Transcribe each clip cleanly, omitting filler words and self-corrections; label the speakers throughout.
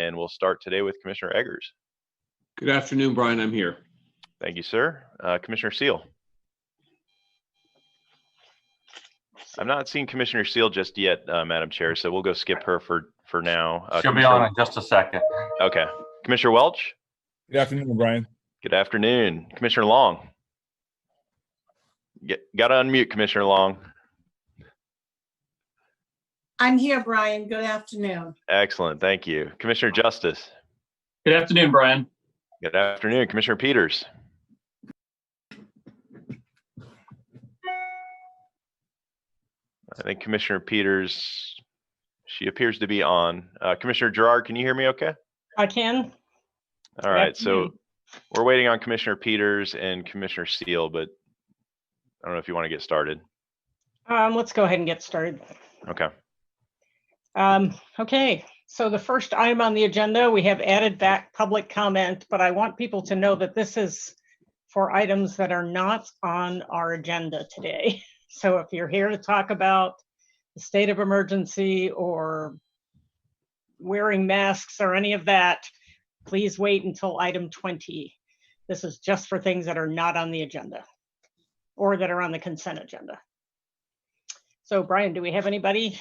Speaker 1: and we'll start today with Commissioner Eggers.
Speaker 2: Good afternoon, Brian. I'm here.
Speaker 1: Thank you, sir. Commissioner Seal. I'm not seeing Commissioner Seal just yet, Madam Chair, so we'll go skip her for now.
Speaker 3: She'll be on in just a second.
Speaker 1: Okay. Commissioner Welch.
Speaker 4: Good afternoon, Brian.
Speaker 1: Good afternoon. Commissioner Long. Got to unmute, Commissioner Long.
Speaker 5: I'm here, Brian. Good afternoon.
Speaker 1: Excellent. Thank you. Commissioner Justice.
Speaker 3: Good afternoon, Brian.
Speaker 1: Good afternoon. Commissioner Peters. I think Commissioner Peters, she appears to be on. Commissioner Gerard, can you hear me okay?
Speaker 6: I can.
Speaker 1: All right. So we're waiting on Commissioner Peters and Commissioner Seal, but I don't know if you want to get started.
Speaker 6: Let's go ahead and get started.
Speaker 1: Okay.
Speaker 6: Okay. So the first item on the agenda, we have added back public comment, but I want people to know that this is for items that are not on our agenda today. So if you're here to talk about the state of emergency or wearing masks or any of that, please wait until item 20. This is just for things that are not on the agenda or that are on the consent agenda. So Brian, do we have anybody?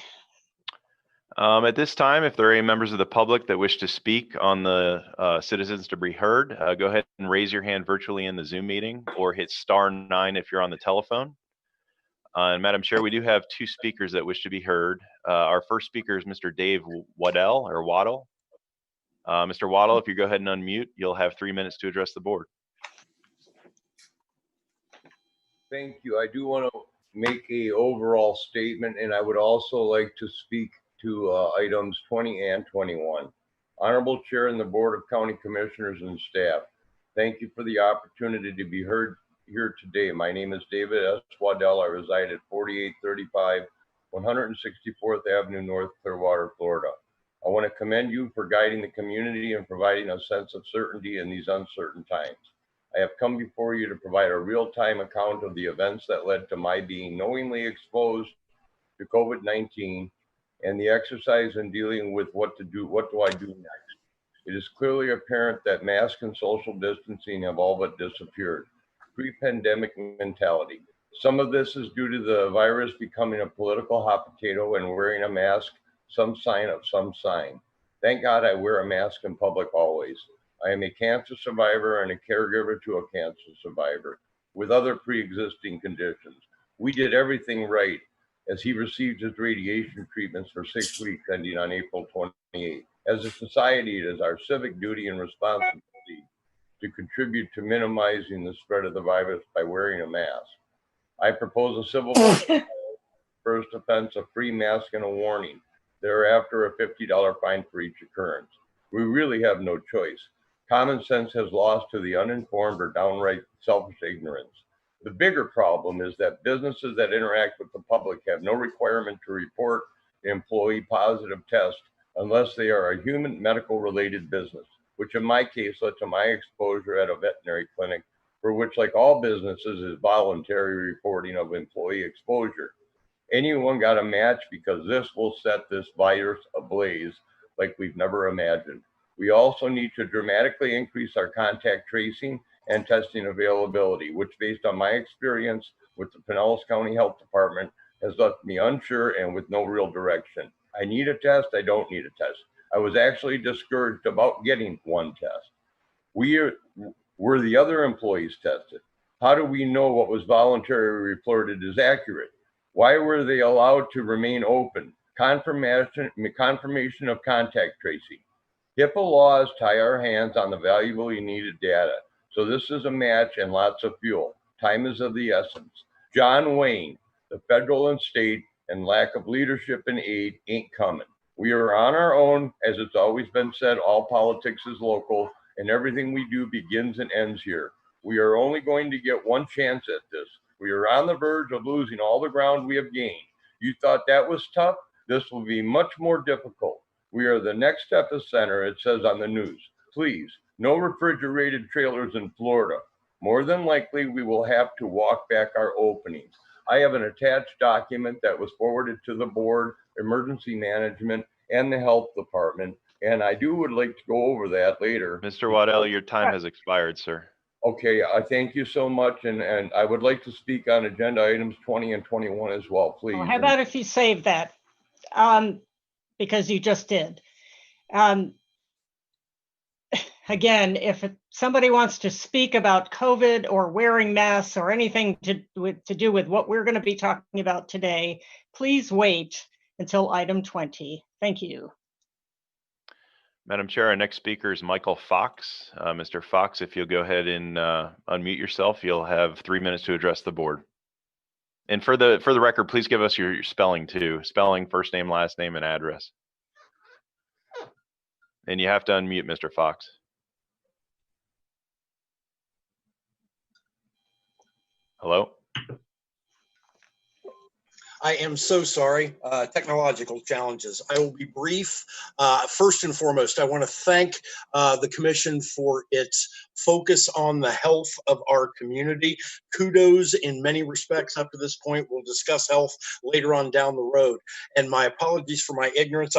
Speaker 1: At this time, if there are any members of the public that wish to speak on the citizens to be heard, go ahead and raise your hand virtually in the Zoom meeting or hit *9 if you're on the telephone. And Madam Chair, we do have two speakers that wish to be heard. Our first speaker is Mr. Dave Waddell. Mr. Waddell, if you go ahead and unmute, you'll have 3 minutes to address the board.
Speaker 7: Thank you. I do want to make a overall statement, and I would also like to speak to items 20 and 21. Honorable Chair and the Board of County Commissioners and staff, thank you for the opportunity to be heard here today. My name is David S. Waddell. I reside at 4835 164th Avenue North, Clearwater, Florida. I want to commend you for guiding the community and providing a sense of certainty in these uncertain times. I have come before you to provide a real-time account of the events that led to my being knowingly exposed to COVID-19 and the exercise in dealing with what do I do next. It is clearly apparent that masks and social distancing have all but disappeared. Pre-pandemic mentality. Some of this is due to the virus becoming a political hot potato and wearing a mask, some sign of some sign. Thank God I wear a mask in public always. I am a cancer survivor and a caregiver to a cancer survivor with other pre-existing conditions. We did everything right as he received his radiation treatments for 6 weeks ending on April 28th. As a society, it is our civic duty and responsibility to contribute to minimizing the spread of the virus by wearing a mask. I propose a civil first offense, a free mask and a warning. Thereafter, a $50 fine for each occurrence. We really have no choice. Common sense has lost to the uninformed or downright selfish ignorance. The bigger problem is that businesses that interact with the public have no requirement to report an employee positive test unless they are a human medical related business, which in my case led to my exposure at a veterinary clinic, for which, like all businesses, is voluntary reporting of employee exposure. Anyone got a match because this will set this virus ablaze like we've never imagined. We also need to dramatically increase our contact tracing and testing availability, which based on my experience with the Pinellas County Health Department has left me unsure and with no real direction. I need a test, I don't need a test. I was actually discouraged about getting one test. Were the other employees tested? How do we know what was voluntarily reported is accurate? Why were they allowed to remain open? Confirmation of contact tracing. HIPAA laws tie our hands on the valuable and needed data. So this is a match and lots of fuel. Time is of the essence. John Wayne, the federal and state and lack of leadership and aid ain't coming. We are on our own, as it's always been said, all politics is local and everything we do begins and ends here. We are only going to get one chance at this. We are on the verge of losing all the ground we have gained. You thought that was tough? This will be much more difficult. We are the next epicenter, it says on the news. Please, no refrigerated trailers in Florida. More than likely, we will have to walk back our openings. I have an attached document that was forwarded to the board, emergency management, and the health department, And I would like to go over that later.
Speaker 1: Mr. Waddell, your time has expired, sir.
Speaker 7: Okay, I thank you so much, and I would like to speak on agenda items 20 and 21 as well, please.
Speaker 6: Well, how about if you save that? Because you just did. Again, if somebody wants to speak about COVID or wearing masks or anything to do with what we're going to be talking about today, please wait until item 20. Thank you.
Speaker 1: Madam Chair, our next speaker is Michael Fox. Mr. Fox, if you'll go ahead and unmute yourself, you'll have 3 minutes to address the board. And for the record, please give us your spelling too. Spelling, first name, last name, and address. And you have to unmute, Mr. Fox. Hello?
Speaker 4: I am so sorry. Technological challenges. I will be brief. First and foremost, I want to thank the commission for its focus on the health of our community. Kudos in many respects up to this point. We'll discuss health later on down the road. And my apologies for my ignorance.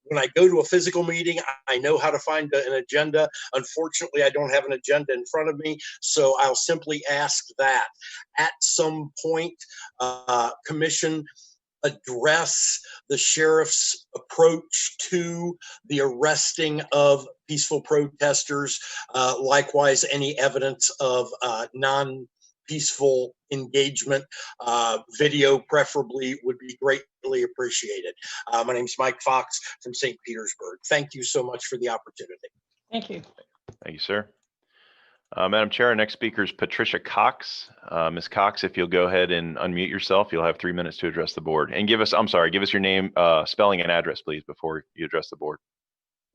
Speaker 4: When I go to a physical meeting, I know how to find an agenda. Unfortunately, I don't have an agenda in front of me, so I'll simply ask that at some point, commission address the sheriff's approach to the arresting of peaceful protesters. Likewise, any evidence of non-peaceful engagement, video preferably, would be greatly appreciated. My name is Mike Fox from St. Petersburg. Thank you so much for the opportunity.
Speaker 6: Thank you.
Speaker 1: Thank you, sir. Madam Chair, our next speaker is Patricia Cox. Ms. Cox, if you'll go ahead and unmute yourself, you'll have 3 minutes to address the board. And give us your name, spelling, and address, please, before you address the board.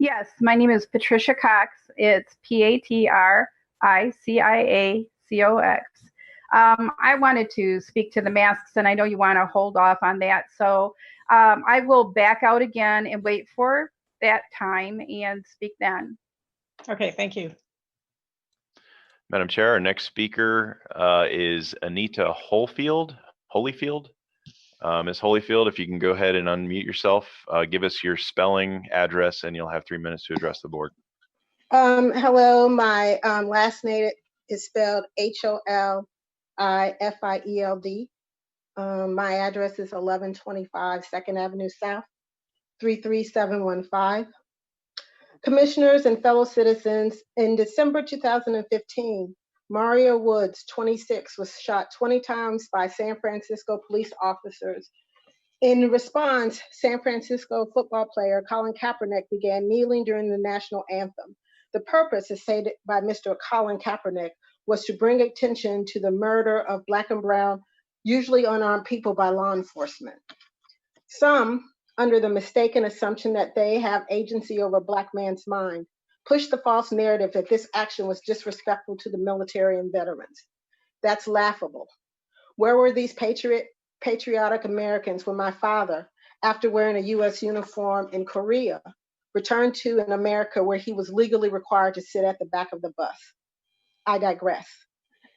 Speaker 8: Yes, my name is Patricia Cox. It's PatriciaCox. I wanted to speak to the masks, and I know you want to hold off on that. So I will back out again and wait for that time and speak then.
Speaker 6: Okay, thank you.
Speaker 1: Madam Chair, our next speaker is Anita Holyfield. Ms. Holyfield, if you can go ahead and unmute yourself, give us your spelling, address, and you'll have 3 minutes to address the board.
Speaker 5: Hello, my last name is spelled Holifield. My address is 1125 2nd Avenue South, 33715. Commissioners and fellow citizens, in December 2015, Mario Woods, 26, was shot 20 times by San Francisco police officers. In response, San Francisco football player Colin Kaepernick began kneeling during the national anthem. The purpose, as stated by Mr. Colin Kaepernick, was to bring attention to the murder of Black and brown, usually unarmed people by law enforcement. Some, under the mistaken assumption that they have agency over Black man's mind, push the false narrative that this action was disrespectful to the military and veterans. That's laughable. Where were these patriotic Americans when my father, after wearing a U.S. uniform in Korea, returned to an America where he was legally required to sit at the back of the bus? I digress.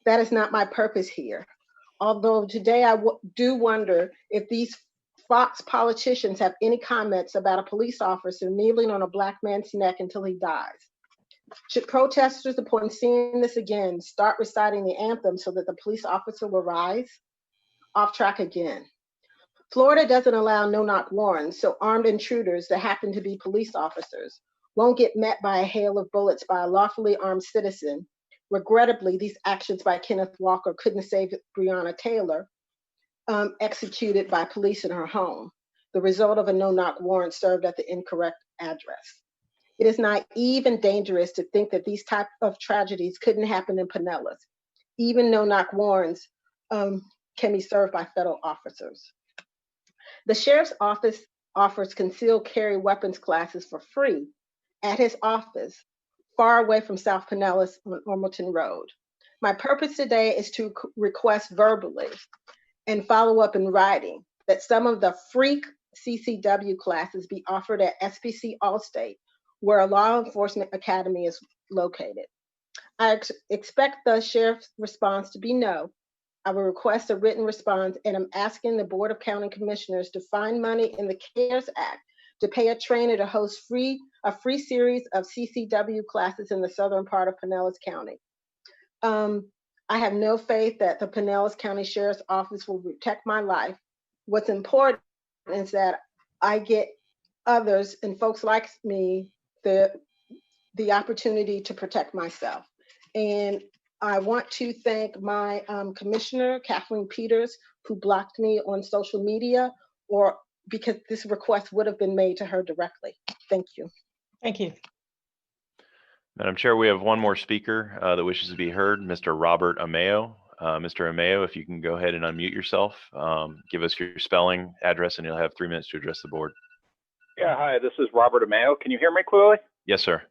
Speaker 5: That is not my purpose here. Although today I do wonder if these Fox politicians have any comments about a police officer kneeling on a Black man's neck until he dies. Should protesters, upon seeing this again, start reciting the anthem so that the police officer will rise? Off track again. Florida doesn't allow no-knock warrants, so armed intruders that happen to be police officers won't get met by a hail of bullets by a lawfully armed citizen. Regrettably, these actions by Kenneth Walker couldn't save Breonna Taylor, executed by police in her home, the result of a no-knock warrant served at the incorrect address. It is naive and dangerous to think that these type of tragedies couldn't happen in Pinellas. Even no-knock warrants can be served by federal officers. The sheriff's office offers concealed carry weapons classes for free at his office, far away from South Pinellas on Ormilton Road. My purpose today is to request verbally and follow up in writing that some of the free CCW classes be offered at SPC Allstate, where a law enforcement academy is located. I expect the sheriff's response to be no. I will request a written response, and I'm asking the Board of County Commissioners to find money in the CARES Act to pay a trainer to host a free series of CCW classes in the southern part of Pinellas County. I have no faith that the Pinellas County Sheriff's Office will protect my life. What's important is that I get others and folks like me the opportunity to protect myself. And I want to thank my commissioner, Kathleen Peters, who blocked me on social media, or because this request would have been made to her directly. Thank you.
Speaker 6: Thank you.
Speaker 1: Madam Chair, we have one more speaker that wishes to be heard, Mr. Robert Ameo. Mr. Ameo, if you can go ahead and unmute yourself, give us your spelling, address, and you'll have 3 minutes to address the board.
Speaker 9: Yeah, hi, this is Robert Ameo. Can you hear me clearly?
Speaker 1: Yes, sir.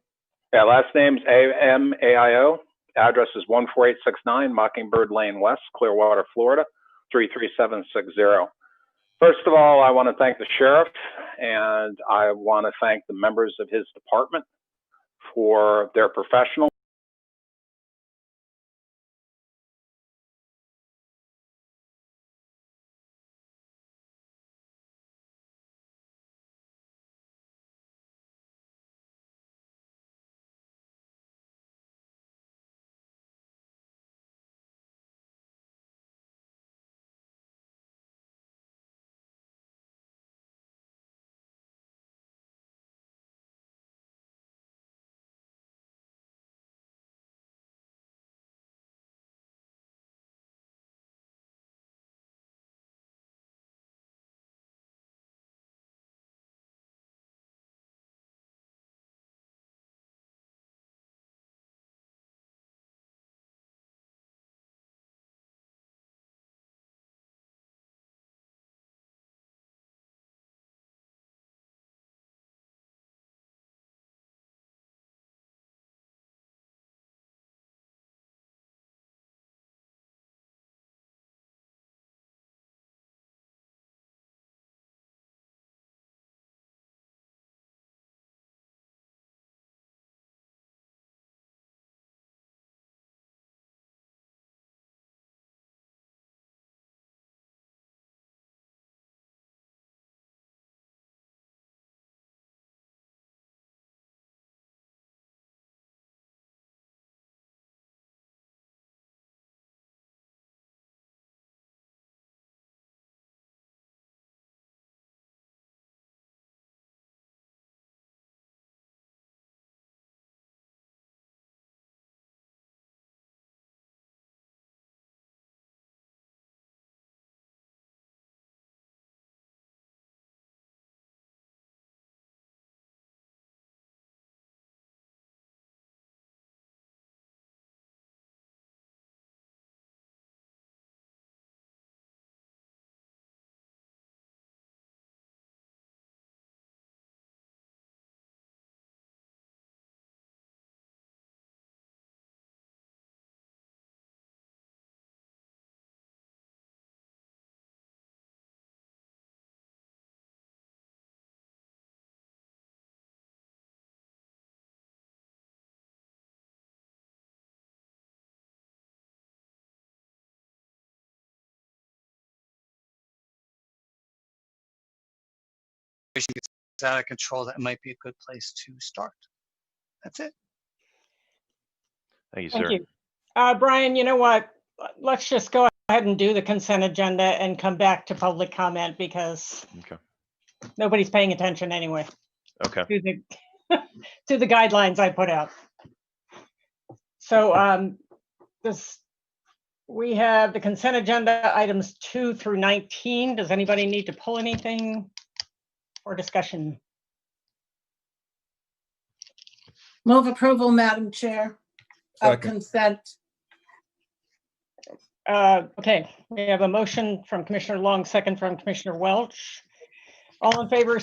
Speaker 9: Yeah, last name's A-M-A-I-O. Address is 14869 Mockingbird Lane West, Clearwater, Florida, 33760. First of all, I want to thank the sheriff, and I want to thank the members of his department for their professional.
Speaker 10: Gets out of control, that might be a good place to start. That's it.
Speaker 1: Thank you,
Speaker 6: Thank
Speaker 1: sir.
Speaker 6: you. Brian, you know what? Let's just go ahead and do the consent agenda and come back to public comment because
Speaker 1: Okay.
Speaker 6: nobody's paying attention anyway
Speaker 1: Okay.
Speaker 6: to the guidelines I put out. So we have the consent agenda items 2 through 19. Does anybody need to pull anything for discussion?
Speaker 11: Move approval, Madam Chair, of
Speaker 12: Second.
Speaker 11: consent.
Speaker 6: Okay, we have a motion from Commissioner Long, second from Commissioner Welch. All in favor,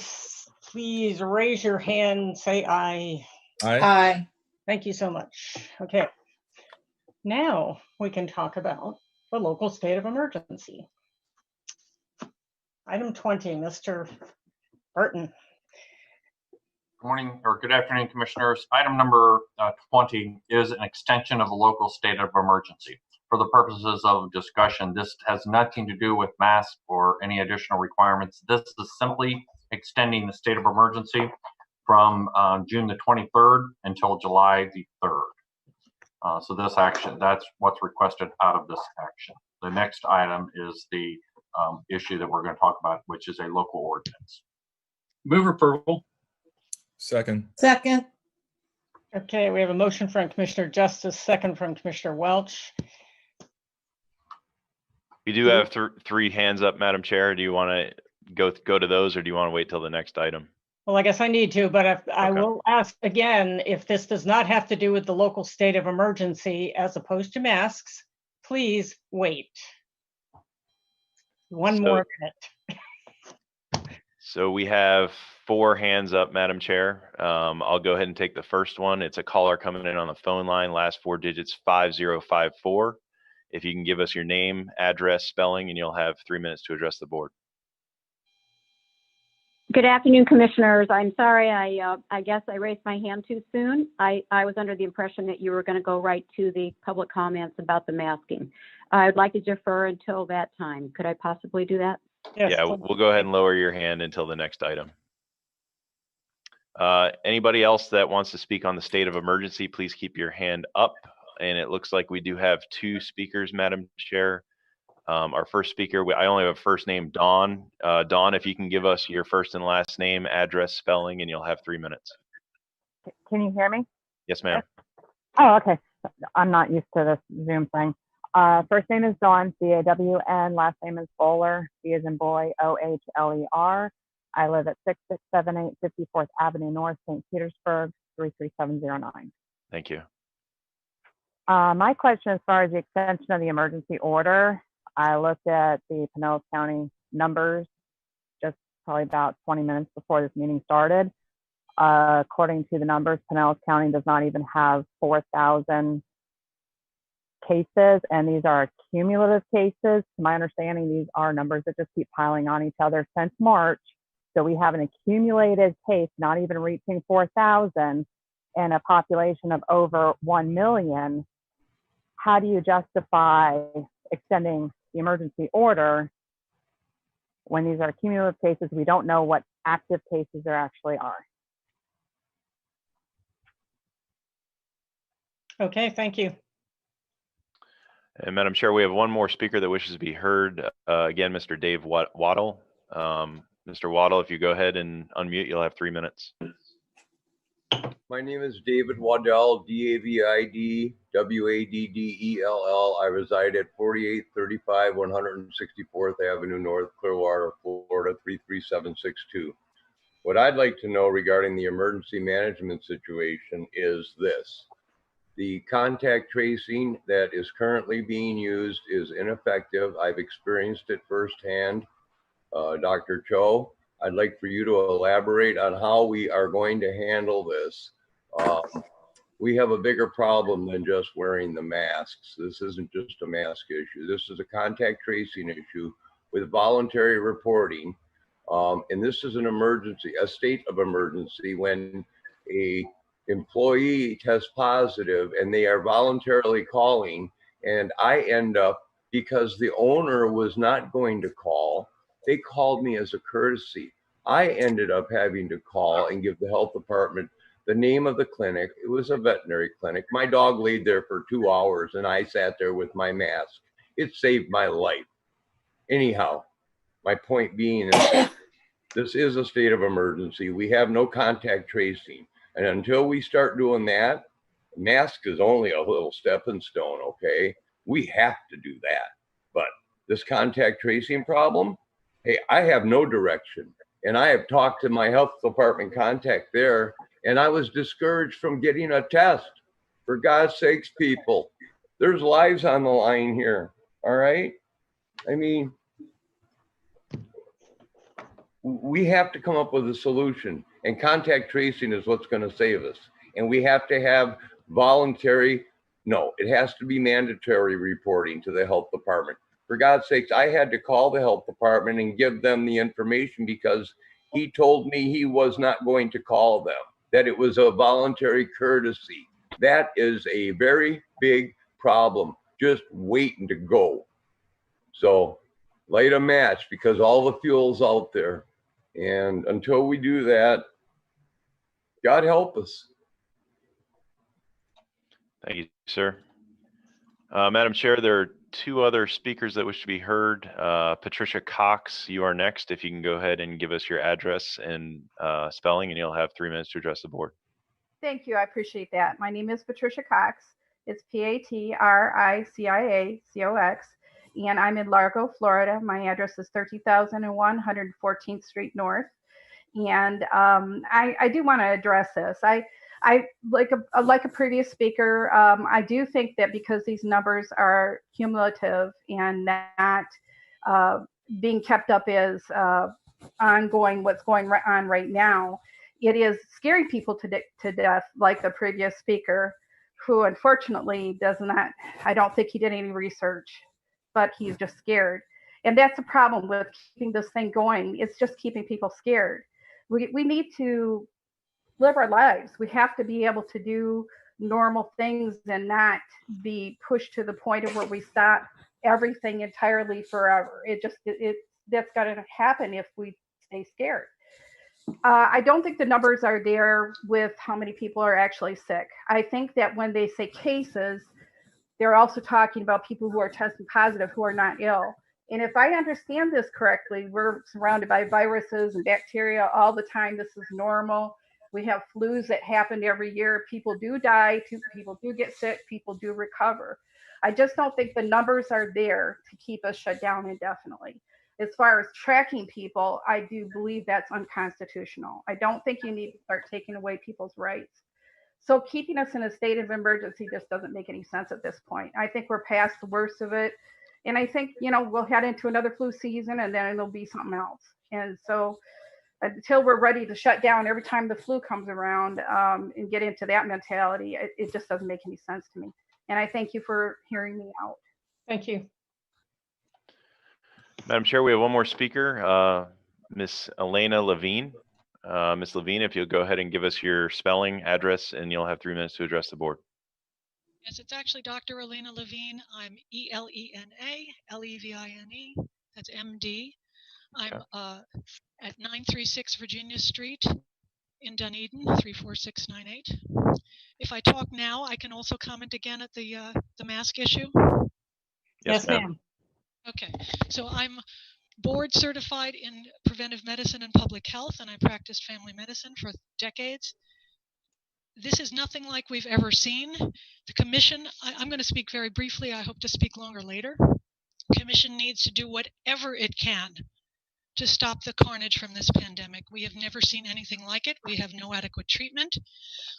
Speaker 6: please raise your hand, say aye.
Speaker 12: Aye.
Speaker 11: Aye.
Speaker 6: Thank you so much. Okay. Now we can talk about the local state of emergency. Item 20, Mr. Burton.
Speaker 3: Good morning or good afternoon, commissioners. Item number 20 is an extension of the local state of emergency. For the purposes of discussion, this has nothing to do with masks or any additional requirements. This is simply extending the state of emergency from June the 23rd until July the 3rd. So this action, that's what's requested out of this action. The next item is the issue that we're going to talk about, which is a local ordinance.
Speaker 2: Move approval.
Speaker 12: Second.
Speaker 11: Second.
Speaker 6: Okay, we have a motion from Commissioner Justice, second from Commissioner Welch.
Speaker 1: We do have three hands up, Madam Chair. Do you want to go to those, or do you want to wait till the next item?
Speaker 6: Well, I guess I need to, but I
Speaker 1: Okay.
Speaker 6: will ask again, if this does not have to do with the local state of emergency as opposed to masks, please wait. One more minute.
Speaker 1: So we have 4 hands up, Madam Chair. I'll go ahead and take the first one. It's a caller coming in on the phone line, last 4 digits 5054. If you can give us your name, address, spelling, and you'll have 3 minutes to address the board.
Speaker 13: Good afternoon, Commissioners. I'm sorry, I guess I raised my hand too soon. I was under the impression that you were going to go right to the public comments about the masking. I'd like to defer until that time. Could I possibly do that?
Speaker 6: Yes,
Speaker 1: Yeah,
Speaker 6: please.
Speaker 1: we'll go ahead and lower your hand until the next item. Anybody else that wants to speak on the state of emergency, please keep your hand up. And it looks like we do have 2 speakers, Madam Chair. Our first speaker, I only have a first name, Dawn. Dawn, if you can give us your first and last name, address, spelling, and you'll have 3 minutes.
Speaker 14: Can you hear me?
Speaker 1: Yes, ma'am.
Speaker 14: Oh, okay. I'm not used to this Zoom thing. First name is Dawn, C-A-W-N. Last name is Bowler, B as in boy, O-H-L-E-R. I live at 6678 54th Avenue North, St. Petersburg, 33709.
Speaker 1: Thank you.
Speaker 14: My question as far as the extension of the emergency order, I looked at the Pinellas County numbers just probably about 20 minutes before this meeting started. According to the numbers, Pinellas County does not even have 4,000 cases, and these are cumulative cases. To my understanding, these are numbers that just keep piling on each other since March. So we have an accumulated case not even reaching 4,000 and a population of over 1 million. How do you justify extending the emergency order when these are cumulative cases? We don't know what active cases there actually are.
Speaker 6: Okay, thank you.
Speaker 1: And Madam Chair, we have one more speaker that wishes to be heard. Again, Mr. Dave Waddle. Mr. Waddle, if you go ahead and unmute, you'll have 3 minutes.
Speaker 7: My name is David Waddell, D-A-V-I-D-W-A-D-D-E-L-L. I reside at 4835 164th Avenue North, Clearwater, Florida, 33762. What I'd like to know regarding the emergency management situation is this. The contact tracing that is currently being used is ineffective. I've experienced it firsthand. Dr. Cho, I'd like for you to elaborate on how we are going to handle this. We have a bigger problem than just wearing the masks. This isn't just a mask issue. This is a contact tracing issue with voluntary reporting. And this is an emergency, a state of emergency when a employee tests positive and they are voluntarily calling, and I end up, because the owner was not going to call, they called me as a courtesy. I ended up having to call and give the health department the name of the clinic. It was a veterinary clinic. My dog laid there for 2 hours and I sat there with my mask. It saved my life. Anyhow, my point being is this is a state of emergency. We have no contact tracing. And until we start doing that, mask is only a little stepping stone, okay? We have to do that. But this contact tracing problem, hey, I have no direction. And I have talked to my health department contact there, and I was discouraged from getting a test. For God's sakes, people, there's lives on the line here, all right? I mean, we have to come up with a solution, and contact tracing is what's going to save us. And we have to have voluntary, no, it has to be mandatory reporting to the health department. For God's sakes, I had to call the health department and give them the information because he told me he was not going to call them, that it was a voluntary courtesy. That is a very big problem, just waiting to go. So light a match because all the fuel's out there. And until we do that, God help us.
Speaker 1: Thank you, sir. Madam Chair, there are two other speakers that wish to be heard. Patricia Cox, you are next. If you can go ahead and give us your address and spelling, and you'll have 3 minutes to address the board.
Speaker 8: Thank you. I appreciate that. My name is Patricia Cox. It's PatriciaCox, and I'm in Largo, Florida. My address is 30,001 114th Street North. And I do want to address this. I like a previous speaker. I do think that because these numbers are cumulative and not being kept up as ongoing, what's going on right now, it is scaring people to death, like the previous speaker, who unfortunately does not, I don't think he did any research, but he's just scared. And that's the problem with keeping this thing going. It's just keeping people scared. We need to live our lives. We have to be able to do normal things and not be pushed to the point of where we stop everything entirely forever. That's got to happen if we stay scared. I don't think the numbers are there with how many people are actually sick. I think that when they say cases, they're also talking about people who are testing positive who are not ill. And if I understand this correctly, we're surrounded by viruses and bacteria all the time. This is normal. We have flus that happen every year. People do die, people do get sick, people do recover. I just don't think the numbers are there to keep us shut down indefinitely. As far as tracking people, I do believe that's unconstitutional. I don't think you need to start taking away people's rights. So keeping us in a state of emergency just doesn't make any sense at this point. I think we're past the worst of it. And I think, we'll head into another flu season and then it'll be something else. And so until we're ready to shut down every time the flu comes around and get into that mentality, it just doesn't make any sense to me. And I thank you for hearing me out.
Speaker 6: Thank you.
Speaker 1: Madam Chair, we have one more speaker, Ms. Elena Levine. Ms. Levine, if you'll go ahead and give us your spelling, address, and you'll have 3 minutes to address the board.
Speaker 15: Yes, it's actually Dr. Elena Levine. I'm ELENA-LEVINE. That's MD. I'm at 936 Virginia Street in Dunedin, 34698. If I talk now, I can also comment again at the mask issue.
Speaker 6: Yes, ma'am.
Speaker 15: Okay, so I'm board certified in preventive medicine and public health, and I practiced family medicine for decades. This is nothing like we've ever seen. The commission, I'm going to speak very briefly. I hope to speak longer later. The commission needs to do whatever it can to stop the carnage from this pandemic. We have never seen anything like it. We have no adequate treatment.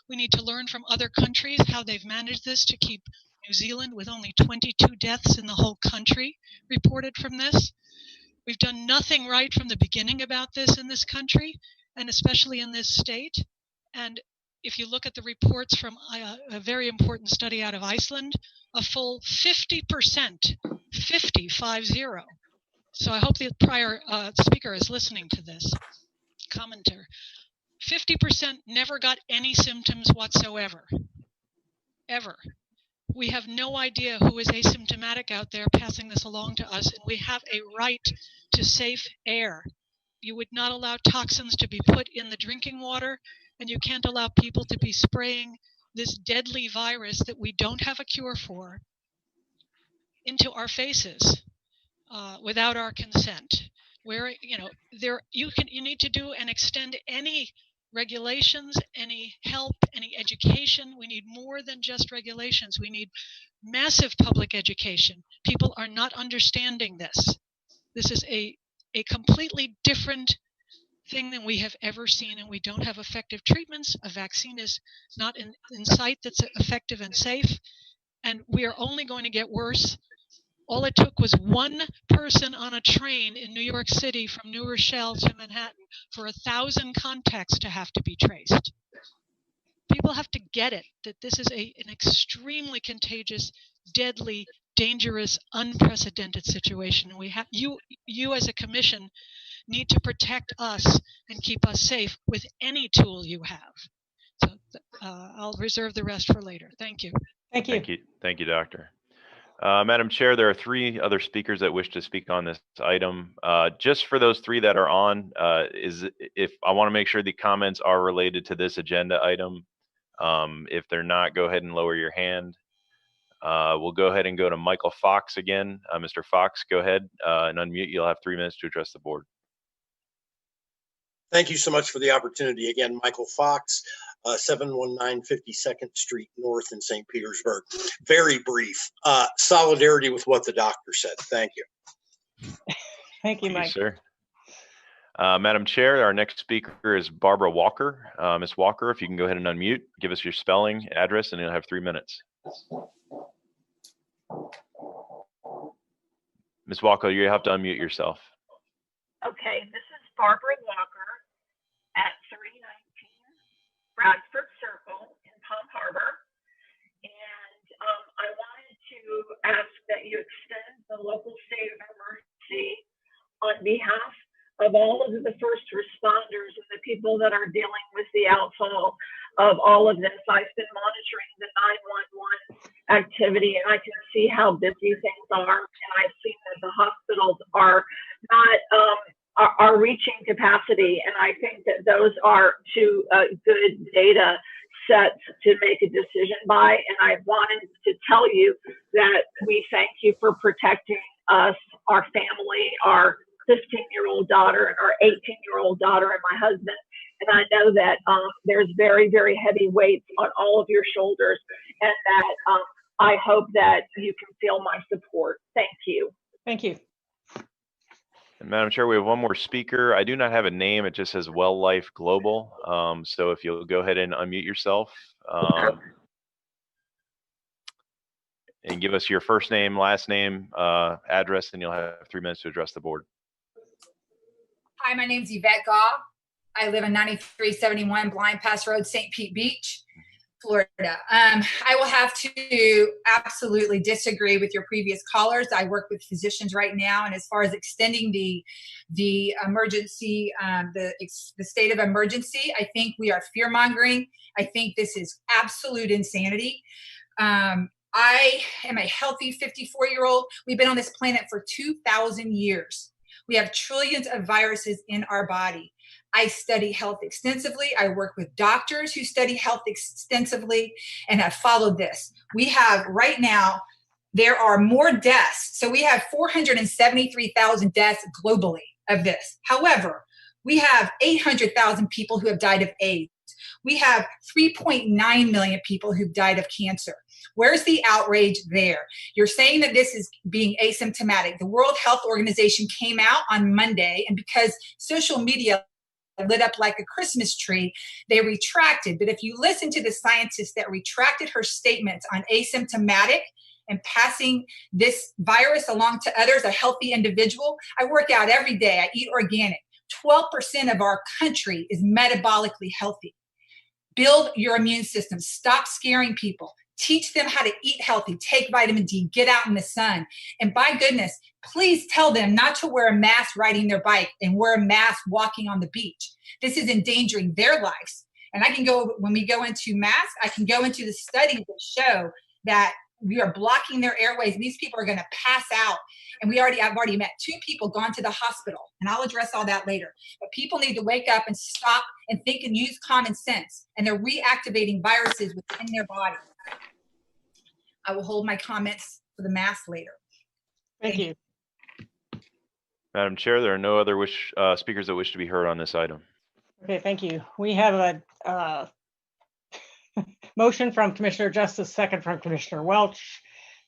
Speaker 15: We need to learn from other countries how they've managed this to keep New Zealand with only 22 deaths in the whole country reported from this. We've done nothing right from the beginning about this in this country, and especially in this state. And if you look at the reports from a very important study out of Iceland, a full 50%, 50. So I hope the prior speaker is listening to this commenter. 50% never got any symptoms whatsoever, ever. We have no idea who is asymptomatic out there passing this along to us, and we have a right to safe air. You would not allow toxins to be put in the drinking water, and you can't allow people to be spraying this deadly virus that we don't have a cure for into our faces without our consent. Where you need to do and extend any regulations, any help, any education. We need more than just regulations. We need massive public education. People are not understanding this. This is a completely different thing than we have ever seen, and we don't have effective treatments. A vaccine is not in sight that's effective and safe, and we are only going to get worse. All it took was one person on a train in New York City from New Rochelle to Manhattan for 1,000 contacts to have to be traced. People have to get it, that this is an extremely contagious, deadly, dangerous, unprecedented situation. We have you as a commission need to protect us and keep us safe with any tool you have. So I'll reserve the rest for later. Thank you.
Speaker 6: Thank you.
Speaker 1: Thank you, Doctor. Madam Chair, there are 3 other speakers that wish to speak on this item. Just for those 3 that are on, if I want to make sure the comments are related to this agenda item. If they're not, go ahead and lower your hand. We'll go ahead and go to Michael Fox again. Mr. Fox, go ahead and unmute. You'll have 3 minutes to address the board.
Speaker 4: Thank you so much for the opportunity. Again, Michael Fox, 719 52nd Street North in St. Petersburg. Very brief. Solidarity with what the doctor said. Thank you.
Speaker 6: Thank you, Mike.
Speaker 1: Sir. Madam Chair, our next speaker is Barbara Walker. Ms. Walker, if you can go ahead and unmute, give us your spelling, address, and you'll have 3 minutes. Ms. Walker, you have to unmute yourself.
Speaker 16: Okay, this is Barbara Walker at 319 Bradford Circle in Palm Harbor. And I wanted to ask that you extend the local state of emergency on behalf of all of the first responders and the people that are dealing with the outfall of all of this. I've been monitoring the 911 activity, and I can see how busy things are. And I've seen that the hospitals are not are reaching capacity, and I think that those are 2 good data sets to make a decision by. And I wanted to tell you that we thank you for protecting us, our family, our 15-year-old daughter and our 18-year-old daughter and my husband. And I know that there's very, very heavy weights on all of your shoulders, and that I hope that you can feel my support. Thank you.
Speaker 6: Thank you.
Speaker 1: And Madam Chair, we have 1 more speaker. I do not have a name. It just says Well Life Global. So if you'll go ahead and unmute yourself and give us your first name, last name, address, and you'll have 3 minutes to address the board.
Speaker 17: Hi, my name's Yvette Gaw. I live in 9371 Blind Pass Road, St. Pete Beach, Florida. I will have to absolutely disagree with your previous callers. I work with physicians right now, and as far as extending the emergency, the state of emergency, I think we are fear mongering. I think this is absolute insanity. I am a healthy 54-year-old. We've been on this planet for 2,000 years. We have trillions of viruses in our body. I study health extensively. I work with doctors who study health extensively and have followed this. We have right now, there are more deaths. So we have 473,000 deaths globally of this. However, we have 800,000 people who have died of AIDS. We have 3.9 million people who've died of cancer. Where's the outrage there? You're saying that this is being asymptomatic. The World Health Organization came out on Monday, and because social media lit up like a Christmas tree, they retracted. But if you listen to the scientist that retracted her statements on asymptomatic and passing this virus along to others, a healthy individual, I work out every day. I eat organic. 12% of our country is metabolically healthy. Build your immune system. Stop scaring people. Teach them how to eat healthy, take vitamin D, get out in the sun. And by goodness, please tell them not to wear a mask riding their bike and wear a mask walking on the beach. This is endangering their lives. And I can go, when we go into masks, I can go into the studies that show that we are blocking their airways. And these people are going to pass out. And I've already met 2 people gone to the hospital. And I'll address all that later. But people need to wake up and stop and think and use common sense. And they're reactivating viruses within their body. I will hold my comments for the mask later.
Speaker 6: Thank you.
Speaker 1: Madam Chair, there are no other speakers that wish to be heard on this item.
Speaker 6: Okay, thank you. We have a motion from Commissioner Justice, second from Commissioner Welch,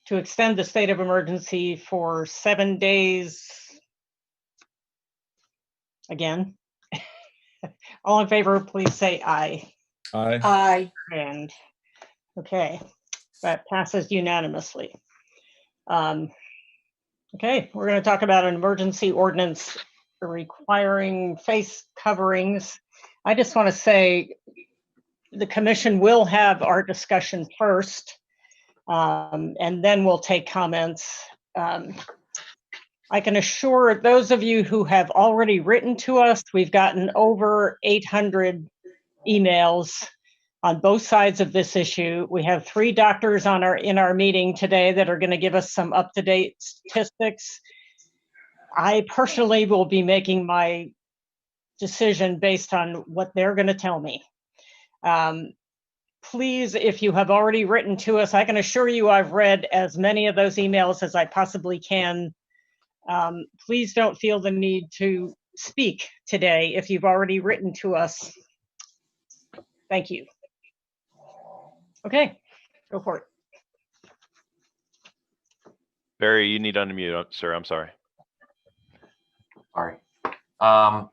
Speaker 6: to extend the state of emergency for 7 days. Again, all in favor, please say aye.
Speaker 12: Aye.
Speaker 11: Aye.
Speaker 6: And okay, that passes unanimously. Okay, we're going to talk about an emergency ordinance requiring face coverings. I just want to say the commission will have our discussion first, and then we'll take comments. I can assure those of you who have already written to us, we've gotten over 800 emails on both sides of this issue. We have 3 doctors in our meeting today that are going to give us some up-to-date statistics. I personally will be making my decision based on what they're going to tell me. Please, if you have already written to us, I can assure you I've read as many of those emails as I possibly can. Please don't feel the need to speak today if you've already written to us. Thank you. Okay, go for it.
Speaker 1: Barry, you need to unmute, sir. I'm sorry.
Speaker 3: Sorry.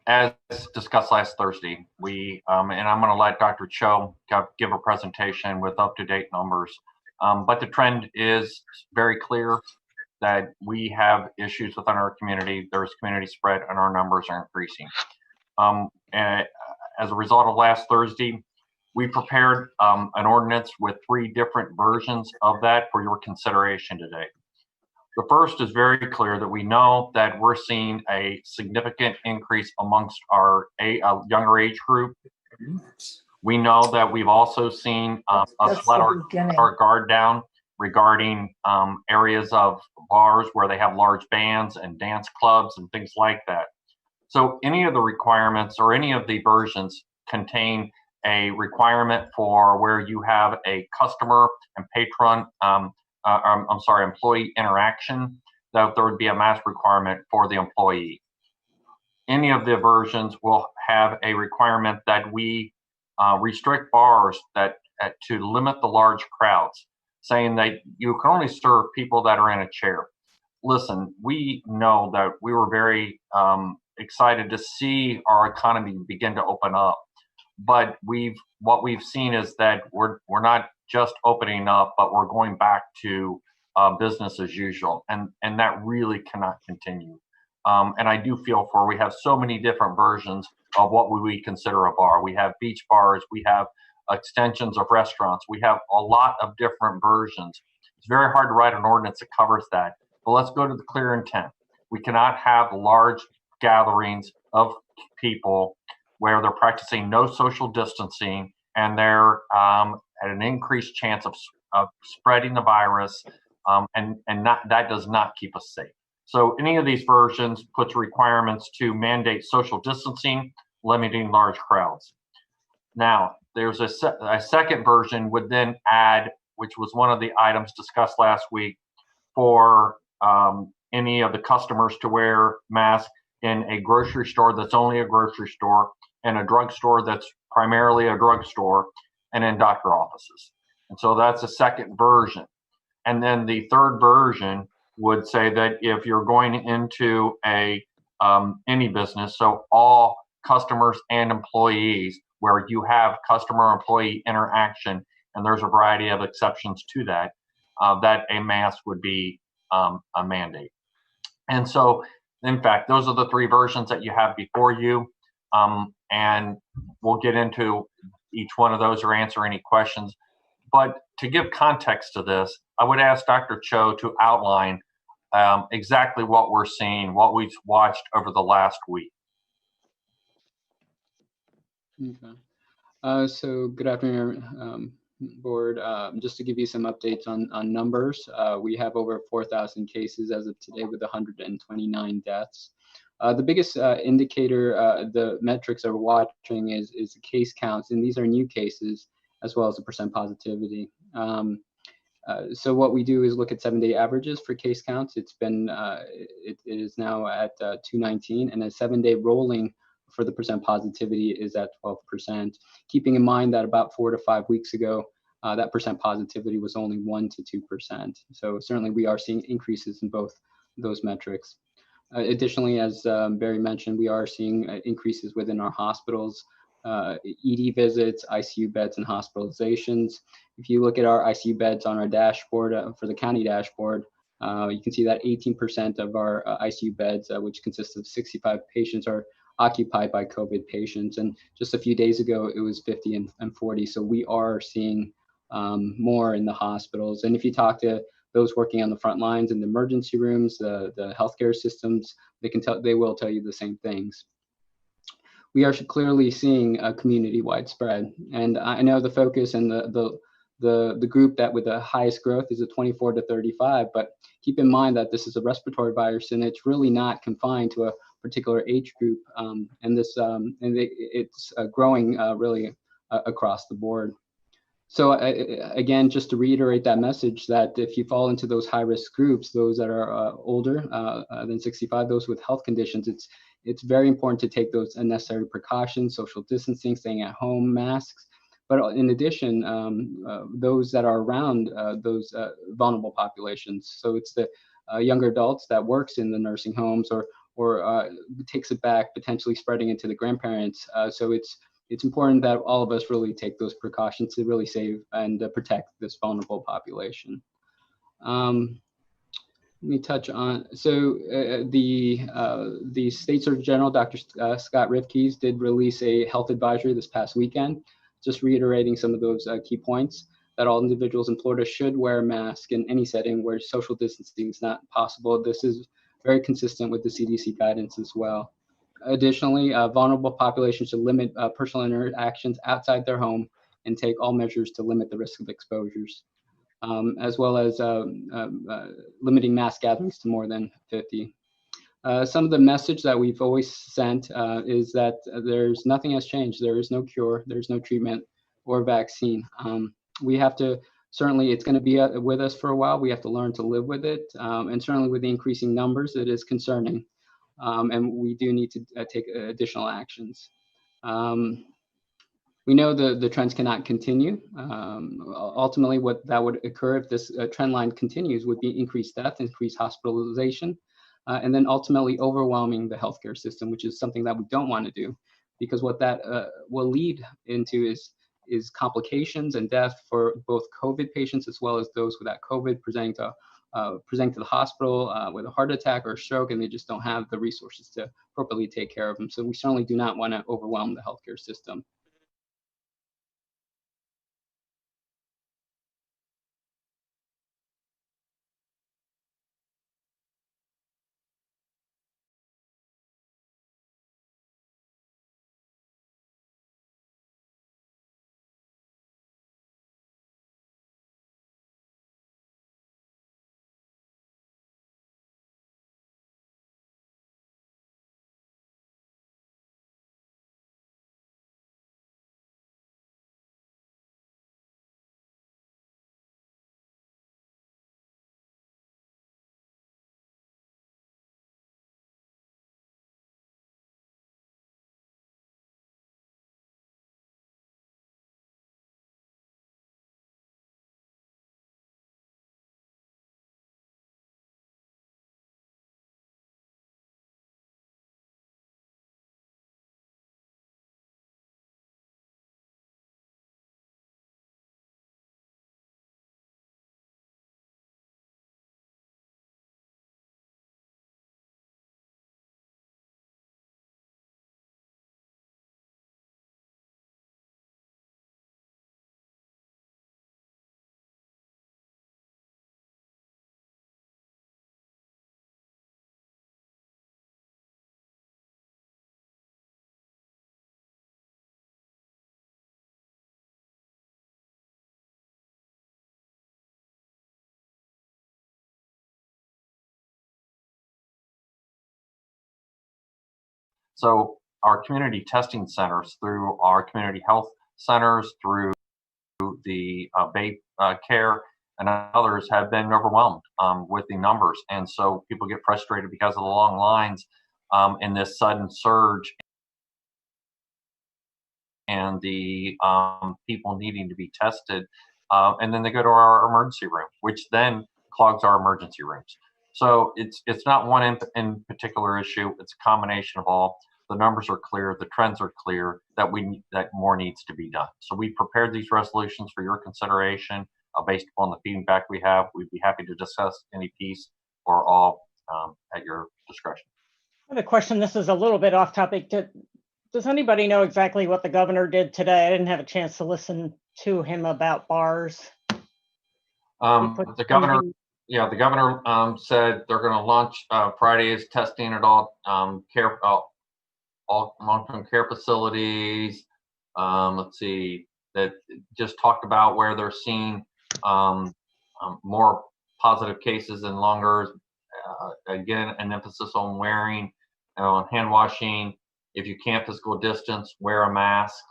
Speaker 3: As discussed last Thursday, we, and I'm going to let Dr. Cho give a presentation with up-to-date numbers. But the trend is very clear that we have issues within our community. There's community spread and our numbers are increasing. And as a result of last Thursday, we prepared an ordinance with 3 different versions of that for your consideration today. The first is very clear that we know that we're seeing a significant increase amongst our younger age group. We know that we've also seen us let our guard down regarding areas of bars where they have large bands and dance clubs and things like that. So any of the requirements or any of the versions contain a requirement for where you have a customer and patron employee interaction, that there would be a mask requirement for the employee. Any of the versions will have a requirement that we restrict bars to limit the large crowds, saying that you can only serve people that are in a chair. Listen, we know that we were very excited to see our economy begin to open up, but what we've seen is that we're not just opening up, but we're going back to business as usual, and that really cannot continue. And I do feel we have so many different versions of what we consider a bar. We have beach bars, we have extensions of restaurants, we have a lot of different versions. It's very hard to write an ordinance that covers that, but let's go to the clear intent. We cannot have large gatherings of people where they're practicing no social distancing and they're at an increased chance of spreading the virus, and that does not keep us safe. So any of these versions puts requirements to mandate social distancing, limiting large crowds. Now, there's a second version would then add, which was one of the items discussed last week, for any of the customers to wear masks in a grocery store that's only a grocery store, and a drugstore that's primarily a drugstore, and in doctor offices. And so that's a second version. And then the third version would say that if you're going into any business, so all customers and employees, where you have customer-employee interaction, and there's a variety of exceptions to that, that a mask would be a mandate. And so, in fact, those are the 3 versions that you have before you, and we'll get into each one of those or answer any questions. But to give context to this, I would ask Dr. Cho to outline exactly what we're seeing, what we've watched over the last week.
Speaker 18: Okay. So good afternoon, board. Just to give you some updates on numbers, we have over 4,000 cases as of today with 129 deaths. The biggest indicator, the metrics are watching is the case counts, and these are new cases as well as the percent positivity. So what we do is look at 7-day averages for case counts. It's been, it is now at 219, and a 7-day rolling for the percent positivity is at 12%. Keeping in mind that about 4 to 5 weeks ago, that percent positivity was only 1 to 2%. So certainly we are seeing increases in both those metrics. Additionally, as Barry mentioned, we are seeing increases within our hospitals, ED visits, ICU beds, and hospitalizations. If you look at our ICU beds on our dashboard for the county dashboard, you can see that 18% of our ICU beds, which consists of 65 patients, are occupied by COVID patients. And just a few days ago, it was 50 and 40. So we are seeing more in the hospitals. And if you talk to those working on the front lines in the emergency rooms, the healthcare systems, they will tell you the same things. we are clearly seeing a community-wide spread. And I know the focus and the group that with the highest growth is the 24 to 35, but keep in mind that this is a respiratory virus and it's really not confined to a particular age group. It's growing really across the board. So again, just to reiterate that message, that if you fall into those high-risk groups, those that are older than 65, those with health conditions, it's very important to take those necessary precautions, social distancing, staying at home, masks. But in addition, those that are around those vulnerable populations. So it's the younger adults that works in the nursing homes or takes it back, potentially spreading into the grandparents. So it's important that all of us really take those precautions to really save and protect this vulnerable population. Let me touch on, so the State Surgeon General, Dr. Scott Rifkes, did release a health advisory this past weekend, just reiterating some of those key points, that all individuals in Florida should wear a mask in any setting where social distancing is not possible. This is very consistent with the CDC guidance as well. Additionally, vulnerable populations should limit personal interactions outside their home and take all measures to limit the risk of exposures, as well as limiting mass gatherings to more than 50. Some of the message that we've always sent is that nothing has changed. There is no cure, there's no treatment or vaccine. We have to, certainly it's going to be with us for a while. We have to learn to live with it. And certainly with the increasing numbers, it is concerning. And we do need to take additional actions. We know the trends cannot continue. Ultimately, what that would occur if this trend line continues would be increased death, increased hospitalization, and then ultimately overwhelming the healthcare system, which is something that we don't want to do, because what that will lead into is complications and death for both COVID patients as well as those without COVID presenting to the hospital with a heart attack or a stroke, and they just don't have the resources to appropriately take care of them. So we certainly do not want to overwhelm the healthcare system.
Speaker 3: So our community testing centers, through our community health centers, through the Bay Care and others, have been overwhelmed with the numbers. And so people get frustrated because of the long lines and this sudden surge and the people needing to be tested. And then they go to our emergency room, which then clogs our emergency rooms. So it's not one in particular issue. It's a combination of all. The numbers are clear, the trends are clear, that more needs to be done. So we prepared these resolutions for your consideration based upon the feedback we have. We'd be happy to discuss any piece or all at your discretion.
Speaker 6: I have a question. This is a little bit off topic. Does anybody know exactly what the governor did today? I didn't have a chance to listen to him about bars.
Speaker 3: The governor said they're going to launch Friday's testing at all all long-term care facilities. Let's see, that just talked about where they're seeing more positive cases and longer. Again, an emphasis on wearing, on hand washing. If you can't physical distance, wear a mask.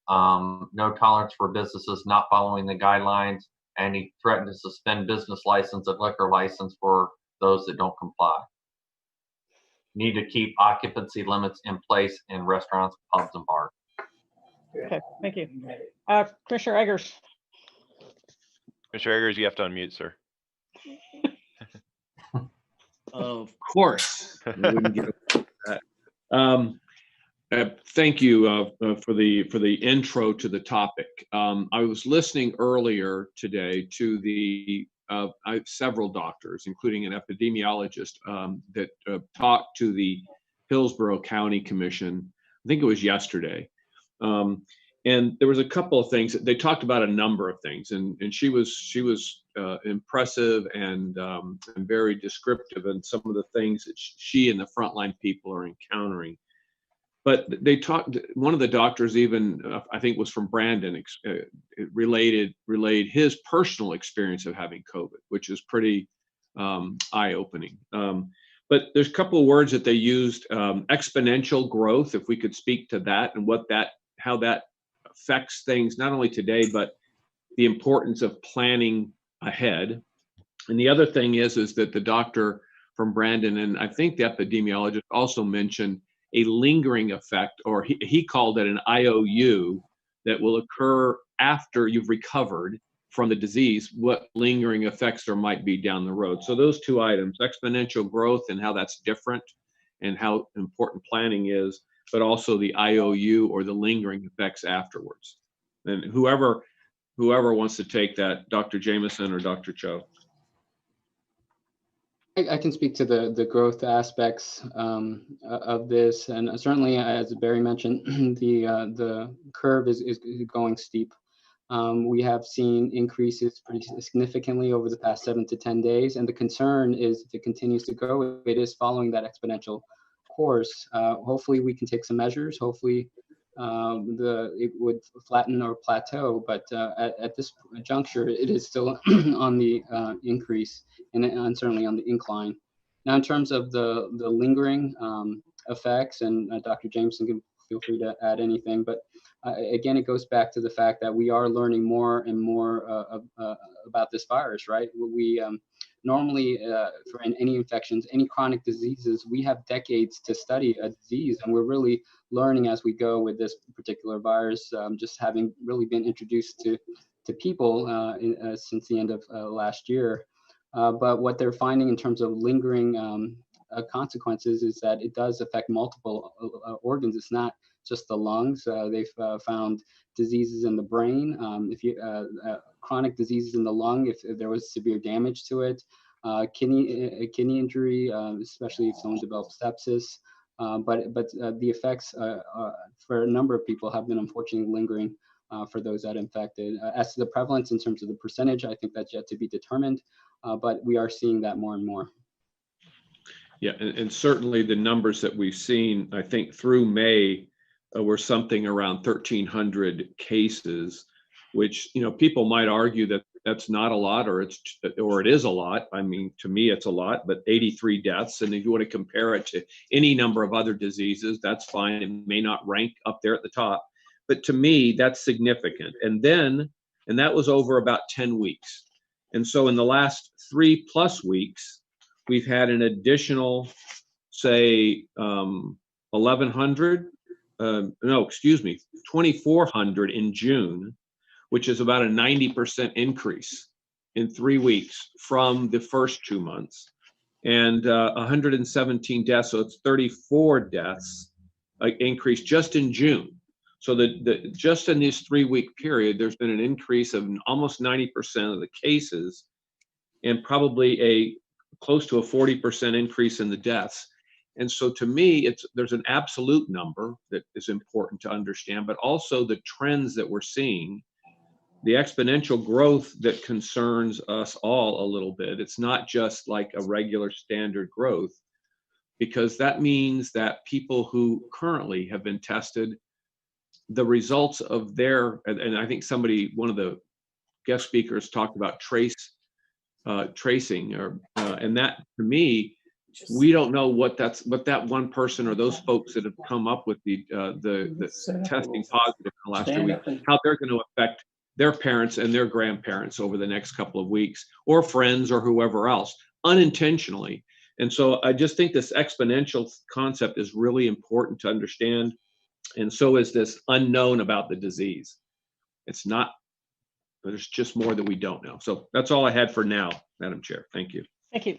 Speaker 3: No tolerance for businesses not following the guidelines, and he threatened to suspend business license and liquor license for those that don't comply. Need to keep occupancy limits in place in restaurants, pubs, and bars.
Speaker 6: Okay, thank you. Commissioner Eggers.
Speaker 1: Commissioner Eggers, you have to unmute, sir.
Speaker 19: Of course. I wouldn't get that. Thank you for the intro to the topic. I was listening earlier today to the several doctors, including an epidemiologist, that talked to the Hillsborough County Commission. I think it was yesterday. And there was a couple of things. They talked about a number of things, and she was impressive and very descriptive in some of the things that she and the frontline people are encountering. But they talked. One of the doctors even, I think, was from Brandon, relayed his personal experience of having COVID, which is pretty eye-opening. But there's a couple of words that they used: exponential growth. If we could speak to that and how that affects things, not only today, but the importance of planning ahead. And the other thing is that the doctor from Brandon, and I think the epidemiologist also mentioned a lingering effect, or he called it an IOU, that will occur after you've recovered from the disease, what lingering effects there might be down the road. So those two items, exponential growth and how that's different and how important planning is, but also the IOU, or the lingering effects afterwards. And whoever wants to take that, Dr. Jameson or Dr. Cho.
Speaker 18: I can speak to the growth aspects of this, and certainly, as Barry mentioned, the curve is going steep. We have seen increases pretty significantly over the past 7 to 10 days, and the concern is if it continues to go, it is following that exponential course. Hopefully, we can take some measures. Hopefully, it would flatten or plateau, but at this juncture, it is still on the increase and certainly on the incline. Now, in terms of the lingering effects, and Dr. Jameson can feel free to add anything, but again, it goes back to the fact that we are learning more and more about this virus, right? We normally, for any infections, any chronic diseases, we have decades to study a disease, and we're really learning as we go with this particular virus, just having really been introduced to people since the end of last year. But what they're finding in terms of lingering consequences is that it does affect multiple organs. It's not just the lungs. They've found diseases in the brain. Chronic diseases in the lung, if there was severe damage to it, kidney injury, especially if someone develops sepsis. But the effects for a number of people have been unfortunately lingering for those that infected. As to the prevalence in terms of the percentage, I think that's yet to be determined, but we are seeing that more and more.
Speaker 19: Yeah, and certainly the numbers that we've seen, I think through May, were something around 1,300 cases, which, people might argue that that's not a lot, or it is a lot. I mean, to me, it's a lot, but 83 deaths. And if you want to compare it to any number of other diseases, that's fine. It may not rank up there at the top, but to me, that's significant. And that was over about 10 weeks. And so in the last 3+ weeks, we've had an additional, say, 2,400 in June, which is about a 90% increase in 3 weeks from the first 2 months, and 117 deaths. So it's 34 deaths increase just in June. So just in this 3-week period, there's been an increase of almost 90% of the cases, and probably a close to a 40% increase in the deaths. And so to me, there's an absolute number that is important to understand, but also the trends that we're seeing, the exponential growth that concerns us all a little bit. It's not just like a regular standard growth, because that means that people who currently have been tested, the results of their, and I think one of the guest speakers talked about tracing, and that, to me, we don't know what that one person or those folks that have come up with the testing positive in the last 2 weeks, how they're going to affect their parents and their grandparents over the next couple of weeks, or friends or whoever else, unintentionally. And so I just think this exponential concept is really important to understand. And so is this unknown about the disease. It's not, there's just more that we don't know. So that's all I had for now, Madam Chair. Thank you.
Speaker 6: Thank you.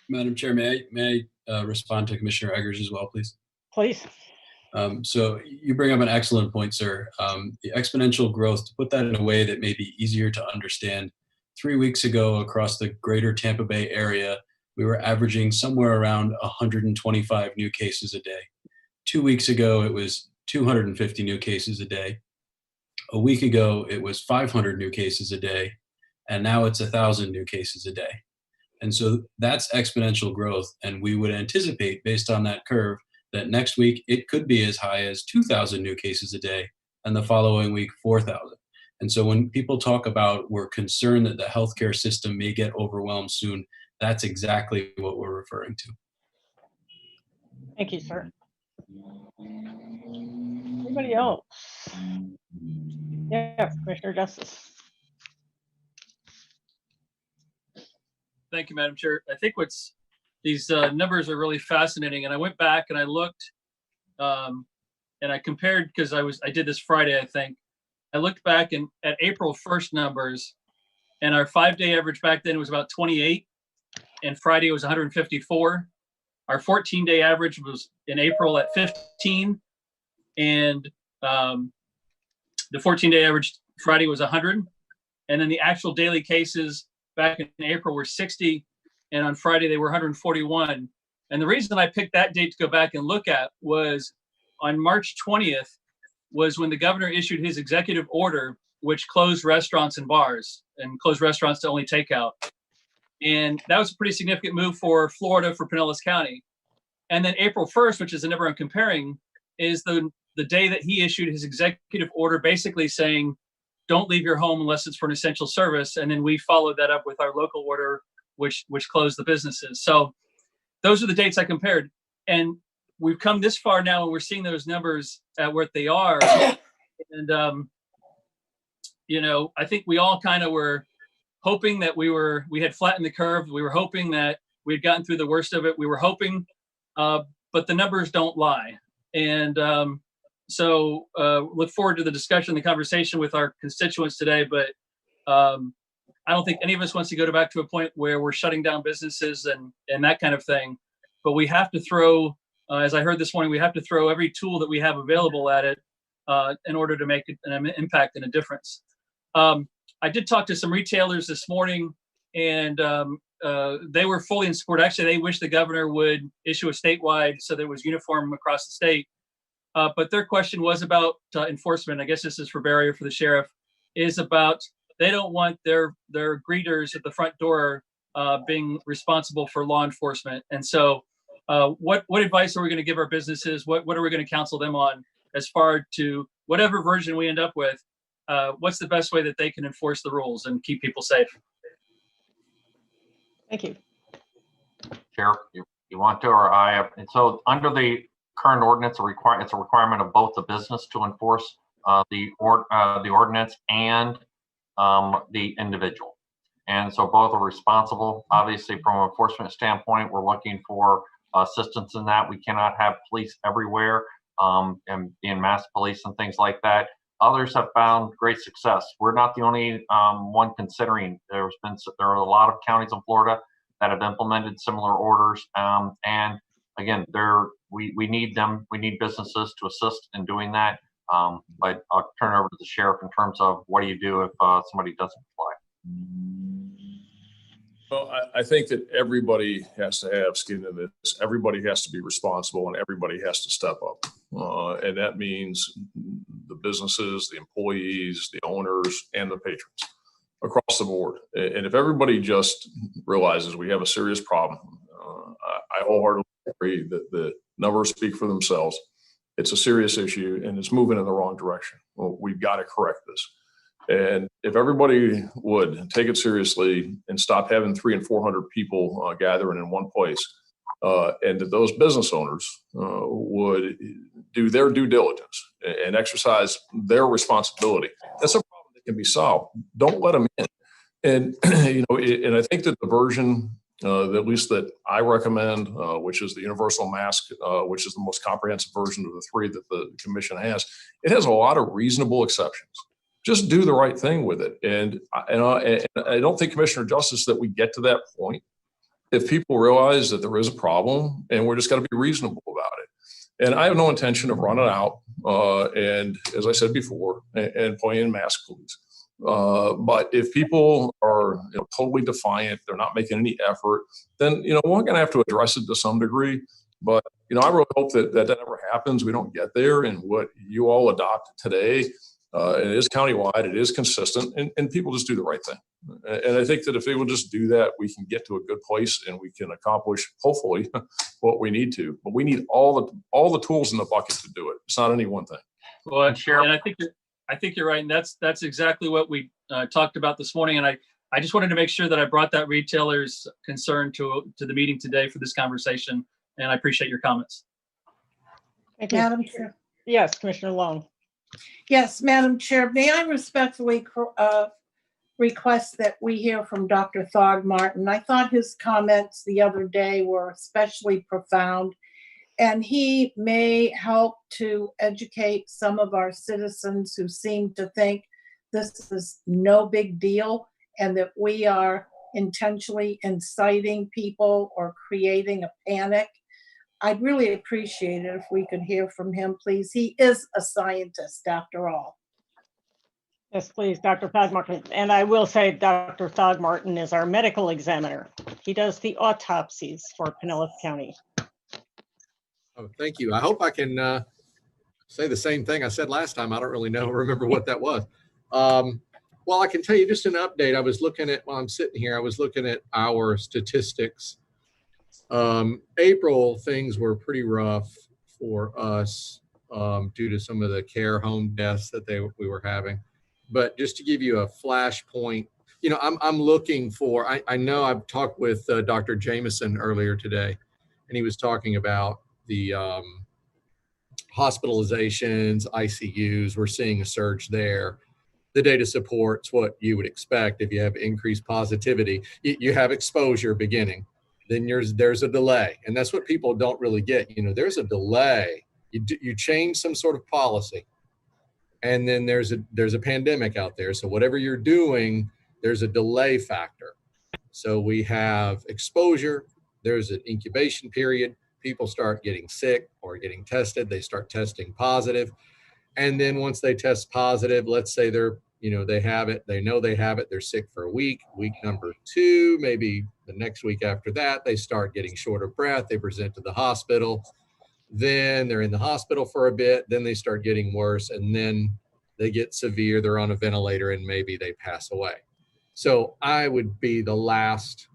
Speaker 20: Madam Chair, may I respond to Commissioner Eggers as well, please?
Speaker 6: Please.
Speaker 20: So you bring up an excellent point, sir. The exponential growth, to put that in a way that may be easier to understand, 3 weeks ago across the greater Tampa Bay area, we were averaging somewhere around 125 new cases a day. 2 weeks ago, it was 250 new cases a day. A week ago, it was 500 new cases a day. And now it's 1,000 new cases a day. And so that's exponential growth. And we would anticipate, based on that curve, that next week it could be as high as 2,000 new cases a day, and the following week, 4,000. And so when people talk about we're concerned that the healthcare system may get overwhelmed soon, that's exactly what we're referring to.
Speaker 6: Thank you, sir. Anybody else? Yes, Commissioner Justice.
Speaker 2: Thank you, Madam Chair. I think these numbers are really fascinating. And I went back and I looked and I compared, because I did this Friday, I think. I looked back at April 1st numbers, and our 5-day average back then was about 28, and Friday was 154. Our 14-day average was in April at 15, and the 14-day average Friday was 100. And then the actual daily cases back in April were 60, and on Friday they were 141. And the reason I picked that date to go back and look at was on March 20th was when the governor issued his executive order, which closed restaurants and bars and closed restaurants to only takeout. And that was a pretty significant move for Florida, for Pinellas County. And then April 1st, which is the number I'm comparing, is the day that he issued his executive order basically saying, don't leave your home unless it's for an essential service. And then we followed that up with our local order, which closed the businesses. So those are the dates I compared. And we've come this far now, and we're seeing those numbers at what they are. And, I think we all kind of were hoping that we had flattened the curve. We were hoping that we had gotten through the worst of it. We were hoping, but the numbers don't lie. And so look forward to the discussion, the conversation with our constituents today. But I don't think any of us wants to go back to a point where we're shutting down businesses and that kind of thing. But we have to throw, as I heard this morning, we have to throw every tool that we have available at it in order to make an impact and a difference. I did talk to some retailers this morning, and they were fully in support. Actually, they wish the governor would issue a statewide so that it was uniform across the state. But their question was about enforcement. I guess this is for Barry or for the sheriff, is about they don't want their greeters at the front door being responsible for law enforcement. And so what advice are we going to give our businesses? What are we going to counsel them on as far to whatever version we end up with? What's the best way that they can enforce the rules and keep people safe?
Speaker 6: Thank you.
Speaker 3: Sheriff, you want to, or I? And so under the current ordinance, it's a requirement of both the business to enforce the ordinance and the individual. And so both are responsible. Obviously, from an enforcement standpoint, we're looking for assistance in that. We cannot have police everywhere and being mass police and things like that. Others have found great success. We're not the only one considering. There are a lot of counties in Florida that have implemented similar orders. And again, we need them. We need businesses to assist in doing that. But I'll turn it over to the sheriff in terms of what do you do if somebody doesn't comply.
Speaker 12: Well, I think that everybody has to have skin in this. Everybody has to be responsible, and everybody has to step up. And that means the businesses, the employees, the owners, and the patrons across the board. And if everybody just realizes we have a serious problem, I wholeheartedly agree that the numbers speak for themselves. It's a serious issue and it's moving in the wrong direction. Well, we've got to correct this. And if everybody would take it seriously and stop having 300 and 400 people gathering in one place, and that those business owners would do their due diligence and exercise their responsibility, that's a problem that can be solved. Don't let them in. And and I think that the version, at least that I recommend, which is the universal mask, which is the most comprehensive version of the three that the commission has, it has a lot of reasonable exceptions. Just do the right thing with it. And I don't think, Commissioner Justice, that we get to that point if people realize that there is a problem and we're just got to be reasonable about it. And I have no intention of running out and, as I said before, and playing mask police. But if people are totally defiant, they're not making any effort, then we're going to have to address it to some degree. But I really hope that never happens. We don't get there. And what you all adopt today, it is countywide, it is consistent, and people just do the right thing. And I think that if they will just do that, we can get to a good place and we can accomplish, hopefully, what we need to. But we need all the tools in the bucket to do it. It's not any one thing.
Speaker 2: Well, and I think you're right, and that's exactly what we talked about this morning. And I just wanted to make sure that I brought that retailer's concern to the meeting today for this conversation. And I appreciate your comments.
Speaker 6: Thank you.
Speaker 11: Madam Chair.
Speaker 6: Yes, Commissioner Long.
Speaker 11: Yes, Madam Chair, may I respectfully request that we hear from Dr. Thogmartin? I thought his comments the other day were especially profound, and he may help to educate some of our citizens who seem to think this is no big deal and that we are intentionally inciting people or creating a panic. I'd really appreciate it if we could hear from him, please. He is a scientist after all.
Speaker 6: Yes, please, Dr. Thogmartin. And I will say Dr. Thogmartin is our medical examiner. He does the autopsies for Pinellas County.
Speaker 21: Oh, thank you. I hope I can say the same thing I said last time. I don't really remember what that was. Well, I can tell you just an update. I was looking at, while I'm sitting here, I was looking at our statistics. April, things were pretty rough for us due to some of the care home deaths that we were having. But just to give you a flashpoint, I'm looking for, I know I've talked with Dr. Jameson earlier today, and he was talking about the hospitalizations, ICUs. We're seeing a surge there. The data supports what you would expect if you have increased positivity. You have exposure beginning. Then there's a delay, and that's what people don't really get. There's a delay. You change some sort of policy, and then there's a pandemic out there. So whatever you're doing, there's a delay factor. So we have exposure. There's an incubation period. People start getting sick or getting tested. They start testing positive, and then once they test positive, let's say they have it, they know they have it, they're sick for a week number 2, maybe the next week after that, they start getting short of breath, they present to the hospital, then they're in the hospital for a bit, then they start getting worse, and then they get severe, they're on a ventilator, and maybe they pass away. So I would be the last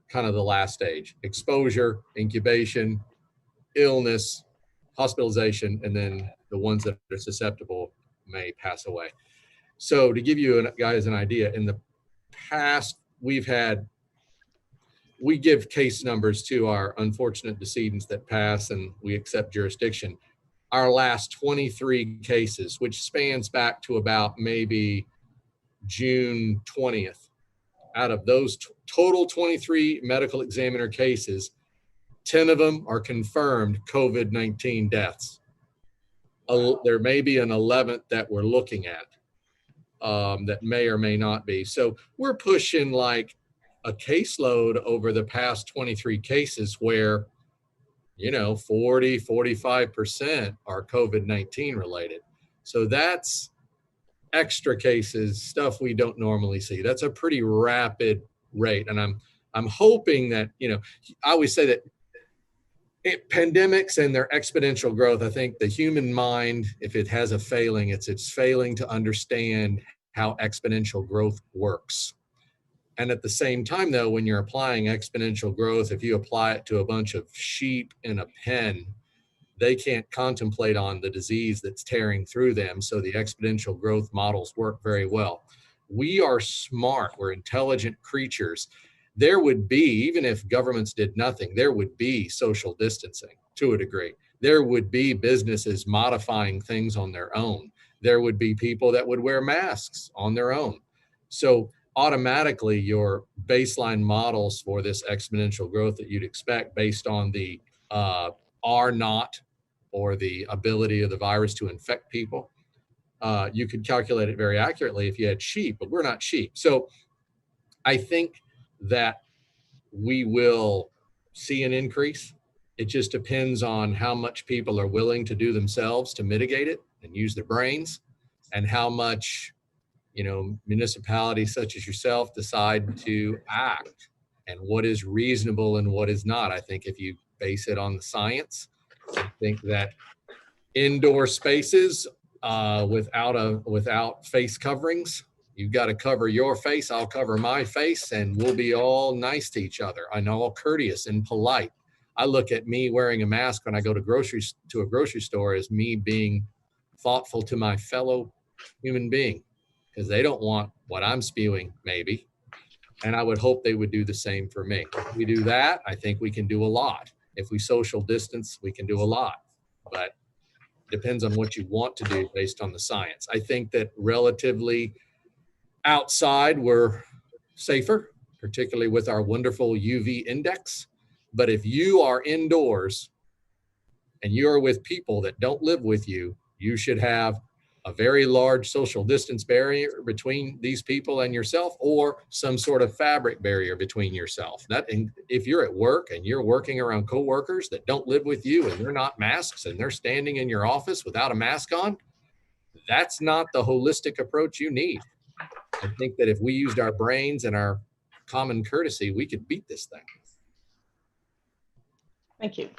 Speaker 21: stage: exposure, incubation, illness, hospitalization, and then the ones that are susceptible may pass away. So to give you guys an idea, in the past, we give case numbers to our unfortunate decedents that pass, and we accept jurisdiction. Our last 23 cases, which spans back to about maybe June 20th, out of those total 23 medical examiner cases, 10 of them are confirmed COVID-19 deaths. There may be an 11th that we're looking at that may or may not be. So we're pushing like a caseload over the past 23 cases where, 40-45% are COVID-19 related. So that's extra cases, stuff we don't normally see. That's a pretty rapid rate. And I'm hoping that, I always say that pandemics and their exponential growth, I think the human mind, if it has a failing, it's failing to understand how exponential growth works. And at the same time, though, when you're applying exponential growth, if you apply it to a bunch of sheep in a pen, they can't contemplate on the disease that's tearing through them. So the exponential growth models work very well. We are smart. We're intelligent creatures. There would be, even if governments did nothing, there would be social distancing to a degree. There would be businesses modifying things on their own. There would be people that would wear masks on their own. So automatically your baseline models for this exponential growth that you'd expect based on the R naught or the ability of the virus to infect people, you could calculate it very accurately if you had sheep, but we're not sheep. So I think that we will see an increase. It just depends on how much people are willing to do themselves to mitigate it and use their brains, and how much, you know, municipalities such as yourself decide to act, and what is reasonable and what is not. I think if you base it on the science, I think that indoor spaces without face coverings, you've got to cover your face, I'll cover my face, and we'll be all nice to each other and all courteous and polite. I look at me wearing a mask when I go to a grocery store as me being thoughtful to my fellow human being, because they don't want what I'm spewing, maybe. And I would hope they would do the same for me. If we do that, I think we can do a lot. If we social distance, we can do a lot. But it depends on what you want to do based on the science. I think that relatively outside, we're safer, particularly with our wonderful UV index. But if you are indoors and you're with people that don't live with you, you should have a very large social distance barrier between these people and yourself, or some sort of fabric barrier between yourself. That, if you're at work and you're working around coworkers that don't live with you and they're not masks and they're standing in your office without a mask on, that's not the holistic approach you need. I think that if we used our brains and our common courtesy, we could beat this thing.
Speaker 6: Thank you.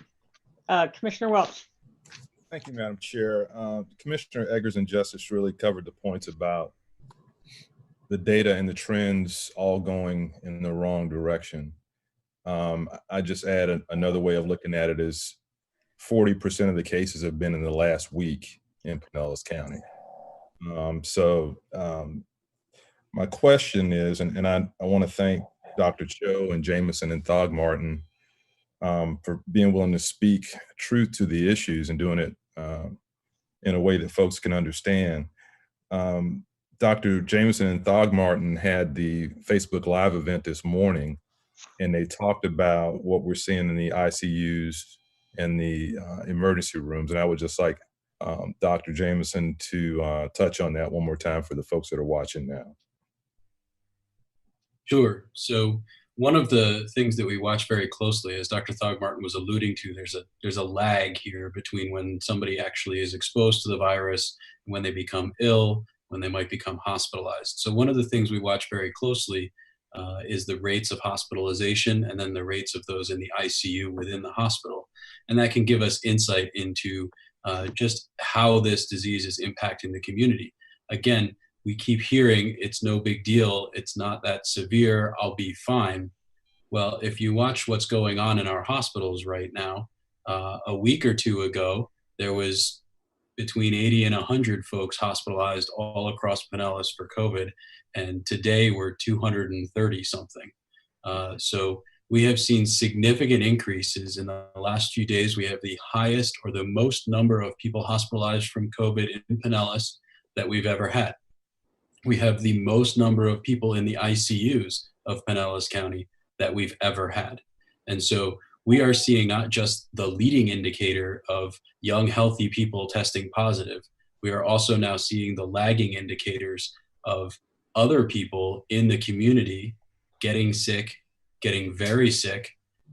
Speaker 6: Commissioner Welch.
Speaker 5: Thank you, Madam Chair. Commissioner Eggers and Justice really covered the points about the data and the trends all going in the wrong direction. I just add another way of looking at it is 40% of the cases have been in the last week in Pinellas County. My question is, and I want to thank Dr. Cho and Jameson and Thogmartin for being willing to speak truth to the issues and doing it in a way that folks can understand. Dr. Jameson and Thogmartin had the Facebook Live event this morning, and they talked about what we're seeing in the ICUs and the emergency rooms. And I would just like Dr. Jameson to touch on that one more time for the folks that are watching now.
Speaker 20: Sure. So one of the things that we watch very closely, as Dr. Thogmartin was alluding to, there's a lag here between when somebody actually is exposed to the virus and when they become ill, when they might become hospitalized. So one of the things we watch very closely is the rates of hospitalization and then the rates of those in the ICU within the hospital. And that can give us insight into just how this disease is impacting the community. Again, we keep hearing it's no big deal, it's not that severe, I'll be fine. Well, if you watch what's going on in our hospitals right now, a week or two ago, there was between 80 and 100 folks hospitalized all across Pinellas for COVID, and today we're 230 something. So we have seen significant increases in the last few days. We have the highest or the most number of people hospitalized from COVID in Pinellas that we've ever had. We have the most number of people in the ICUs of Pinellas County that we've ever had. And so we are seeing not just the leading indicator of young, healthy people testing positive, we are also now seeing the lagging indicators of other people in the community getting sick, getting very sick.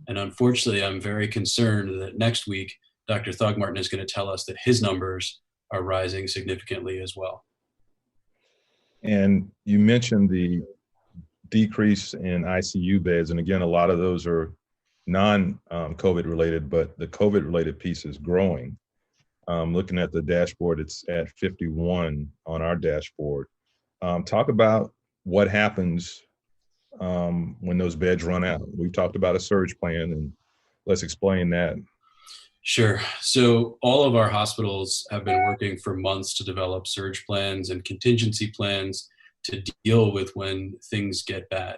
Speaker 20: And unfortunately, I'm very concerned that next week, Dr. Thogmartin is going to tell us that his numbers are rising significantly as well.
Speaker 5: And you mentioned the decrease in ICU beds. And again, a lot of those are non-COVID related, but the COVID related piece is growing. Looking at the dashboard, it's at 51 on our dashboard. Talk about what happens when those beds run out? We've talked about a surge plan, and let's explain that.
Speaker 20: Sure. So all of our hospitals have been working for months to develop surge plans and contingency plans to deal with when things get bad.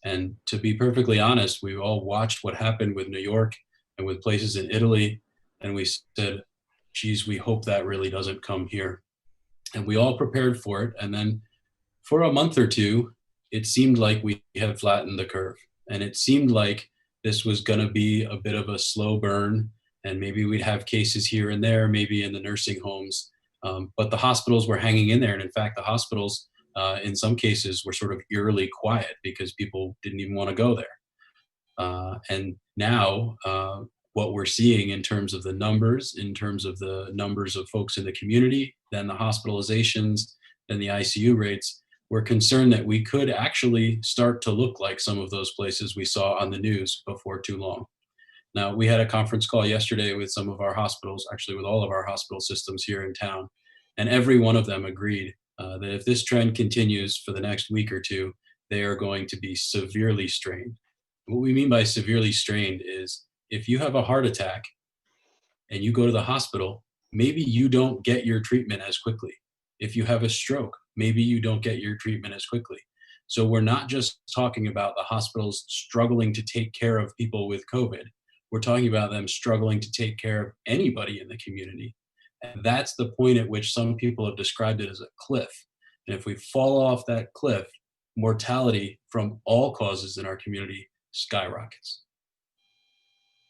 Speaker 20: And to be perfectly honest, we all watched what happened with New York and with places in Italy, and we said, geez, we hope that really doesn't come here. And we all prepared for it. And then for a month or two, it seemed like we had flattened the curve. And it seemed like this was going to be a bit of a slow burn. And maybe we'd have cases here and there, maybe in the nursing homes. But the hospitals were hanging in there. And in fact, the hospitals, in some cases, were sort of eerily quiet because people didn't even want to go there. And now, what we're seeing in terms of the numbers, in terms of the numbers of folks in the community, then the hospitalizations, then the ICU rates, we're concerned that we could actually start to look like some of those places we saw on the news before too long. Now, we had a conference call yesterday with some of our hospitals, actually with all of our hospital systems here in town, and every one of them agreed that if this trend continues for the next week or two, they are going to be severely strained. What we mean by severely strained is if you have a heart attack and you go to the hospital, maybe you don't get your treatment as quickly. If you have a stroke, maybe you don't get your treatment as quickly. So we're not just talking about the hospitals struggling to take care of people with COVID. We're talking about them struggling to take care of anybody in the community. And that's the point at which some people have described it as a cliff. And if we fall off that cliff, mortality from all causes in our community skyrockets.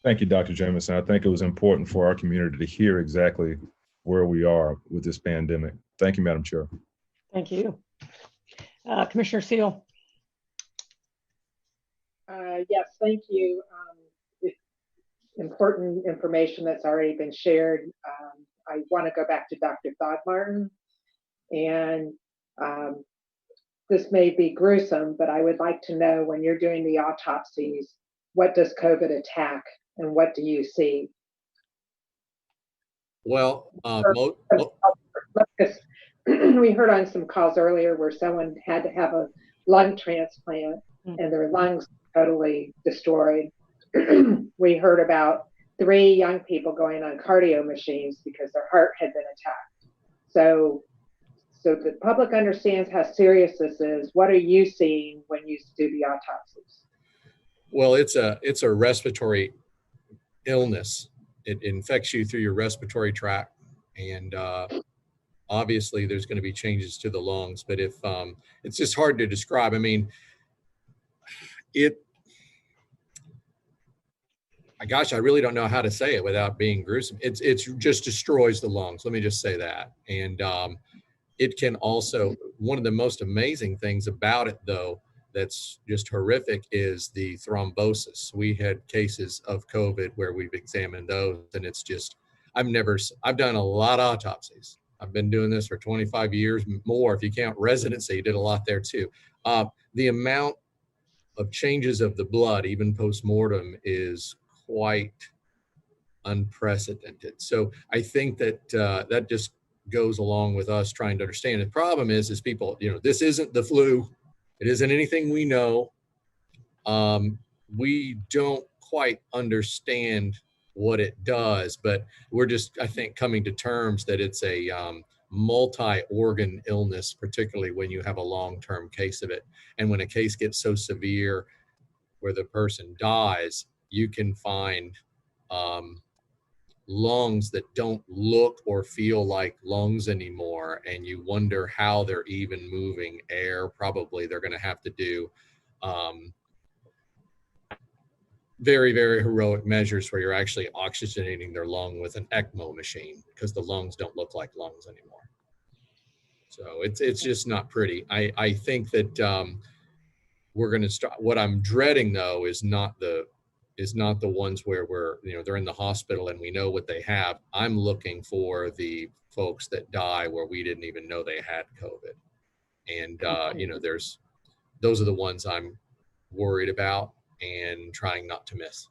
Speaker 5: Thank you, Dr. Jameson. I think it was important for our community to hear exactly where we are with this pandemic. Thank you, Madam Chair.
Speaker 6: Thank you. Commissioner Seal.
Speaker 9: Yes, thank you. Important information that's already been shared. I want to go back to Dr. Thogmartin, and this may be gruesome, but I would like to know when you're doing the autopsies, what does COVID attack and what do you see?
Speaker 21: Well,
Speaker 9: we heard on some calls earlier where someone had to have a lung transplant and their lungs totally destroyed. We heard about 3 young people going on cardio machines because their heart had been attacked. So the public understands how serious this is. What are you seeing when you do the autopsies?
Speaker 21: Well, it's a respiratory illness. It infects you through your respiratory tract, and obviously there's going to be changes to the lungs. But if it's just hard to describe. I mean, gosh, I really don't know how to say it without being gruesome. It just destroys the lungs. Let me just say that. And it can also, one of the most amazing things about it, though, that's just horrific is the thrombosis. We had cases of COVID where we've examined those, and it's just, I've done a lot of autopsies. I've been doing this for 25 years more. If you count residency, did a lot there too. The amount of changes of the blood, even post-mortem, is quite unprecedented. So I think that that just goes along with us trying to understand. The problem is people, this isn't the flu. It isn't anything we know. We don't quite understand what it does, but we're just, I think, coming to terms that it's a multi-organ illness, particularly when you have a long-term case of it. And when a case gets so severe where the person dies, you can find lungs that don't look or feel like lungs anymore, and you wonder how they're even moving air. Probably they're going to have to do very, very heroic measures where you're actually oxygenating their lung with an ECMO machine, because the lungs don't look like lungs anymore. So it's just not pretty. I think that we're going to start. What I'm dreading, though, is not the ones where they're in the hospital and we know what they have. I'm looking for the folks that die where we didn't even know they had COVID. And, those are the ones I'm worried about and trying not to miss.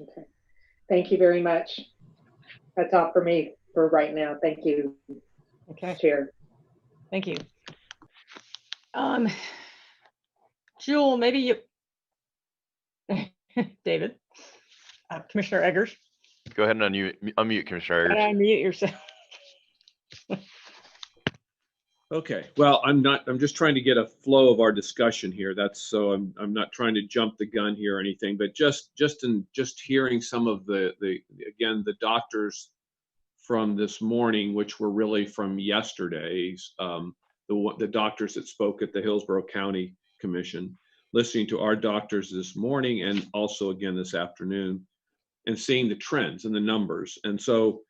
Speaker 9: Okay. Thank you very much. That's all for me for right now. Thank you.
Speaker 6: Okay.
Speaker 9: Chair.
Speaker 6: Thank you. Jewel, maybe you, David, Commissioner Eggers,
Speaker 1: Go ahead and unmute Commissioner Eggers.
Speaker 6: unmute yourself.
Speaker 19: Okay, well, I'm just trying to get a flow of our discussion here. I'm not trying to jump the gun here or anything, but just hearing some of the doctors from this morning, which were really from yesterday's, the doctors that spoke at the Hillsborough County Commission, listening to our doctors this morning and also again this afternoon, and seeing the trends and the numbers. And so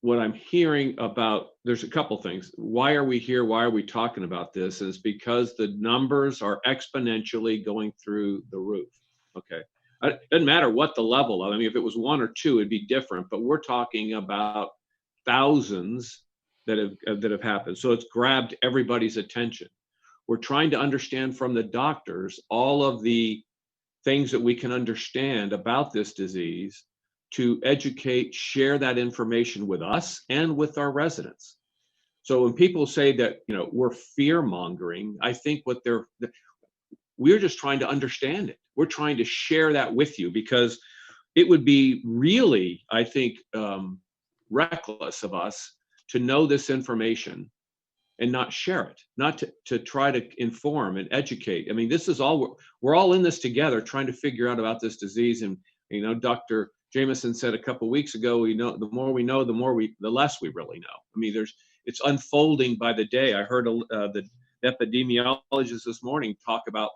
Speaker 19: what I'm hearing about, there's a couple things. Why are we here? Why are we talking about this? Is because the numbers are exponentially going through the roof. Okay. It doesn't matter what the level of, I mean, if it was 1 or 2, it'd be different, but we're talking about thousands that have happened. So it's grabbed everybody's attention. We're trying to understand from the doctors all of the things that we can understand about this disease to educate, share that information with us and with our residents. So when people say that, we're fear mongering, I think we're just trying to understand it. We're trying to share that with you because it would be really, I think, reckless of us to know this information and not share it, not to try to inform and educate. I mean, this is all, we're all in this together trying to figure out about this disease. And, Dr. Jameson said a couple of weeks ago, the more we know, the less we really know. I mean, it's unfolding by the day. I heard the epidemiologist this morning talk about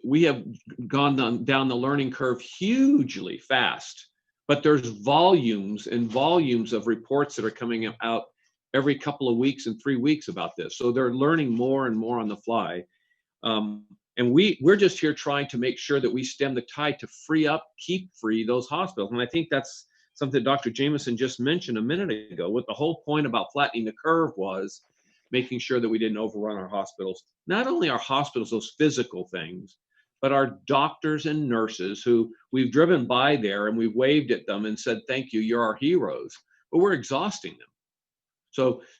Speaker 19: we have gone down the learning curve hugely fast, but there's volumes and volumes of reports that are coming out every couple of weeks and 3 weeks about this. So they're learning more and more on the fly. And we're just here trying to make sure that we stem the tide to keep free those hospitals. And I think that's something Dr. Jameson just mentioned a minute ago. What the whole point about flattening the curve was making sure that we didn't overrun our hospitals. Not only our hospitals, those physical things, but our doctors and nurses who we've driven by there and we've waved at them and said, thank you, you're our heroes, but we're exhausting them.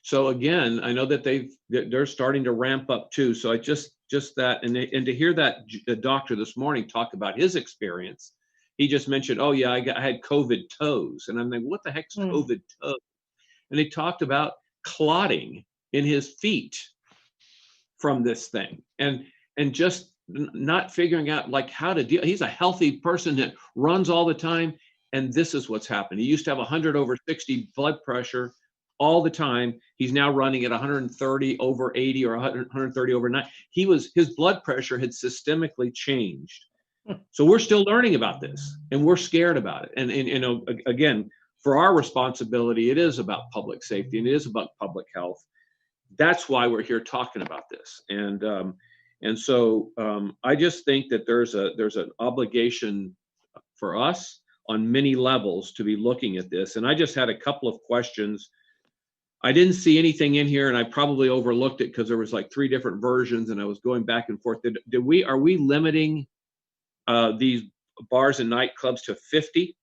Speaker 19: So again, I know that they're starting to ramp up too. So I just that, and to hear that the doctor this morning talk about his experience, he just mentioned, oh yeah, I had COVID toes. And I'm like, what the heck's COVID toes? And he talked about clotting in his feet from this thing and just not figuring out like how to deal. He's a healthy person that runs all the time. And this is what's happened. He used to have 100/60 blood pressure all the time. He's now running at 130/80 or 130/90. His blood pressure had systemically changed. So we're still learning about this and we're scared about it. And again, for our responsibility, it is about public safety and it is about public health. That's why we're here talking about this. And so I just think that there's an obligation for us on many levels to be looking at this. And I just had a couple of questions. I didn't see anything in here and I probably overlooked it because there was like 3 different versions and I was going back and forth. Are we limiting these bars and nightclubs to 50?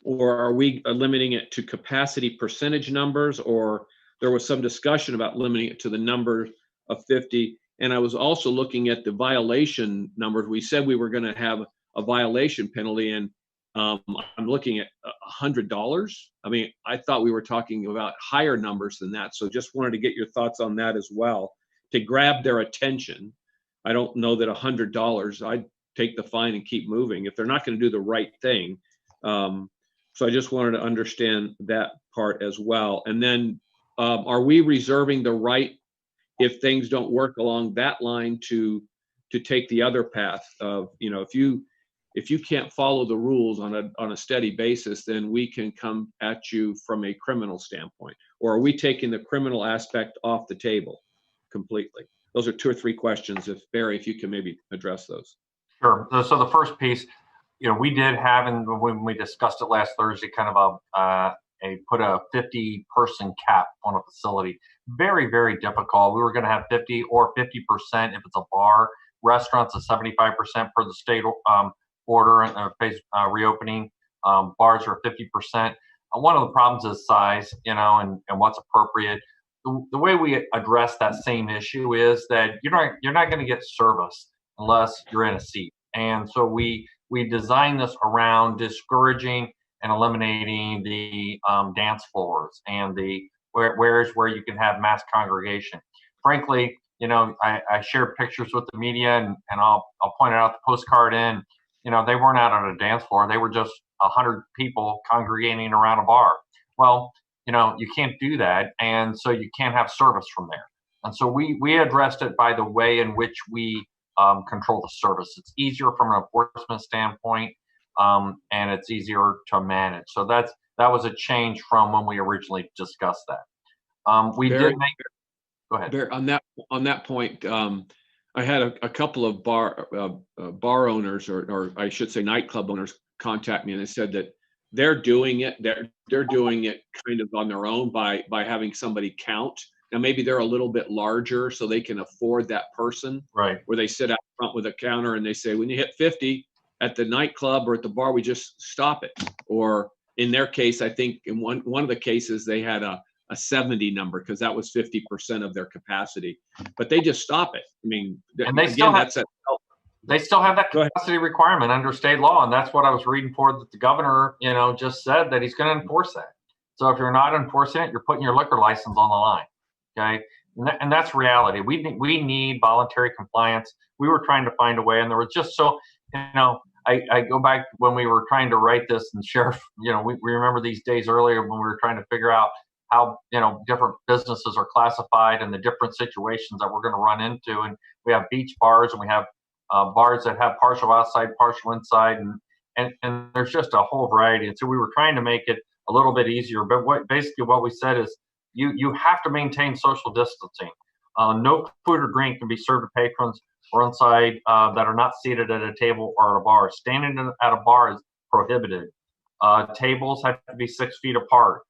Speaker 19: Or are we limiting it to capacity percentage numbers? Or there was some discussion about limiting it to the number of 50. And I was also looking at the violation numbers. We said we were going to have a violation penalty, and I'm looking at $100. I mean, I thought we were talking about higher numbers than that. So just wanted to get your thoughts on that as well to grab their attention. I don't know that $100, I'd take the fine and keep moving if they're not going to do the right thing. So I just wanted to understand that part as well. And then are we reserving the right, if things don't work along that line, to take the other path of, if you can't follow the rules on a steady basis, then we can come at you from a criminal standpoint? Or are we taking the criminal aspect off the table completely? Those are 2 or 3 questions. Barry, if you can maybe address those.
Speaker 3: Sure. So the first piece, we did have, and when we discussed it last Thursday, kind of put a 50-person cap on a facility. Very, very difficult. We were going to have 50 or 50% if it's a bar. Restaurants is 75% per the state order and phase reopening. Bars are 50%. One of the problems is size, and what's appropriate. the way we address that same issue is that you're not going to get service unless you're in a seat. And so we design this around discouraging and eliminating the dance floors and the where you can have mass congregation. Frankly, I share pictures with the media, and I'll point out the postcard in. They weren't out on a dance floor. They were just 100 people congregating around a bar. Well, you can't do that, and so you can't have service from there. And so we addressed it by the way in which we control the service. It's easier from an enforcement standpoint, and it's easier to manage. So that was a change from when we originally discussed that. We did make. Go ahead.
Speaker 19: Barry, on that point, I had a couple of bar owners, or I should say nightclub owners, contact me, and they said that they're doing it. They're doing it kind of on their own by having somebody count. Now maybe they're a little bit larger, so they can afford that person.
Speaker 3: Right.
Speaker 19: Where they sit out front with a counter and they say, when you hit 50 at the nightclub or at the bar, we just stop it. Or in their case, I think in one of the cases they had a 70 number because that was 50% of their capacity, but they just stop it. I mean,
Speaker 3: and they still have that capacity requirement under state law, and that's what I was reading for that the governor, just said that he's going to enforce that. So if you're not enforcing it, you're putting your liquor license on the line. Okay, and that's reality. We need voluntary compliance. We were trying to find a way, and there was just I go back when we were trying to write this, and Sheriff, we remember these days earlier when we were trying to figure out how different businesses are classified and the different situations that we're going to run into. And we have beach bars, and we have bars that have partial outside, partial inside, and there's just a whole variety. And so we were trying to make it a little bit easier. But what we said is you have to maintain social distancing. No food or drink can be served to patrons or inside that are not seated at a table or at a bar. Standing at a bar is prohibited. Tables have to be 6 feet apart.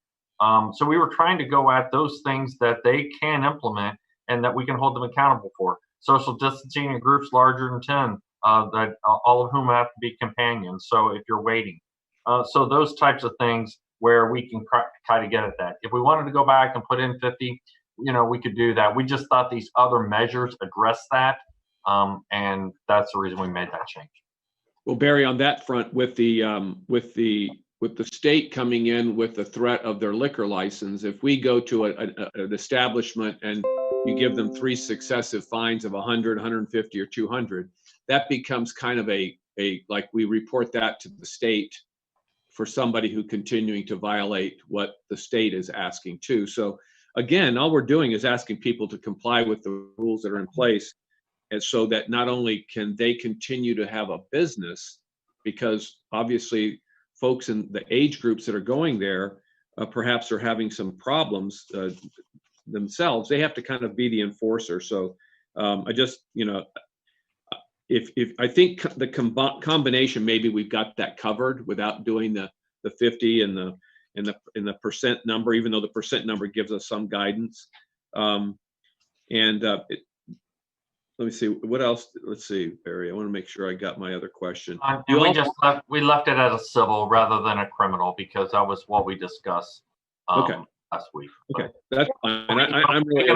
Speaker 3: So we were trying to go at those things that they can implement and that we can hold them accountable for. Social distancing in groups larger than 10, that all of whom have to be companions. So if you're waiting, so those types of things where we can try to get at that. If we wanted to go back and put in 50, we could do that. We just thought these other measures address that, and that's the reason we made that change.
Speaker 19: Well, Barry, on that front, with the state coming in with the threat of their liquor license, if we go to an establishment and you give them 3 successive fines of 100, 150, or 200, that becomes kind of like we report that to the state for somebody who continuing to violate what the state is asking too. So again, all we're doing is asking people to comply with the rules that are in place, and so that not only can they continue to have a business, because obviously folks in the age groups that are going there perhaps are having some problems themselves. They have to kind of be the enforcer. So I just, if I think the combination, maybe we've got that covered without doing the 50 and the percent number, even though the percent number gives us some guidance. Let me see what else. Let's see, Barry. I want to make sure I got my other question.
Speaker 3: We left it as a civil rather than a criminal because that was what we discussed last week.
Speaker 19: Okay, that's fine. I'm really.
Speaker 3: We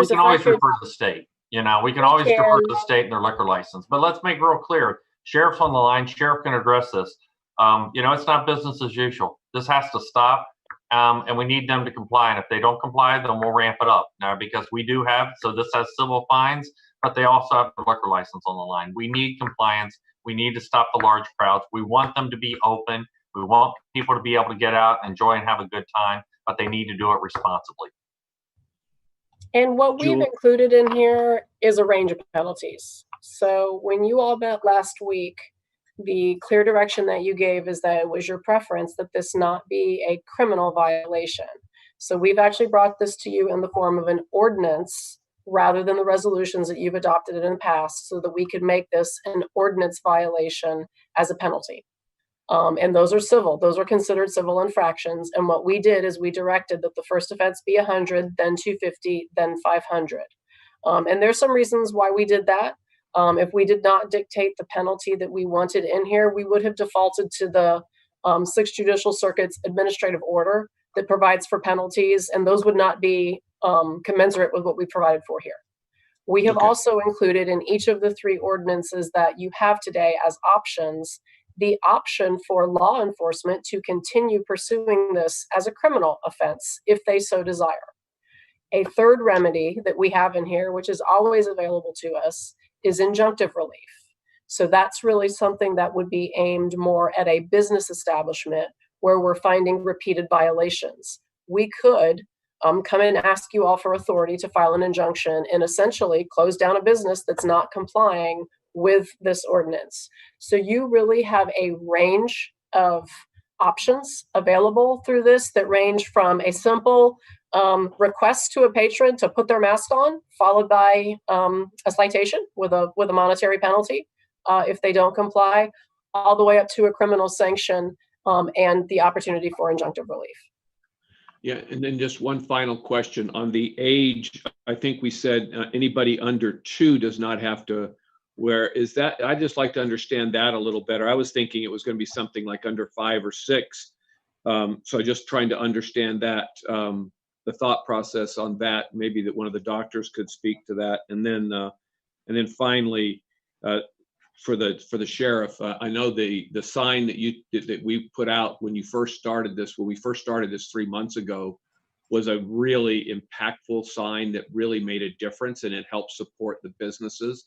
Speaker 3: can always refer to the state. We can always defer to the state and their liquor license. But let's make real clear: Sheriff's on the line. Sheriff can address this. It's not business as usual. This has to stop. And we need them to comply. And if they don't comply, then we'll ramp it up now because we do have, so this has civil fines, but they also have the liquor license on the line. We need compliance. We need to stop the large crowds. We want them to be open. We want people to be able to get out, enjoy, and have a good time, but they need to do it responsibly.
Speaker 10: And what we've included in here is a range of penalties. So when you all met last week, the clear direction that you gave is that it was your preference that this not be a criminal violation. So we've actually brought this to you in the form of an ordinance rather than the resolutions that you've adopted in the past so that we could make this an ordinance violation as a penalty. And those are civil. Those are considered civil infractions. And what we did is we directed that the first offense be 100, then 250, then 500. And there's some reasons why we did that. If we did not dictate the penalty that we wanted in here, we would have defaulted to the 6th Judicial Circuit's administrative order that provides for penalties, and those would not be commensurate with what we provided for here. We have
Speaker 19: Okay.
Speaker 10: also included in each of the 3 ordinances that you have today as options, the option for law enforcement to continue pursuing this as a criminal offense if they so desire. A third remedy that we have in here, which is always available to us, is injunctive relief. So that's really something that would be aimed more at a business establishment where we're finding repeated violations. We could come and ask you all for authority to file an injunction and essentially close down a business that's not complying with this ordinance. So you really have a range of options available through this that range from a simple request to a patron to put their mask on, followed by a citation with a monetary penalty if they don't comply, all the way up to a criminal sanction and the opportunity for injunctive relief.
Speaker 19: Yeah, and then just one final question on the age. I think we said anybody under 2 does not have to wear. Is that? I'd just like to understand that a little better. I was thinking it was going to be something like under 5 or 6. So just trying to understand that, the thought process on that. Maybe that one of the doctors could speak to that. And then finally, for the sheriff, I know the sign that we put out when you first started this, when we first started this 3 months ago, was a really impactful sign that really made a difference, and it helped support the businesses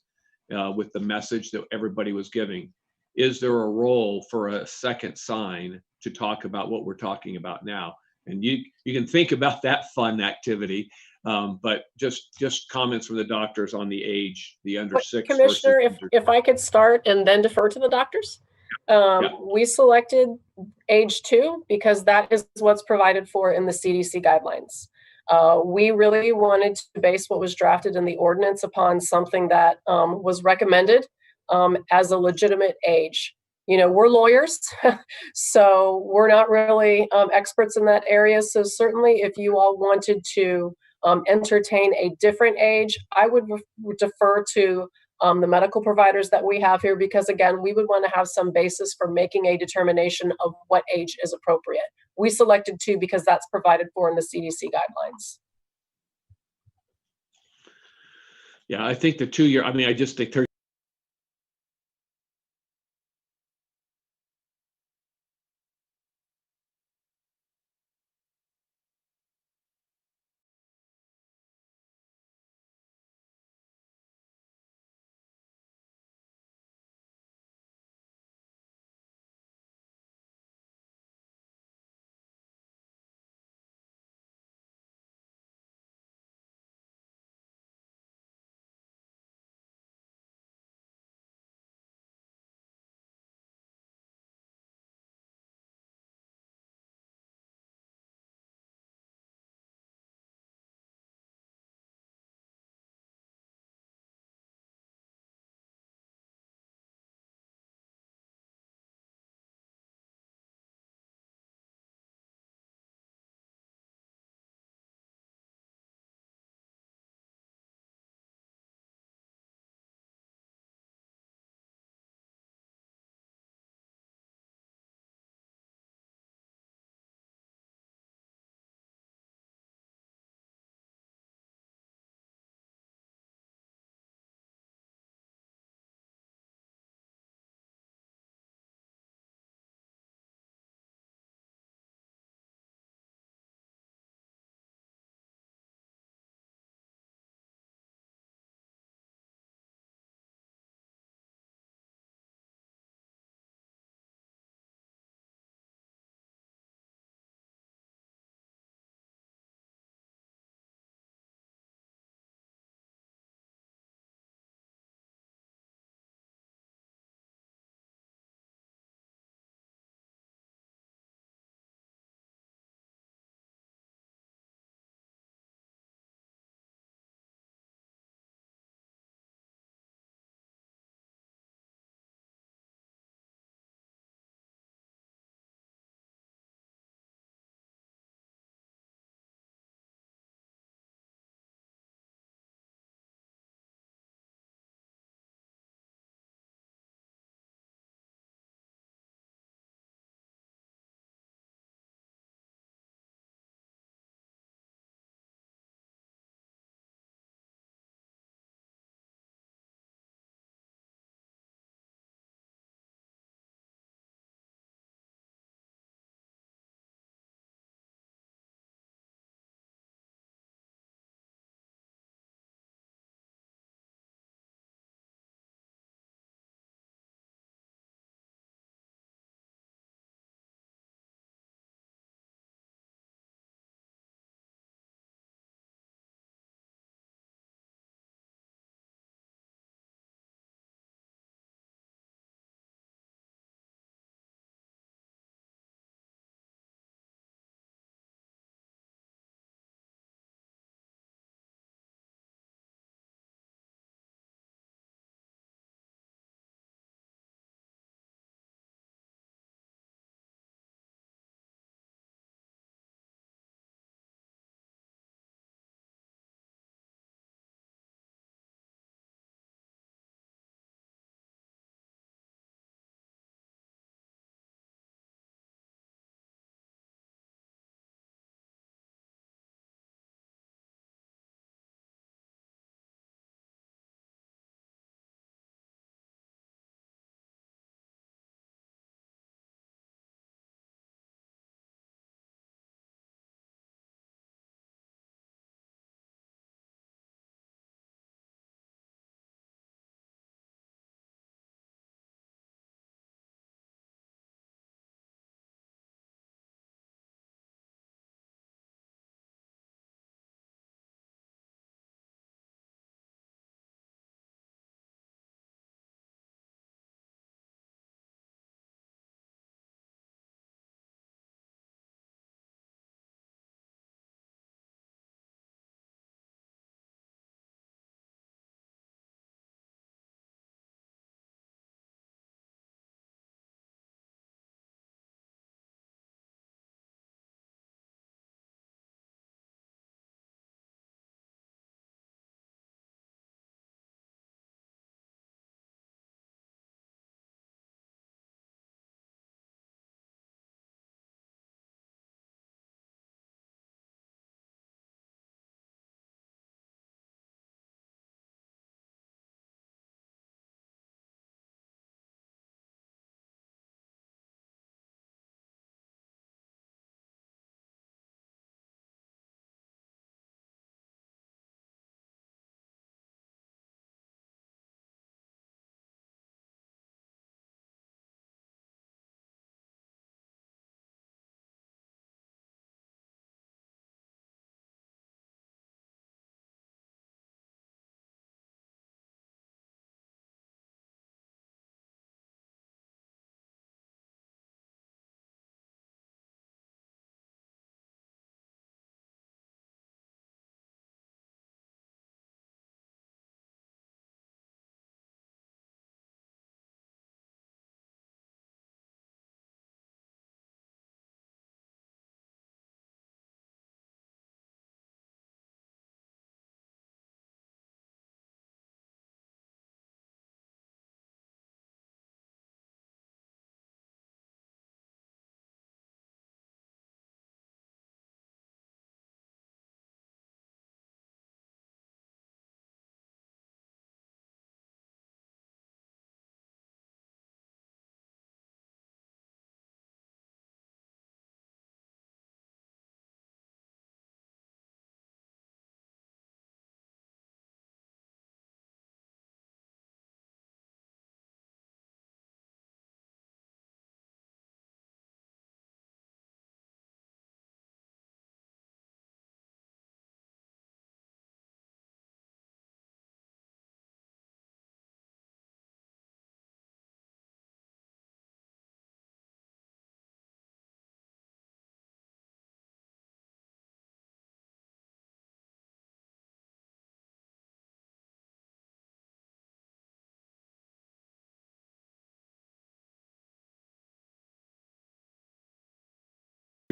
Speaker 19: with the message that everybody was giving. Is there a role for a second sign to talk about what we're talking about now? And you can think about that fun activity. But just comments from the doctors on the age, the under 6.
Speaker 10: Commissioner, if I could start and then defer to the doctors. We selected age 2 because that is what's provided for in the CDC guidelines. We really wanted to base what was drafted in the ordinance upon something that was recommended as a legitimate age. You know, we're lawyers, so we're not really experts in that area. So certainly if you all wanted to entertain a different age, I would defer to the medical providers that we have here, because again, we would want to have some basis for making a determination of what age is appropriate. We selected 2 because that's provided for in the CDC guidelines.
Speaker 19: Yeah, I think the 2-year, I just think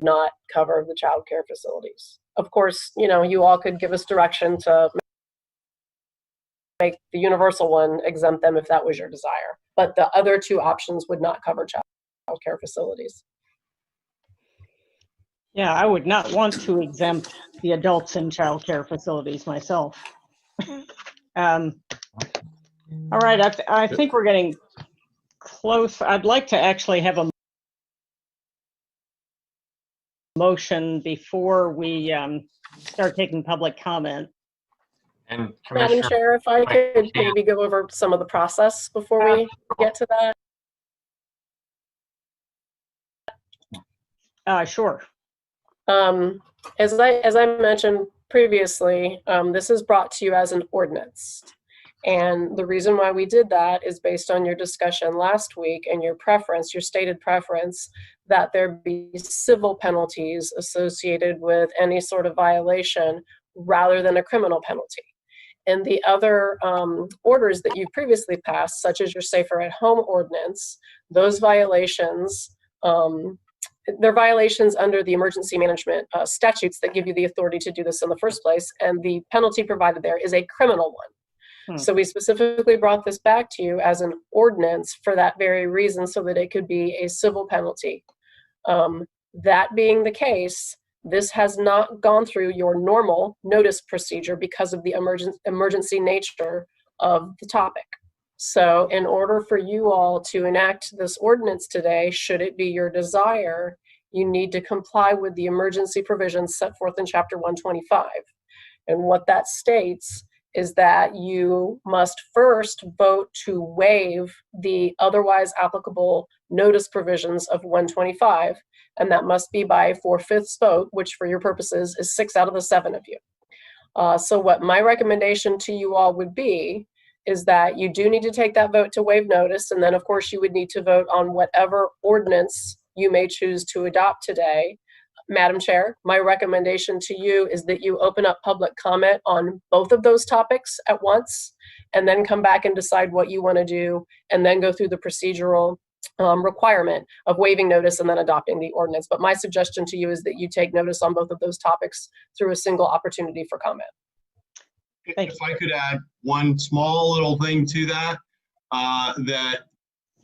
Speaker 10: not cover the child care facilities. Of course, you know, you all could give us direction to make the universal one exempt them if that was your desire. But the other two options would not cover child care facilities.
Speaker 6: Yeah, I would not want to exempt the adults in child care facilities myself. All right, I think we're getting close. I'd like to actually have a motion before we start taking public comment.
Speaker 3: And
Speaker 10: Madam Chair, if I could maybe go over some of the process before we get to that.
Speaker 6: Sure.
Speaker 10: As I mentioned previously, this is brought to you as an ordinance. And the reason why we did that is based on your discussion last week and your preference, your stated preference, that there be civil penalties associated with any sort of violation rather than a criminal penalty. And the other orders that you previously passed, such as your Safer at Home ordinance, those violations, they're violations under the emergency management statutes that give you the authority to do this in the first place. And the penalty provided there is a criminal one. So we specifically brought this back to you as an ordinance for that very reason, so that it could be a civil penalty. That being the case, this has not gone through your normal notice procedure because of the emergency nature of the topic. So in order for you all to enact this ordinance today, should it be your desire, you need to comply with the emergency provisions set forth in Chapter 125. And what that states is that you must first vote to waive the otherwise applicable notice provisions of 125, and that must be by 4/5 vote, which for your purposes is 6 out of the 7 of you. So what my recommendation to you all would be is that you do need to take that vote to waive notice, and then of course you would need to vote on whatever ordinance you may choose to adopt today. Madam Chair, my recommendation to you is that you open up public comment on both of those topics at once, and then come back and decide what you want to do, and then go through the procedural requirement of waiving notice and then adopting the ordinance. But my suggestion to you is that you take notice on both of those topics through a single opportunity for comment.
Speaker 13: If I could add one small little thing to that, that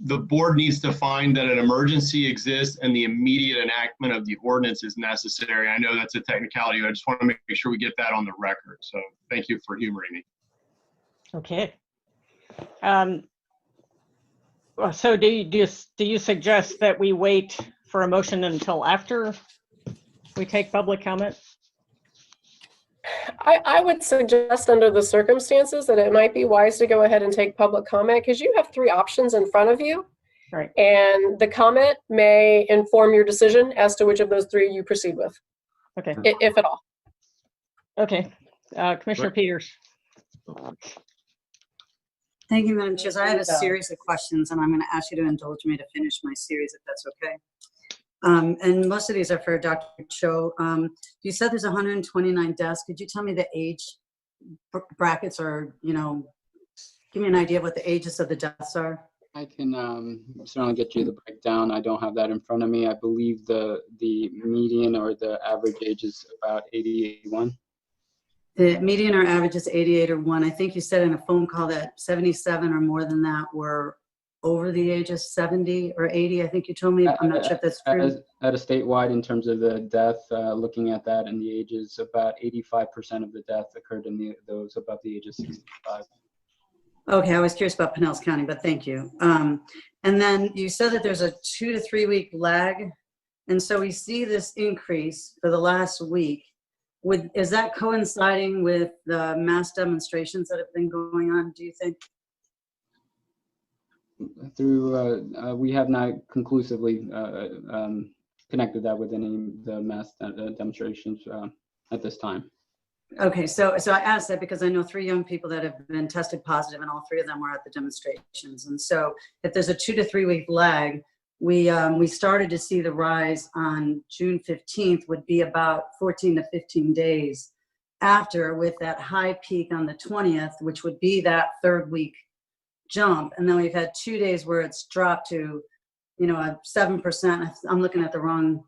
Speaker 13: the board needs to find that an emergency exists and the immediate enactment of the ordinance is necessary. I know that's a technicality. I just want to make sure we get that on the record. So thank you for humoring me.
Speaker 6: Okay. So do you suggest that we wait for a motion until after we take public comment?
Speaker 10: I would suggest under the circumstances that it might be wise to go ahead and take public comment, because you have 3 options in front of you.
Speaker 6: Right.
Speaker 10: And the comment may inform your decision as to which of those 3 you proceed with.
Speaker 6: Okay.
Speaker 10: If at all.
Speaker 6: Okay. Commissioner Peters.
Speaker 22: Thank you, Madam Chair. I have a series of questions, and I'm going to ask you to indulge me to finish my series, if that's okay. And most of these are for Dr. Cho. You said there's 129 deaths. Could you tell me the age brackets, or, you know, give me an idea of what the ages of the deaths are?
Speaker 18: I can certainly get you the breakdown. I don't have that in front of me. I believe the median or the average age is about 81.
Speaker 22: The median or average is 88 or 1. I think you said in a phone call that 77 or more than that were over the age of 70 or 80. I think you told me. I'm not sure if that's true.
Speaker 18: At a statewide, in terms of the death, looking at that and the ages, about 85% of the deaths occurred in those above the age of 65.
Speaker 22: Okay, I was curious about Pinellas County, but thank you. And then you said that there's a 2 to 3 week lag. And so we see this increase for the last week. Is that coinciding with the mass demonstrations that have been going on, do you think?
Speaker 18: We have not conclusively connected that with any of the mass demonstrations at this time.
Speaker 22: Okay, so I asked that because I know 3 young people that have been tested positive, and all 3 of them were at the demonstrations. And so if there's a 2 to 3 week lag, we started to see the rise on June 15th would be about 14 to 15 days after, with that high peak on the 20th, which would be that 3rd week jump. And then we've had 2 days where it's dropped to, you know, a 7%. I'm looking at the wrong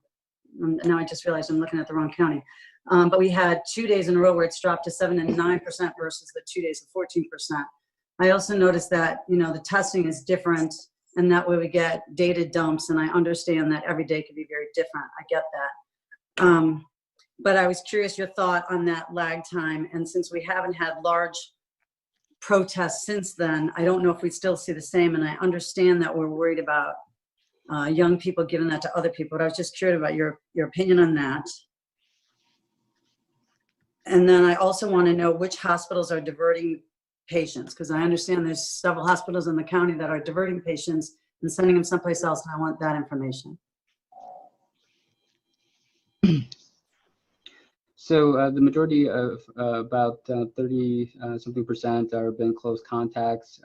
Speaker 22: Now I just realized I'm looking at the wrong county. But we had 2 days in a row where it's dropped to 7 and 9% versus the 2 days of 14%. I also noticed that, the testing is different, and that way we get data dumps, and I understand that every day can be very different. I get that. But I was curious your thought on that lag time. And since we haven't had large protests since then, I don't know if we still see the same. And I understand that we're worried about young people giving that to other people, but I was just curious about your opinion on that. And then I also want to know which hospitals are diverting patients, because I understand there's several hospitals in the county that are diverting patients and sending them someplace else, and I want that information.
Speaker 18: So the majority of about 30 something percent are been close contacts.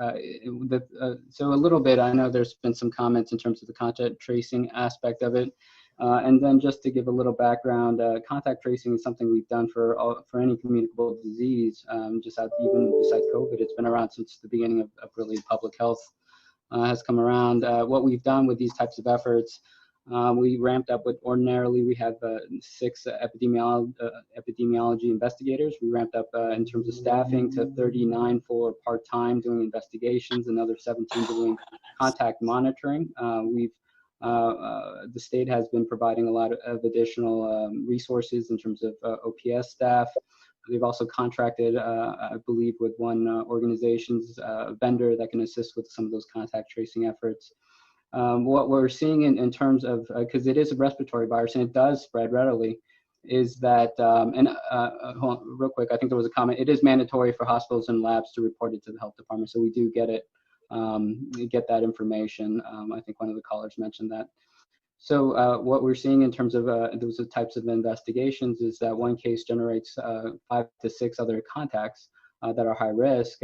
Speaker 18: So a little bit, I know there's been some comments in terms of the contact tracing aspect of it. And then just to give a little background, contact tracing is something we've done for any communicable disease. Even besides COVID, it's been around since the beginning of really public health has come around. What we've done with these types of efforts, we ramped up with, ordinarily we have 6 epidemiology investigators. We ramped up in terms of staffing to 39 for part-time doing investigations, another 17 doing contact monitoring. The state has been providing a lot of additional resources in terms of OPS staff. They've also contracted, I believe, with one organization's vendor that can assist with some of those contact tracing efforts. What we're seeing in terms of, because it is a respiratory virus and it does spread readily, is that, hold on, real quick, I think there was a comment, it is mandatory for hospitals and labs to report it to the health department, so we do get it. Get that information. I think one of the callers mentioned that. So what we're seeing in terms of those types of investigations is that one case generates 5 to 6 other contacts that are high risk.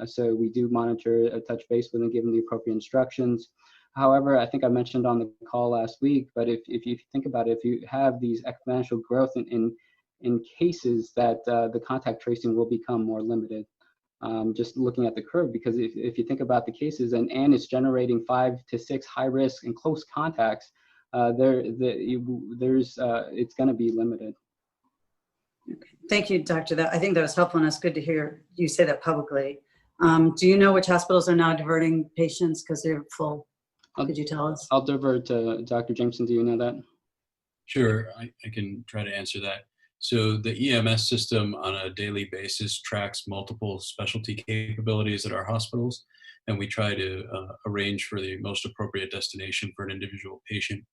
Speaker 18: So we do monitor, touch base with them, give them the appropriate instructions. However, I think I mentioned on the call last week, but if you think about it, if you have these exponential growth in cases, that the contact tracing will become more limited. Just looking at the curve, because if you think about the cases and it's generating 5 to 6 high risk and close contacts, it's going to be limited.
Speaker 22: Thank you, Doctor. I think that was helpful, and it's good to hear you say that publicly. Do you know which hospitals are now diverting patients because they're full? Could you tell us?
Speaker 18: I'll divert to Dr. Jameson. Do you know that?
Speaker 20: Sure, I can try to answer that. So the EMS system on a daily basis tracks multiple specialty capabilities at our hospitals, and we try to arrange for the most appropriate destination for an individual patient.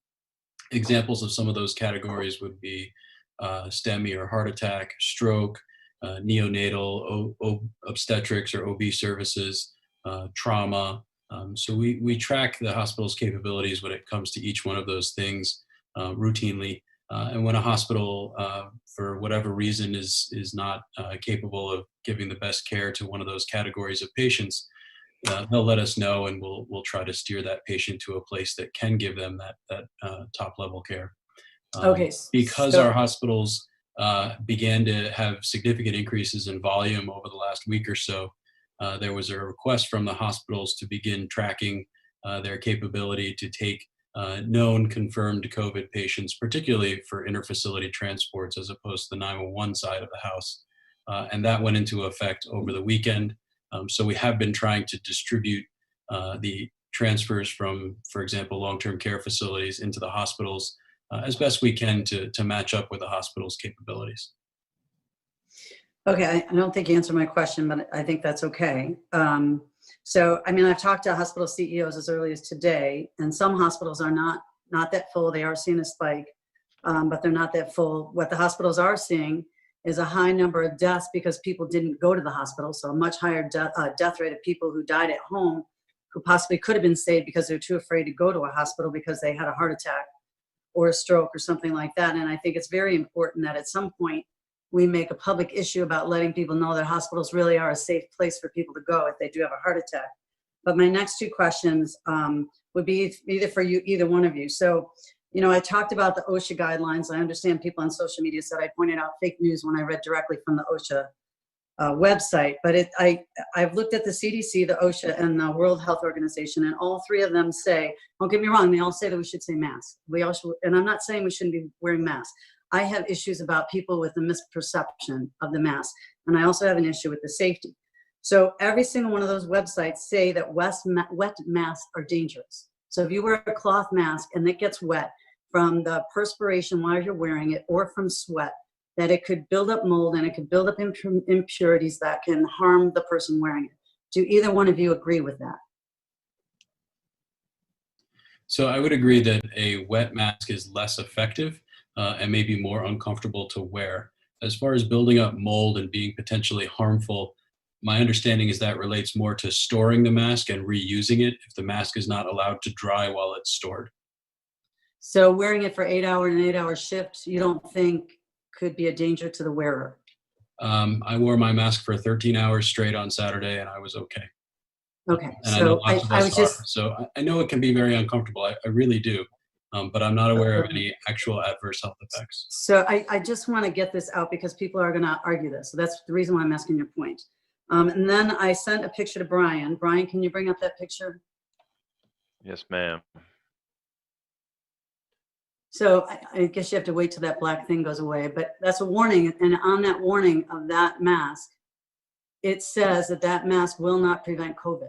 Speaker 20: Examples of some of those categories would be STEMI or heart attack, stroke, neonatal, obstetrics or OB services, trauma. So we track the hospital's capabilities when it comes to each one of those things routinely. And when a hospital, for whatever reason, is not capable of giving the best care to one of those categories of patients, they'll let us know, and we'll try to steer that patient to a place that can give them that top level care.
Speaker 22: Okay.
Speaker 20: Because our hospitals began to have significant increases in volume over the last week or so, there was a request from the hospitals to begin tracking their capability to take known confirmed COVID patients, particularly for interfacility transports as opposed to the 911 side of the house. And that went into effect over the weekend. So we have been trying to distribute the transfers from, for example, long-term care facilities into the hospitals as best we can to match up with the hospital's capabilities.
Speaker 22: Okay, I don't think you answered my question, but I think that's okay. So, I mean, I've talked to hospital CEOs as early as today, and some hospitals are not that full. They are seeing a spike, but they're not that full. What the hospitals are seeing is a high number of deaths because people didn't go to the hospital. So a much higher death rate of people who died at home who possibly could have been saved because they're too afraid to go to a hospital because they had a heart attack or a stroke or something like that. And I think it's very important that at some point we make a public issue about letting people know that hospitals really are a safe place for people to go if they do have a heart attack. But my next two questions would be either for you, either one of you. So, you know, I talked about the OSHA guidelines. I understand people on social media said I pointed out fake news when I read directly from the OSHA website, but I've looked at the CDC, the OSHA, and the World Health Organization, and all three of them say, don't get me wrong, they all say that we should say mask. We all should, and I'm not saying we shouldn't be wearing masks. I have issues about people with the misperception of the mask, and I also have an issue with the safety. So every single one of those websites say that wet masks are dangerous. So if you wear a cloth mask and it gets wet from the perspiration while you're wearing it or from sweat, that it could build up mold and it could build up impurities that can harm the person wearing it. Do either one of you agree with that?
Speaker 20: So I would agree that a wet mask is less effective and maybe more uncomfortable to wear. As far as building up mold and being potentially harmful, my understanding is that relates more to storing the mask and reusing it if the mask is not allowed to dry while it's stored.
Speaker 22: So wearing it for an 8-hour shift, you don't think could be a danger to the wearer?
Speaker 20: I wore my mask for 13 hours straight on Saturday and I was okay.
Speaker 22: Okay,
Speaker 20: And
Speaker 22: so
Speaker 20: I know lots of us are. So I know it can be very uncomfortable. I really do. But I'm not aware of any actual adverse health effects.
Speaker 22: So I just want to get this out because people are going to argue this. So that's the reason why I'm asking your point. And then I sent a picture to Brian. Brian, can you bring up that picture?
Speaker 1: Yes, ma'am.
Speaker 22: So I guess you have to wait till that black thing goes away, but that's a warning. And on that warning of that mask, it says that that mask will not prevent COVID.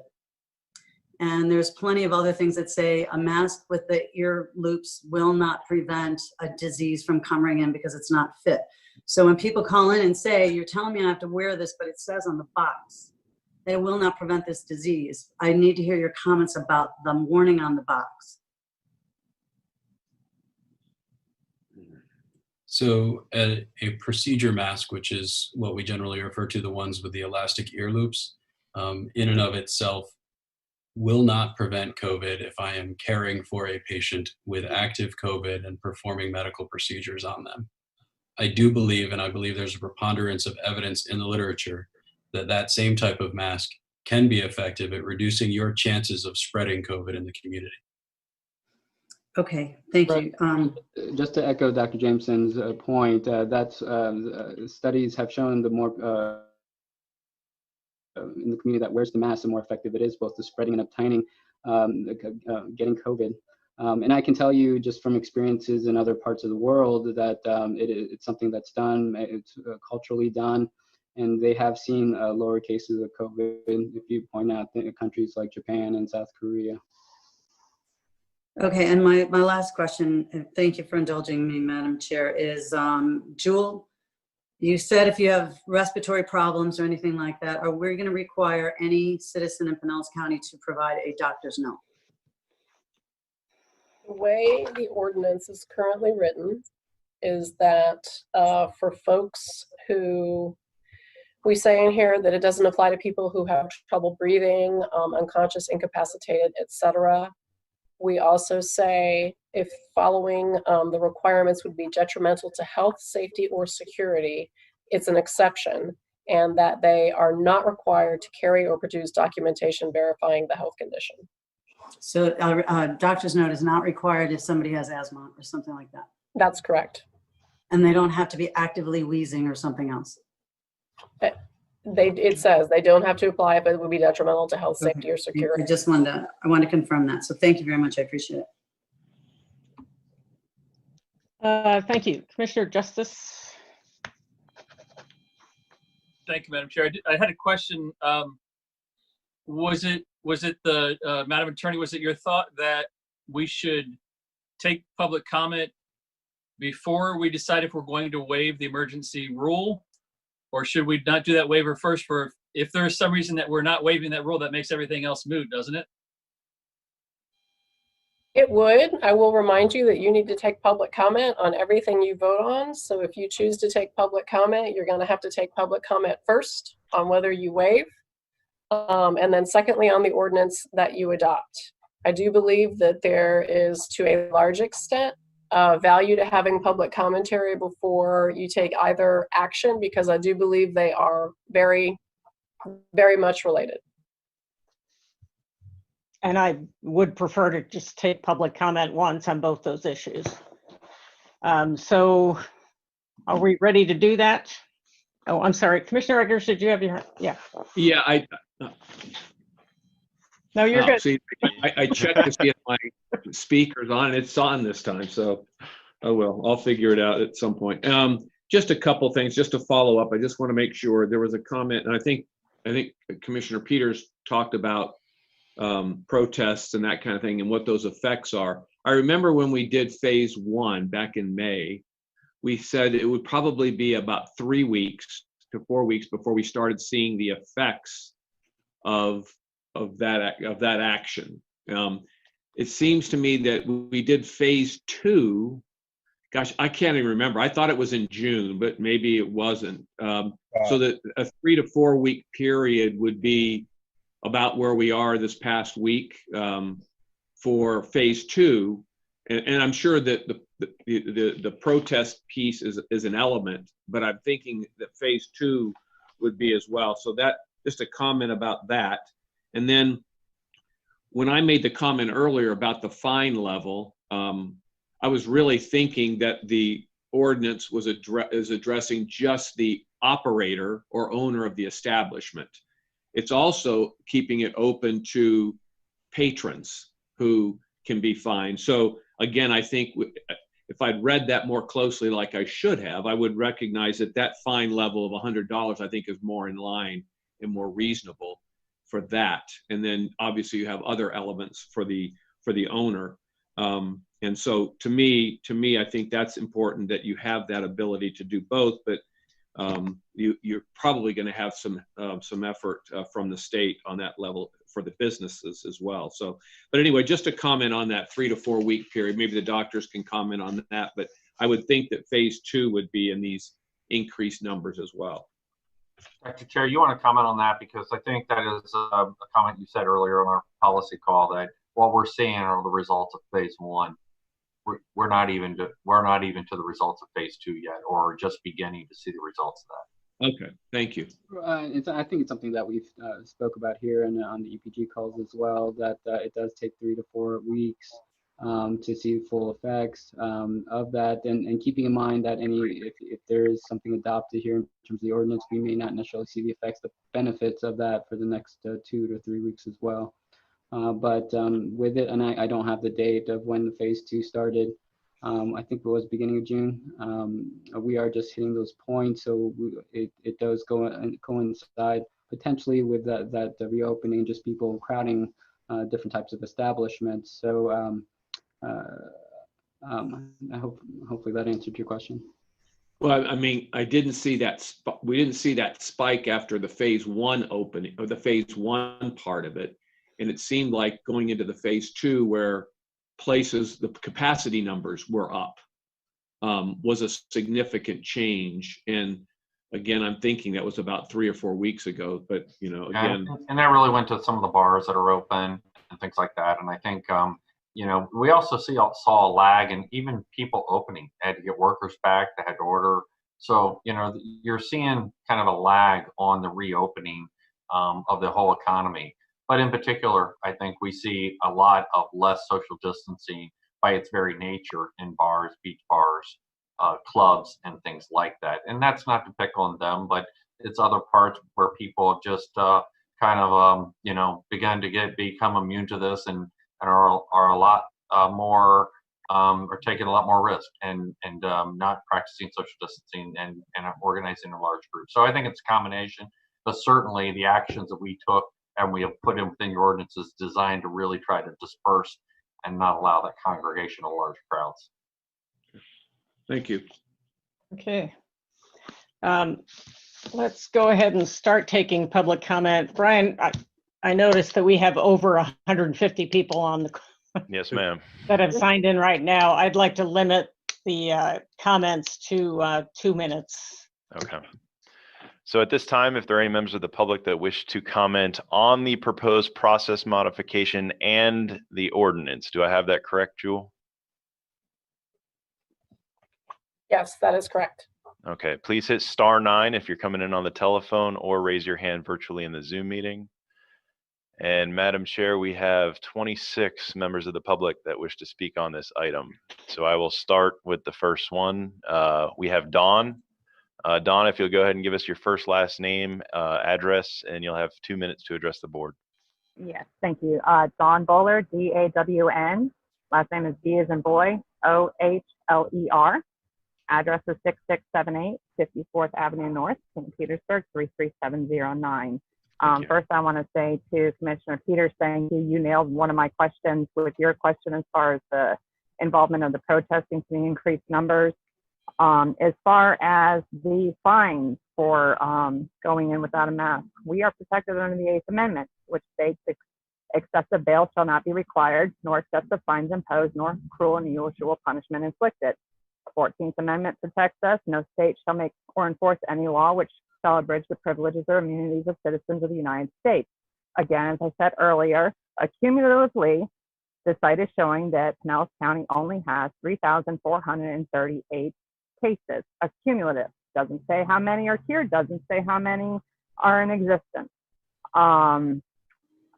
Speaker 22: And there's plenty of other things that say a mask with the ear loops will not prevent a disease from coming in because it's not fit. So when people call in and say, you're telling me I have to wear this, but it says on the box that it will not prevent this disease, I need to hear your comments about the warning on the box.
Speaker 20: So a procedure mask, which is what we generally refer to the ones with the elastic ear loops, in and of itself will not prevent COVID if I am caring for a patient with active COVID and performing medical procedures on them. I do believe, and I believe there's a preponderance of evidence in the literature, that that same type of mask can be effective at reducing your chances of spreading COVID in the community.
Speaker 22: Okay, thank you.
Speaker 18: Just to echo Dr. Jameson's point, that's studies have shown the more in the community that wears the mask, the more effective it is, both the spreading and obtaining getting COVID. And I can tell you just from experiences in other parts of the world that it's something that's done, it's culturally done, and they have seen lower cases of COVID, if you point out countries like Japan and South Korea.
Speaker 22: Okay, and my last question, and thank you for indulging me, Madam Chair, is Jewel, you said if you have respiratory problems or anything like that, are we going to require any citizen in Pinellas County to provide a doctor's note?
Speaker 10: The way the ordinance is currently written is that for folks who, we say in here that it doesn't apply to people who have trouble breathing, unconscious, incapacitated, etc. We also say if following the requirements would be detrimental to health, safety, or security, it's an exception, and that they are not required to carry or produce documentation verifying the health condition.
Speaker 22: So a doctor's note is not required if somebody has asthma or something like that?
Speaker 10: That's correct.
Speaker 22: And they don't have to be actively wheezing or something else?
Speaker 10: It says they don't have to apply, but it would be detrimental to health, safety, or security.
Speaker 22: I want to confirm that. So thank you very much. I appreciate it.
Speaker 6: Thank you. Commissioner Justice.
Speaker 2: Thank you, Madam Chair. I had a question. Was it the, Madam Attorney, was it your thought that we should take public comment before we decide if we're going to waive the emergency rule? Or should we not do that waiver first for, if there's some reason that we're not waiving that rule, that makes everything else moot, doesn't it?
Speaker 10: It would. I will remind you that you need to take public comment on everything you vote on. So if you choose to take public comment, you're going to have to take public comment first on whether you waive. And then secondly, on the ordinance that you adopt. I do believe that there is, to a large extent, value to having public commentary before you take either action, because I do believe they are very, very much related.
Speaker 6: And I would prefer to just take public comment once on both those issues. So are we ready to do that? Oh, I'm sorry. Commissioner Eggers, did you have your, yeah.
Speaker 19: Yeah,
Speaker 6: No, you're good.
Speaker 19: See, I checked to see if my speaker's on, and it's on this time. So, oh well, I'll figure it out at some point. Just a couple things, just to follow up. I just want to make sure there was a comment, and I think Commissioner Peters talked about protests and that kind of thing and what those effects are. I remember when we did phase 1 back in May, we said it would probably be about 3 weeks to 4 weeks before we started seeing the effects of that action. It seems to me that we did phase 2. Gosh, I can't even remember. I thought it was in June, but maybe it wasn't. So that a 3 to 4 week period would be about where we are this past week for phase 2. And I'm sure that the protest piece is an element, but I'm thinking that phase 2 would be as well. So that, just a comment about that. And then when I made the comment earlier about the fine level, I was really thinking that the ordinance is addressing just the operator or owner of the establishment. It's also keeping it open to patrons who can be fined. So again, I think if I'd read that more closely like I should have, I would recognize that that fine level of $100, I think, is more in line and more reasonable for that. And then obviously you have other elements for the owner. And so to me, I think that's important that you have that ability to do both, but you're probably going to have some effort from the state on that level for the businesses as well. So, but anyway, just to comment on that 3 to 4 week period, maybe the doctors can comment on that, but I would think that phase 2 would be in these increased numbers as well.
Speaker 3: Dr. Chair, you want to comment on that? Because I think that is a comment you said earlier on our policy call that what we're seeing are the results of phase 1. We're not even to the results of phase 2 yet, or just beginning to see the results of that.
Speaker 19: Okay, thank you.
Speaker 18: I think it's something that we've spoke about here and on the EPG calls as well, that it does take 3 to 4 weeks to see full effects of that, and keeping in mind that if there is something adopted here in terms of the ordinance, we may not necessarily see the effects, the benefits of that for the next 2 to 3 weeks as well. But with it, and I don't have the date of when the phase 2 started. I think it was beginning of June. We are just hitting those points, so it does coincide potentially with that reopening, just people crowding different types of establishments. So hopefully that answered your question.
Speaker 19: Well, I mean, I didn't see that. We didn't see that spike after the phase 1 opening, or the phase 1 part of it, and it seemed like going into the phase 2, where the capacity numbers were up, was a significant change. And again, I'm thinking that was about 3 or 4 weeks ago. But again,
Speaker 3: and that really went to some of the bars that are open and things like that. And I think we also saw a lag in even people opening. They had to get workers back. They had to order. So you're seeing kind of a lag on the reopening of the whole economy. But in particular, I think we see a lot of less social distancing by its very nature in bars, beach bars, clubs, and things like that. And that's not to pick on them, but it's other parts where people have just begun to become immune to this and are a lot more are taking a lot more risk and not practicing social distancing and organizing in large groups. So I think it's a combination, but certainly the actions that we took and we have put in within your ordinances designed to really try to disperse and not allow that congregation of large crowds.
Speaker 19: Thank you.
Speaker 6: Okay. Let's go ahead and start taking public comment. Brian, I noticed that we have over 150 people on the
Speaker 1: Yes, ma'am.
Speaker 6: that have signed in right now. I'd like to limit the comments to 2 minutes.
Speaker 1: Okay. So at this time, if there are any members of the public that wish to comment on the proposed process modification and the ordinance, do I have that correct, Jewel?
Speaker 10: Yes, that is correct.
Speaker 1: Okay, please hit *9 if you're coming in on the telephone, or raise your hand virtually in the Zoom meeting. And Madam Chair, we have 26 members of the public that wish to speak on this item. So I will start with the first one. We have Dawn. Don, if you'll go ahead and give us your first, last name, address, and you'll have 2 minutes to address the board.
Speaker 7: Yes, thank you. Dawn Bowler, D-A-W-N. Last name is B as in boy, O-H-L-E-R. Address is 6678 54th Avenue North, St. Petersburg, 33709. First, I want to say to Commissioner Peters, thank you. You nailed one of my questions with your question as far as the involvement of the protesting to the increased numbers. As far as the fines for going in without a mask, we are protected under the 8th Amendment, which states excessive bail shall not be required, nor excessive fines imposed, nor cruel and unusual punishment inflicted. The 14th Amendment protects us. No state shall make or enforce any law which shall abridge the privileges or immunities of citizens of the United States. Again, as I said earlier, accumulatively, the site is showing that Pinellas County only has 3,438 cases. Accumulative. Doesn't say how many are cured, doesn't say how many are in existence.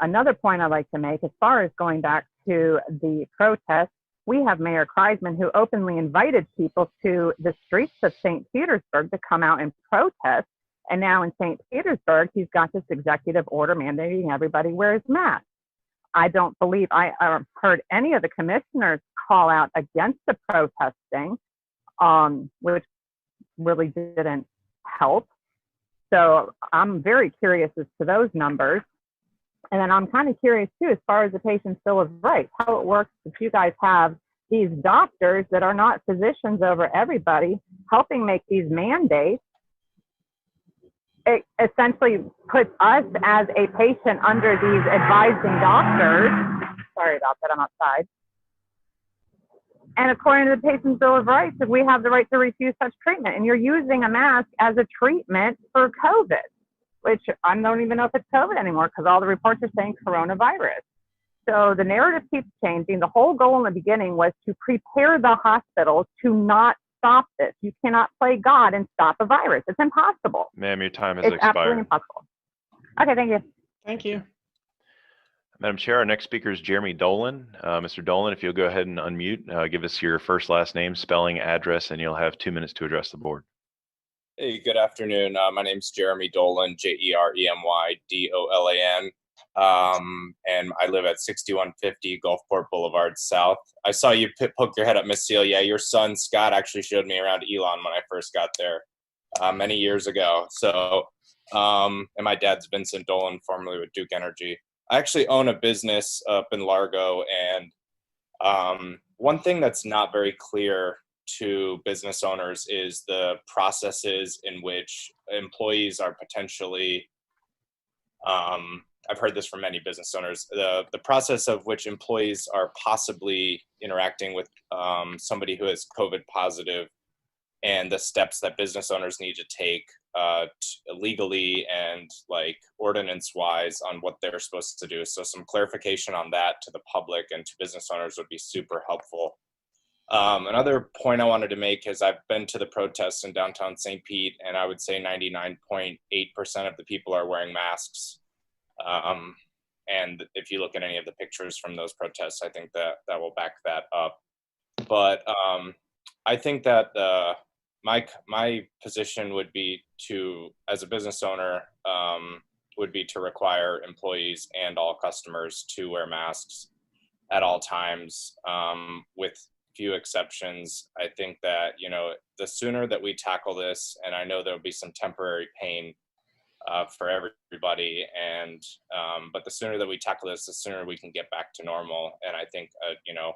Speaker 7: Another point I'd like to make, as far as going back to the protest, we have Mayor Kreisman, who openly invited people to the streets of St. Petersburg to come out and protest. And now in St. Petersburg, he's got this executive order mandating everybody wears masks. I don't believe I heard any of the commissioners call out against the protesting, which really didn't help. So I'm very curious as to those numbers. And then I'm kind of curious too, as far as the patient's bill of rights, how it works if you guys have these doctors that are not physicians over everybody helping make these mandates. It essentially puts us as a patient under these advising doctors. Sorry about that, I'm outside. And according to the patient's bill of rights, if we have the right to refuse such treatment, and you're using a mask as a treatment for COVID, which I don't even know if it's COVID anymore because all the reports are saying coronavirus. So the narrative keeps changing. The whole goal in the beginning was to prepare the hospitals to not stop this. You cannot play God and stop a virus. It's impossible.
Speaker 1: Ma'am, your time has
Speaker 7: It's
Speaker 1: expired.
Speaker 7: absolutely impossible. Okay, thank you.
Speaker 6: Thank you.
Speaker 1: Madam Chair, our next speaker is Jeremy Dolan. Mr. Dolan, if you'll go ahead and unmute, give us your first, last name, spelling, address, and you'll have 2 minutes to address the board.
Speaker 14: Hey, good afternoon. My name's Jeremy Dolan, Jeremydolan. And I live at 6150 Gulfport Boulevard South. I saw you poke your head up, Miss Celia. Your son, Scott, actually showed me around Elon when I first got there many years ago. So, and my dad's Vincent Dolan, formerly with Duke Energy. I actually own a business up in Largo, and one thing that's not very clear to business owners is the processes in which employees are potentially, I've heard this from many business owners, the process of which employees are possibly interacting with somebody who is COVID positive, and the steps that business owners need to take legally and like ordinance wise on what they're supposed to do. So some clarification on that to the public and to business owners would be super helpful. Another point I wanted to make is I've been to the protests in downtown St. Pete, and I would say 99.8% of the people are wearing masks. And if you look at any of the pictures from those protests, I think that will back that up. But I think that my position would be to, as a business owner, would be to require employees and all customers to wear masks at all times, with few exceptions. I think that, you know, the sooner that we tackle this, and I know there'll be some temporary pain for everybody, and but the sooner that we tackle this, the sooner we can get back to normal. And I think, you know,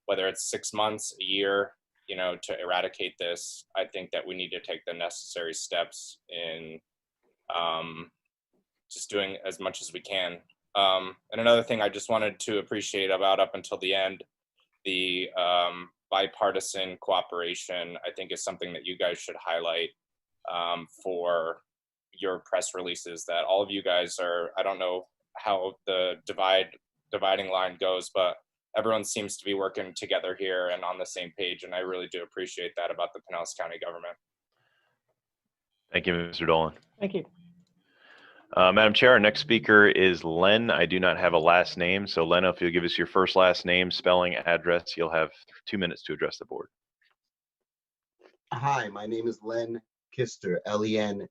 Speaker 14: whether it's 6 months, a year, you know, to eradicate this, I think that we need to take the necessary steps in just doing as much as we can. And another thing I just wanted to appreciate about up until the end, the bipartisan cooperation, I think is something that you guys should highlight for your press releases, that all of you guys are, I don't know how the dividing line goes, but everyone seems to be working together here and on the same page. And I really do appreciate that about the Pinellas County government.
Speaker 1: Thank you, Mr. Dolan.
Speaker 6: Thank you.
Speaker 1: Madam Chair, our next speaker is Len. I do not have a last name. So Len, if you'll give us your first, last name, spelling, address, you'll have 2 minutes to address the board.
Speaker 23: Hi, my name is Len
Speaker 8: Kister, Lenkishter.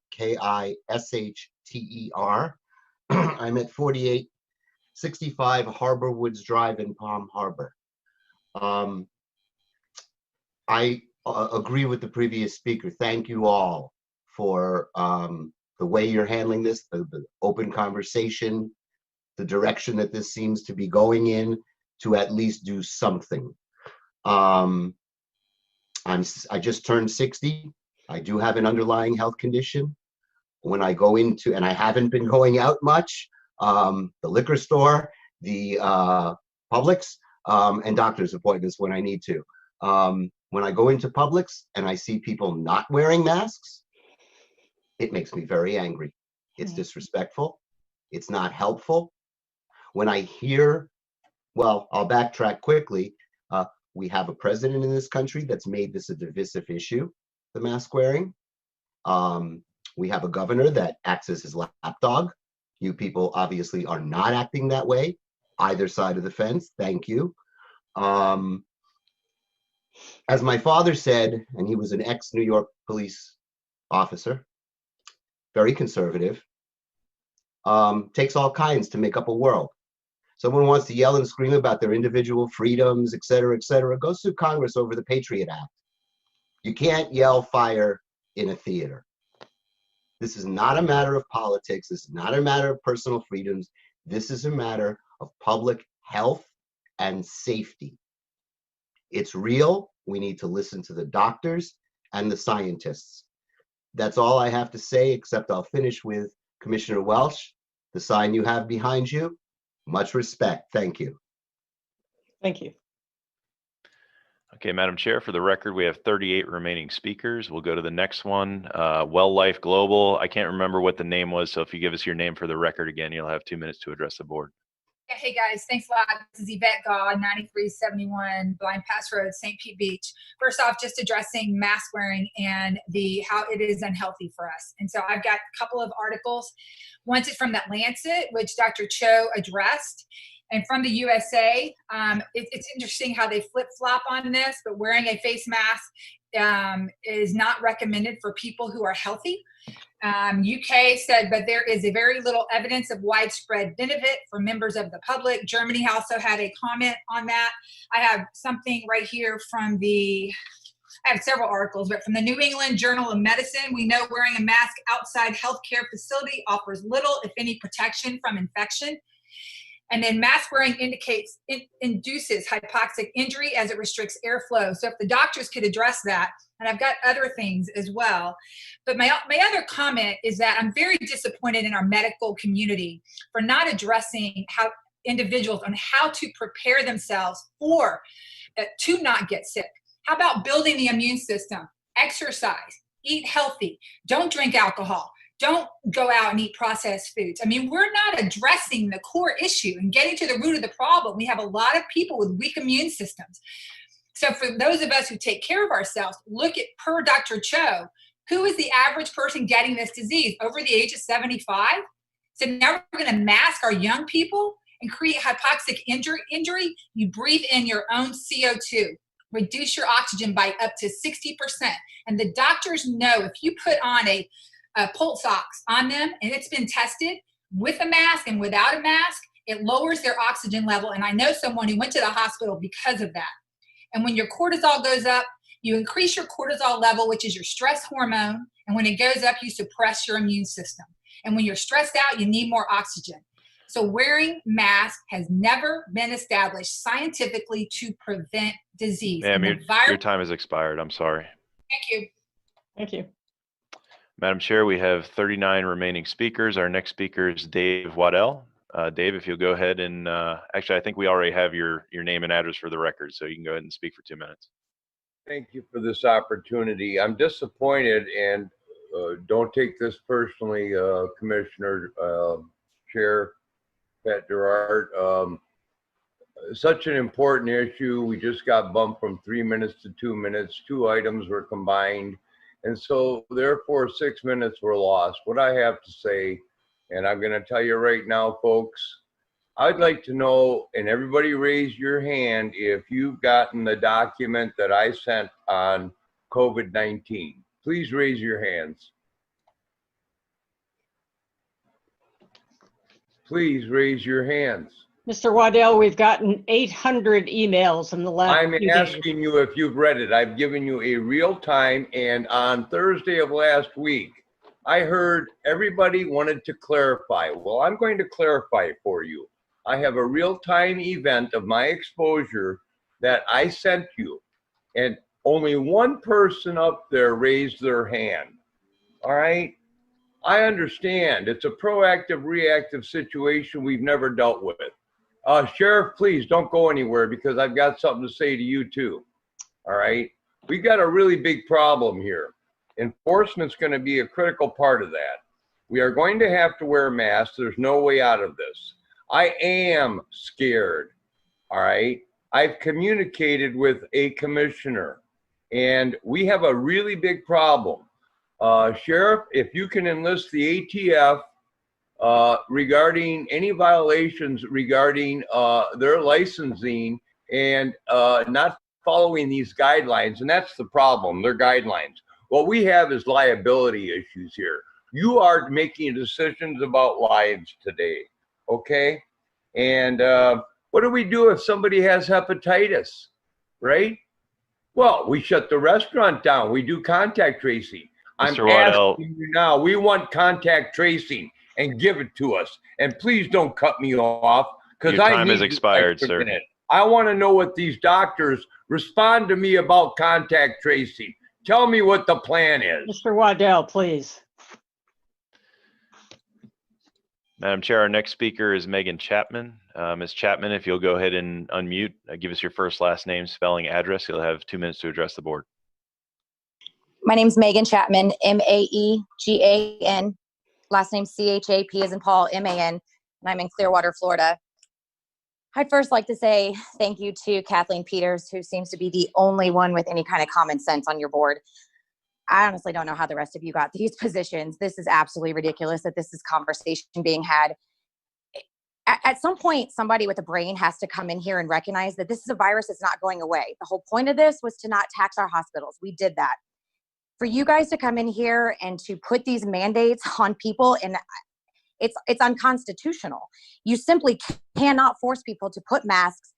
Speaker 8: I'm at 4865 Harbor Woods Drive in Palm Harbor. I agree with the previous speaker. Thank you all for the way you're handling this, the open conversation, the direction that this seems to be going in, to at least do something. I just turned 60. I do have an underlying health condition. When I go into, and I haven't been going out much, the liquor store, the Publix, and doctor's appointments when I need to. When I go into Publix and I see people not wearing masks, it makes me very angry. It's disrespectful. It's not helpful. When I hear, well, I'll backtrack quickly. We have a president in this country that's made this a divisive issue, the mask wearing. We have a governor that acts as his lapdog. You people obviously are not acting that way, either side of the fence. Thank you. As my father said, and he was an ex-New York police officer, very conservative, takes all kinds to make up a world. Someone wants to yell and scream about their individual freedoms, et cetera, go sue Congress over the Patriot Act. You can't yell fire in a theater. This is not a matter of politics. This is not a matter of personal freedoms. This is a matter of public health and safety. It's real. We need to listen to the doctors and the scientists. That's all I have to say, except I'll finish with Commissioner Welch, the sign you have behind you. Much respect. Thank you.
Speaker 6: Thank you.
Speaker 1: Okay, Madam Chair, for the record, we have 38 remaining speakers. We'll go to the next one. Well Life Global. I can't remember what the name was, so if you give us your name for the record again, you'll have 2 minutes to address the board.
Speaker 17: Hey guys, thanks a lot. This is Yvette Gaw, 9371 Blind Pass Road, St. Pete Beach. First off, just addressing mask wearing and how it is unhealthy for us. And so I've got a couple of articles. One's from The Lancet, which Dr. Cho addressed, and from the USA. It's interesting how they flip-flop on this, but wearing a face mask is not recommended for people who are healthy. UK said, but there is a very little evidence of widespread benefit for members of the public. Germany also had a comment on that. I have something right here from I have several articles, but from the New England Journal of Medicine, we know wearing a mask outside healthcare facility offers little, if any, protection from infection. And then mask wearing induces hypoxic injury as it restricts airflow. So if the doctors could address that, and I've got other things as well. But my other comment is that I'm very disappointed in our medical community for not addressing how individuals on how to prepare themselves to not get sick. How about building the immune system? Exercise, eat healthy, don't drink alcohol. Don't go out and eat processed foods. I mean, we're not addressing the core issue and getting to the root of the problem. We have a lot of people with weak immune systems. So for those of us who take care of ourselves, look at, per Dr. Cho, who is the average person getting this disease? Over the age of 75? So now we're going to mask our young people and create hypoxic injury. You breathe in your own CO2. Reduce your oxygen by up to 60%. And the doctors know if you put on a pulse ox on them, and it's been tested with a mask and without a mask, it lowers their oxygen level. And I know someone who went to the hospital because of that. And when your cortisol goes up, you increase your cortisol level, which is your stress hormone. And when it goes up, you suppress your immune system. And when you're stressed out, you need more oxygen. So wearing masks has never been established scientifically to prevent disease.
Speaker 1: Ma'am, your time has expired. I'm sorry.
Speaker 17: Thank you.
Speaker 6: Thank you.
Speaker 1: Madam Chair, we have 39 remaining speakers. Our next speaker is Dave Waddell. Dave, if you'll go ahead and, actually, I think we already have your name and address for the record, so you can go ahead and speak for 2 minutes.
Speaker 15: Thank you for this opportunity. I'm disappointed, and don't take this personally, Commissioner, Chair Pat Gerard. Such an important issue. We just got bumped from 3 minutes to 2 minutes. 2 items were combined. And so therefore 6 minutes were lost. What I have to say, and I'm going to tell you right now, folks, I'd like to know, and everybody raise your hand if you've gotten the document that I sent on COVID-19. Please raise your hands. Please raise your hands.
Speaker 6: Mr. Waddell, we've gotten 800 emails in the last
Speaker 15: I'm
Speaker 6: few days.
Speaker 15: asking you if you've read it. I've given you a real time, and on Thursday of last week, I heard everybody wanted to clarify. Well, I'm going to clarify for you. I have a real-time event of my exposure that I sent you, and only one person up there raised their hand. All right? I understand. It's a proactive, reactive situation we've never dealt with. Sheriff, please don't go anywhere because I've got something to say to you too. All right? We've got a really big problem here. Enforcement's going to be a critical part of that. We are going to have to wear masks. There's no way out of this. I am scared. All right? I've communicated with a commissioner, and we have a really big problem. Sheriff, if you can enlist the ATF regarding any violations regarding their licensing and not following these guidelines, and that's the problem, their guidelines. What we have is liability issues here. You are making decisions about lives today, okay? And what do we do if somebody has hepatitis, right? Well, we shut the restaurant down. We do contact tracing. I'm asking you now, we want contact tracing and give it to us. And please don't cut me off because
Speaker 1: Your time has expired, sir.
Speaker 15: I want to know what these doctors respond to me about contact tracing. Tell me what the plan is.
Speaker 6: Mr. Waddell, please.
Speaker 1: Madam Chair, our next speaker is Megan Chapman. Ms. Chapman, if you'll go ahead and unmute, give us your first, last name, spelling, address. You'll have 2 minutes to address the board.
Speaker 4: My name's Megan Chapman, M-A-E-G-A-N. Last name C-H-A-P as in Paul, M-A-N. And I'm in Clearwater, Florida. I'd first like to say thank you to Kathleen Peters, who seems to be the only one with any kind of common sense on your board. I honestly don't know how the rest of you got these positions. This is absolutely ridiculous that this is conversation being had. At some point, somebody with a brain has to come in here and recognize that this is a virus that's not going away. The whole point of this was to not tax our hospitals. We did that. For you guys to come in here and to put these mandates on people, and it's unconstitutional. You simply cannot force people to put masks,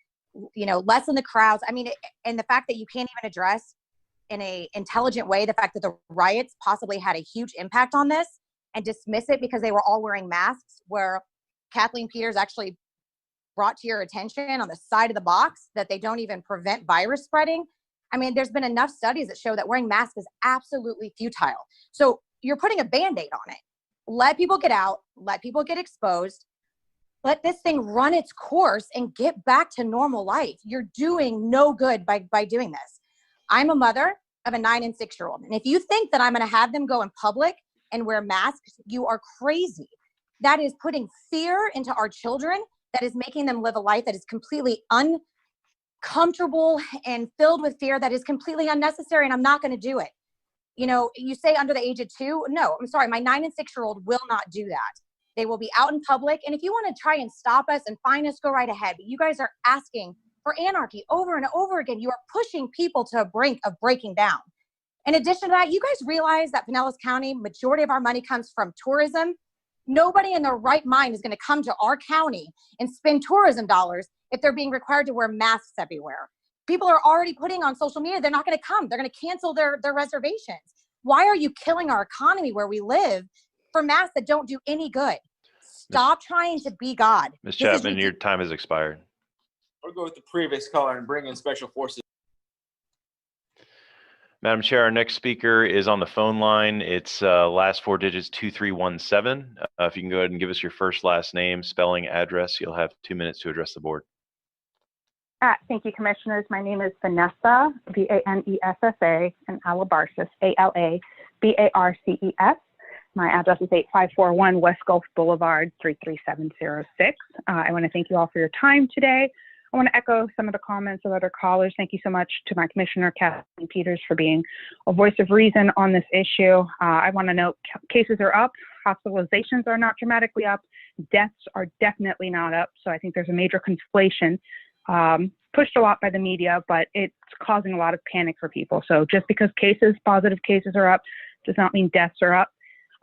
Speaker 4: lessen the crowds. I mean, and the fact that you can't even address in a intelligent way the fact that the riots possibly had a huge impact on this and dismiss it because they were all wearing masks, where Kathleen Peters actually brought to your attention on the side of the box that they don't even prevent virus spreading. I mean, there's been enough studies that show that wearing masks is absolutely futile. So you're putting a Band-Aid on it. Let people get out, let people get exposed, let this thing run its course and get back to normal life. You're doing no good by doing this. I'm a mother of a 9 and 6-year-old. And if you think that I'm going to have them go in public and wear masks, you are crazy. That is putting fear into our children. That is making them live a life that is completely uncomfortable and filled with fear that is completely unnecessary. And I'm not going to do it. You say under the age of 2. No, I'm sorry. My 9 and 6-year-old will not do that. They will be out in public. And if you want to try and stop us and fine us, go right ahead. But you guys are asking for anarchy over and over again. You are pushing people to a brink of breaking down. In addition to that, you guys realize that Pinellas County, majority of our money comes from tourism. Nobody in their right mind is going to come to our county and spend tourism dollars if they're being required to wear masks everywhere. People are already putting on social media, they're not going to come. They're going to cancel their reservations. Why are you killing our economy where we live for masks that don't do any good? Stop trying to be God.
Speaker 1: Ms. Chapman, your time has expired.
Speaker 16: Or go with the previous caller and bring in special forces.
Speaker 1: Madam Chair, our next speaker is on the phone line. It's last 4 digits 2317. If you can go ahead and give us your first, last name, spelling, address, you'll have 2 minutes to address the board.
Speaker 7: Thank you, Commissioners. My name is Vanessa, V-A-N-E-S-S-A, and Alabarces, A-L-A-B-A-R-C-E-S. My address is 8541 West Gulf Boulevard, 33706. I want to thank you all for your time today. I want to echo some of the comments of other callers. Thank you so much to my Commissioner, Kathleen Peters, for being a voice of reason on this issue. I want to note cases are up, hospitalizations are not dramatically up, deaths are definitely not up. So I think there's a major conflation
Speaker 11: pushed a lot by the media, but it's causing a lot of panic for people. So just because positive cases are up, does not mean deaths are up.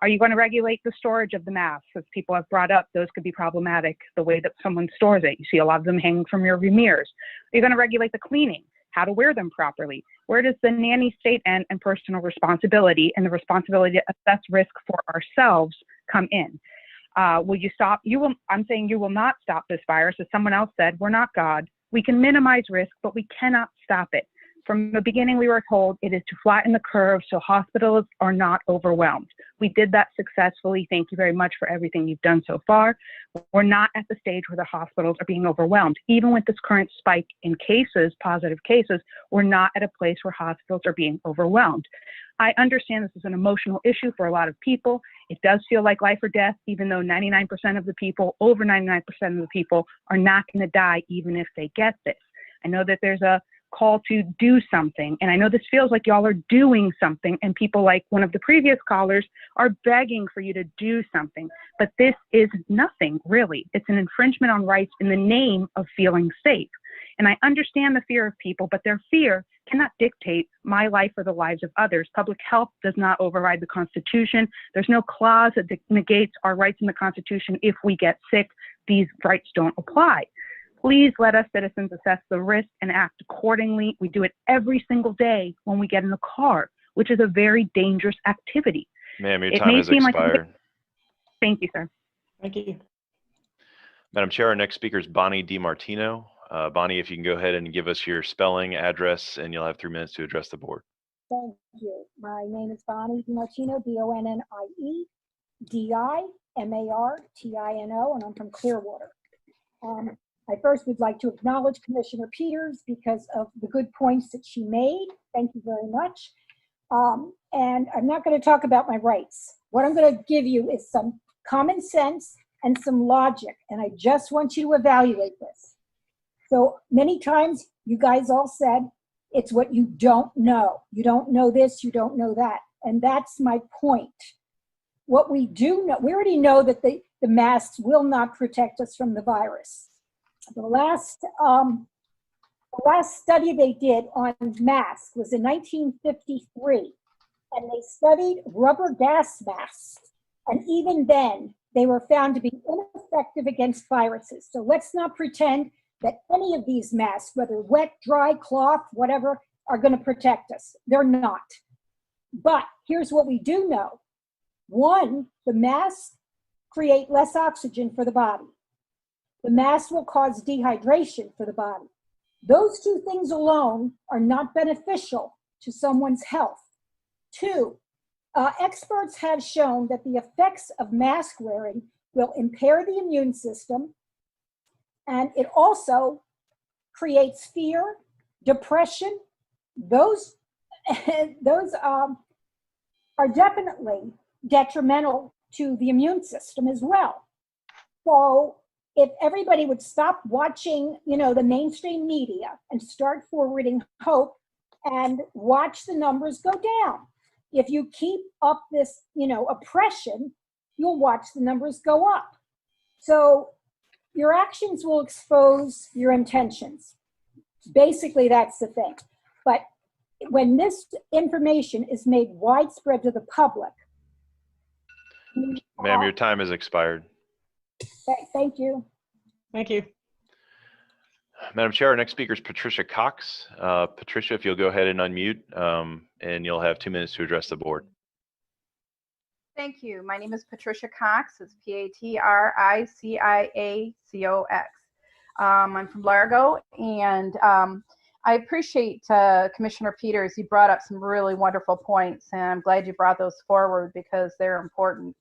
Speaker 11: Are you going to regulate the storage of the masks? As people have brought up, those could be problematic, the way that someone stores it. You see a lot of them hanging from your mirrors. Are you going to regulate the cleaning? How to wear them properly? Where does the nanny state and personal responsibility and the responsibility to assess risk for ourselves come in? Will you stop? I'm saying you will not stop this virus. As someone else said, we're not God. We can minimize risk, but we cannot stop it. From the beginning, we were told it is to flatten the curve so hospitals are not overwhelmed. We did that successfully. Thank you very much for everything you've done so far. We're not at the stage where the hospitals are being overwhelmed. Even with this current spike in cases, positive cases, we're not at a place where hospitals are being overwhelmed. I understand this is an emotional issue for a lot of people. It does feel like life or death, even though 99% of the people, over 99% of the people, are not going to die even if they get this. I know that there's a call to do something, and I know this feels like y'all are doing something, and people like one of the previous callers are begging for you to do something, but this is nothing really. It's an infringement on rights in the name of feeling safe. And I understand the fear of people, but their fear cannot dictate my life or the lives of others. Public health does not override the Constitution. There's no clause that negates our rights in the Constitution. If we get sick, these rights don't apply. Please let us citizens assess the risk and act accordingly. We do it every single day when we get in the car, which is a very dangerous activity.
Speaker 1: Ma'am, your time has expired.
Speaker 11: Thank you, sir.
Speaker 6: Thank you.
Speaker 1: Madam Chair, our next speaker is Bonnie DiMartino. Bonnie, if you can go ahead and give us your spelling, address, and you'll have 3 minutes to address the board.
Speaker 12: Thank you. My name is Bonnie DiMartino, DONNIE-DIMARTINO, and I'm from Clearwater. I first would like to acknowledge Commissioner Peters because of the good points that she made. Thank you very much. And I'm not going to talk about my rights. What I'm going to give you is some common sense and some logic, and I just want you to evaluate this. So many times you guys all said, it's what you don't know. You don't know this, you don't know that. And that's my point. What we do know, we already know that the masks will not protect us from the virus. The last study they did on masks was in 1953, and they studied rubber gas masks. And even then, they were found to be ineffective against viruses. So let's not pretend that any of these masks, whether wet, dry, cloth, whatever, are going to protect us. They're not. But here's what we do know. One, the masks create less oxygen for the body. The mask will cause dehydration for the body. Those two things alone are not beneficial to someone's health. Two, experts have shown that the effects of mask wearing will impair the immune system, and it also creates fear, depression. Those are definitely detrimental to the immune system as well. So if everybody would stop watching, the mainstream media and start forwarding hope and watch the numbers go down. If you keep up this, oppression, you'll watch the numbers go up. So your actions will expose your intentions. Basically, that's the thing. But when this information is made widespread to the public.
Speaker 1: Ma'am, your time has expired.
Speaker 12: Thank you.
Speaker 6: Thank you.
Speaker 1: Madam Chair, our next speaker is Patricia Cox. Patricia, if you'll go ahead and unmute, and you'll have 2 minutes to address the board.
Speaker 23: Thank you. My name is Patricia Cox. It's Patriciacox. I'm from Largo, and I appreciate Commissioner Peters. He brought up some really wonderful points, and I'm glad you brought those forward because they're important.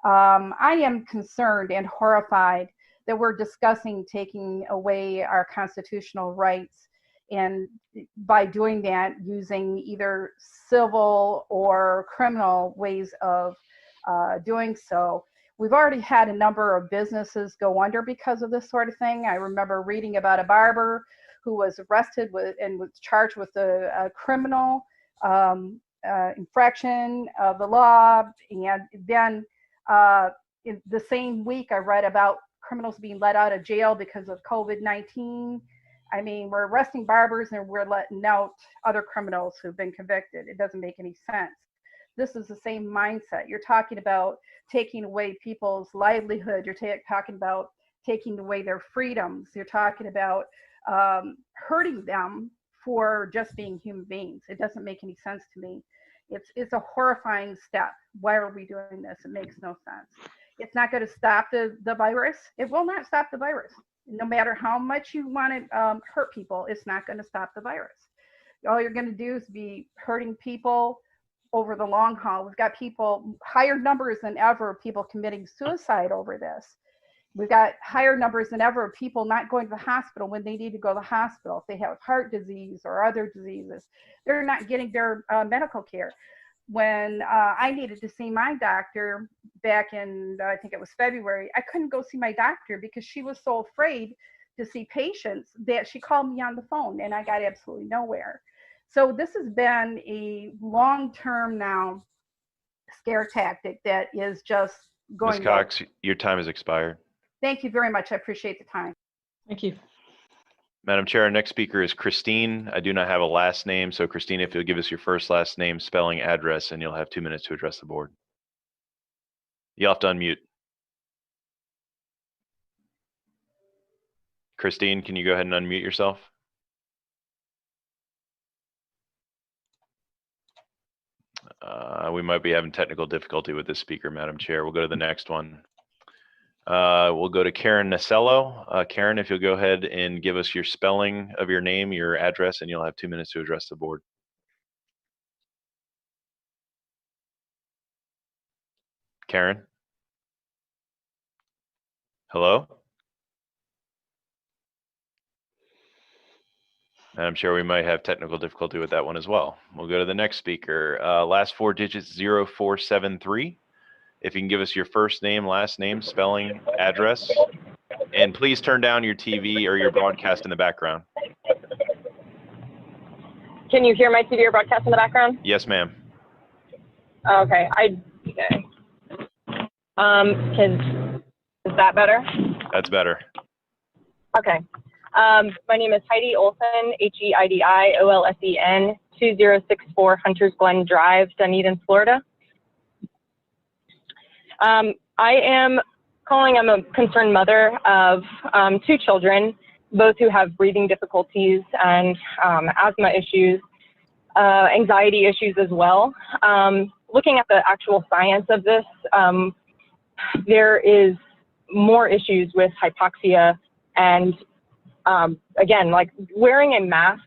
Speaker 23: I am concerned and horrified that we're discussing taking away our constitutional rights, and by doing that, using either civil or criminal ways of doing so. We've already had a number of businesses go under because of this sort of thing. I remember reading about a barber who was arrested and was charged with a criminal infraction of the law, and then in the same week I read about criminals being let out of jail because of COVID-19. I mean, we're arresting barbers and we're letting out other criminals who've been convicted. It doesn't make any sense. This is the same mindset. You're talking about taking away people's livelihood. You're talking about taking away their freedoms. You're talking about hurting them for just being human beings. It doesn't make any sense to me. It's a horrifying step. Why are we doing this? It makes no sense. It's not going to stop the virus. It will not stop the virus. No matter how much you want to hurt people, it's not going to stop the virus. All you're going to do is be hurting people over the long haul. We've got people, higher numbers than ever, people committing suicide over this. We've got higher numbers than ever of people not going to the hospital when they need to go to the hospital. If they have heart disease or other diseases, they're not getting their medical care. When I needed to see my doctor back in, I think it was February, I couldn't go see my doctor because she was so afraid to see patients that she called me on the phone and I got absolutely nowhere. So this has been a long-term now scare tactic that is just going.
Speaker 1: Ms. Cox, your time has expired.
Speaker 23: Thank you very much. I appreciate the time.
Speaker 6: Thank you.
Speaker 1: Madam Chair, our next speaker is Christine. I do not have a last name, so Christine, if you'll give us your first, last name, spelling, address, and you'll have 2 minutes to address the board. You'll have to unmute. Christine, can you go ahead and unmute yourself? We might be having technical difficulty with this speaker, Madam Chair. We'll go to the next one. We'll go to Karen Nasello. Karen, if you'll go ahead and give us your spelling of your name, your address, and you'll have 2 minutes to address the board. Karen? Hello? Madam Chair, we might have technical difficulty with that one as well. We'll go to the next speaker. Last 4 digits, 0473. If you can give us your first name, last name, spelling, address, and please turn down your TV or your broadcast in the background.
Speaker 5: Can you hear my TV or broadcast in the background?
Speaker 1: Yes, ma'am.
Speaker 5: Okay. Is that better?
Speaker 1: That's better.
Speaker 5: Okay. My name is Heidi Olsen, HEIDIOLSEN, 2064 Hunters Glen Drive, Dunedin, Florida. I am calling, I'm a concerned mother of 2 children, both who have breathing difficulties and asthma issues, anxiety issues as well. Looking at the actual science of this, there is more issues with hypoxia and again, like wearing a mask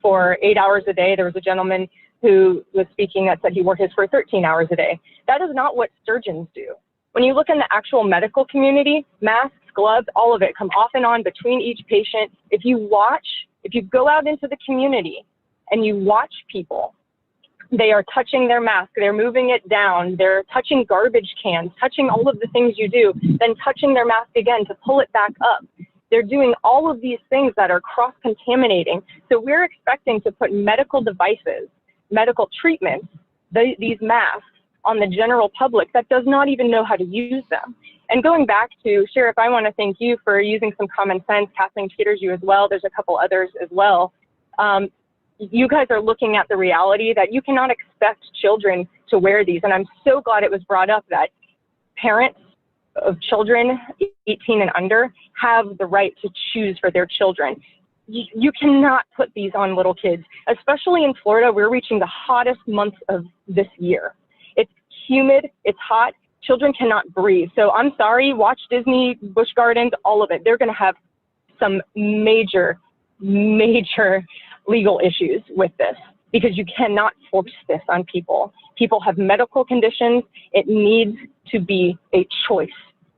Speaker 5: for 8 hours a day. There was a gentleman who was speaking that said he wore his for 13 hours a day. That is not what surgeons do. When you look in the actual medical community, masks, gloves, all of it come off and on between each patient. If you go out into the community and you watch people, they are touching their mask, they're moving it down, they're touching garbage cans, touching all of the things you do, then touching their mask again to pull it back up. They're doing all of these things that are cross-contaminating. So we're expecting to put medical devices, medical treatments, these masks on the general public that does not even know how to use them. And going back to Sheriff, I want to thank you for using some common sense. Kathleen Peters, you as well. There's a couple others as well. You guys are looking at the reality that you cannot expect children to wear these. And I'm so glad it was brought up that parents of children 18 and under have the right to choose for their children. You cannot put these on little kids, especially in Florida. We're reaching the hottest months of this year. It's humid, it's hot, children cannot breathe. So I'm sorry, watch Disney, Busch Gardens, all of it. They're gonna have some major legal issues with this because you cannot force this on people. People have medical conditions. It needs to be a choice.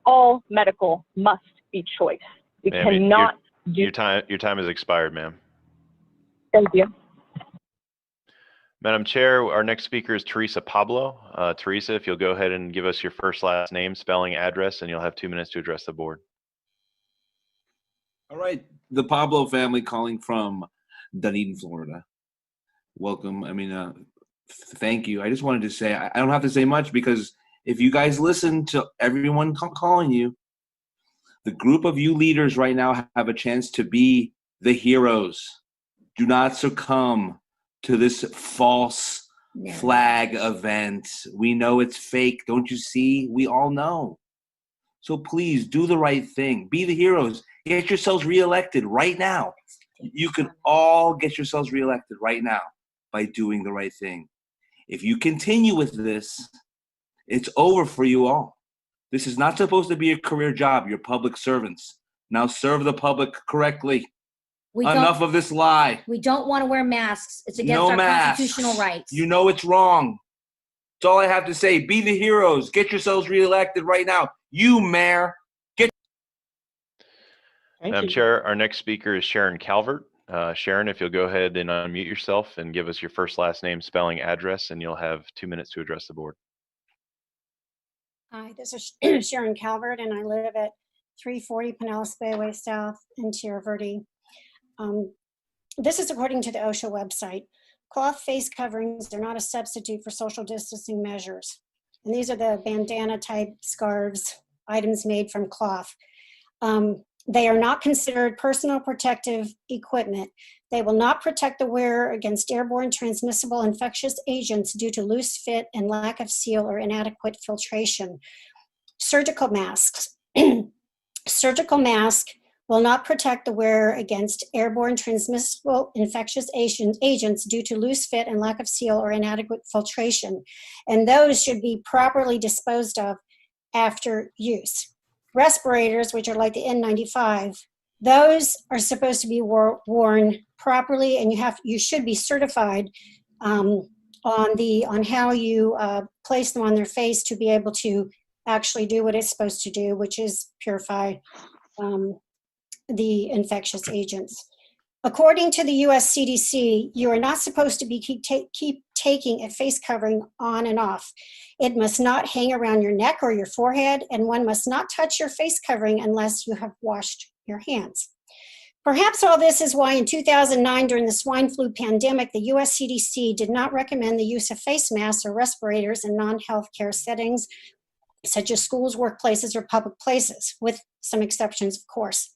Speaker 5: All medical must be choice. You cannot do. Your
Speaker 1: time has expired, ma'am.
Speaker 5: Thank you.
Speaker 1: Madam Chair, our next speaker is Teresa Pablo. Teresa, if you'll go ahead and give us your first, last name, spelling, address, and you'll have 2 minutes to address the board.
Speaker 9: All right, the Pablo family calling from Dunedin, Florida. Welcome. I mean, thank you. I just wanted to say, I don't have to say much because if you guys listen to everyone calling you, the group of you leaders right now have a chance to be the heroes. Do not succumb to this false flag event. We know it's fake. Don't you see? We all know. So please do the right thing. Be the heroes. Get yourselves reelected right now. You can all get yourselves reelected right now by doing the right thing. If you continue with this, it's over for you all. This is not supposed to be a career job. You're public servants. Now serve the public correctly. Enough of this lie.
Speaker 13: We don't want to wear masks. It's against
Speaker 9: No
Speaker 13: our
Speaker 9: masks.
Speaker 13: constitutional rights.
Speaker 9: You know it's wrong. That's all I have to say. Be the heroes. Get yourselves reelected right now. You, Mayor.
Speaker 1: Madam Chair, our next speaker is Sharon Calvert. Sharon, if you'll go ahead and unmute yourself and give us your first, last name, spelling, address, and you'll have 2 minutes to address the board.
Speaker 20: Hi, this is Sharon Calvert, and I live at 340 Pinellas Bayway South in Tierra Verde. This is according to the OSHA website. Cloth face coverings are not a substitute for social distancing measures. And these are the bandana type scarves, items made from cloth. They are not considered personal protective equipment. They will not protect the wearer against airborne transmissible infectious agents due to loose fit and lack of seal or inadequate filtration. Surgical masks. Surgical mask will not protect the wearer against airborne transmissible infectious agents due to loose fit and lack of seal or inadequate filtration. And those should be properly disposed of after use. Respirators, which are like the N95, those are supposed to be worn properly, and you should be certified on how you place them on their face to be able to actually do what it's supposed to do, which is purify the infectious agents. According to the US CDC, you are not supposed to be keep taking a face covering on and off. It must not hang around your neck or your forehead, and one must not touch your face covering unless you have washed your hands. Perhaps all this is why in 2009, during the swine flu pandemic, the US CDC did not recommend the use of face masks or respirators in non-healthcare settings, such as schools, workplaces, or public places, with some exceptions, of course.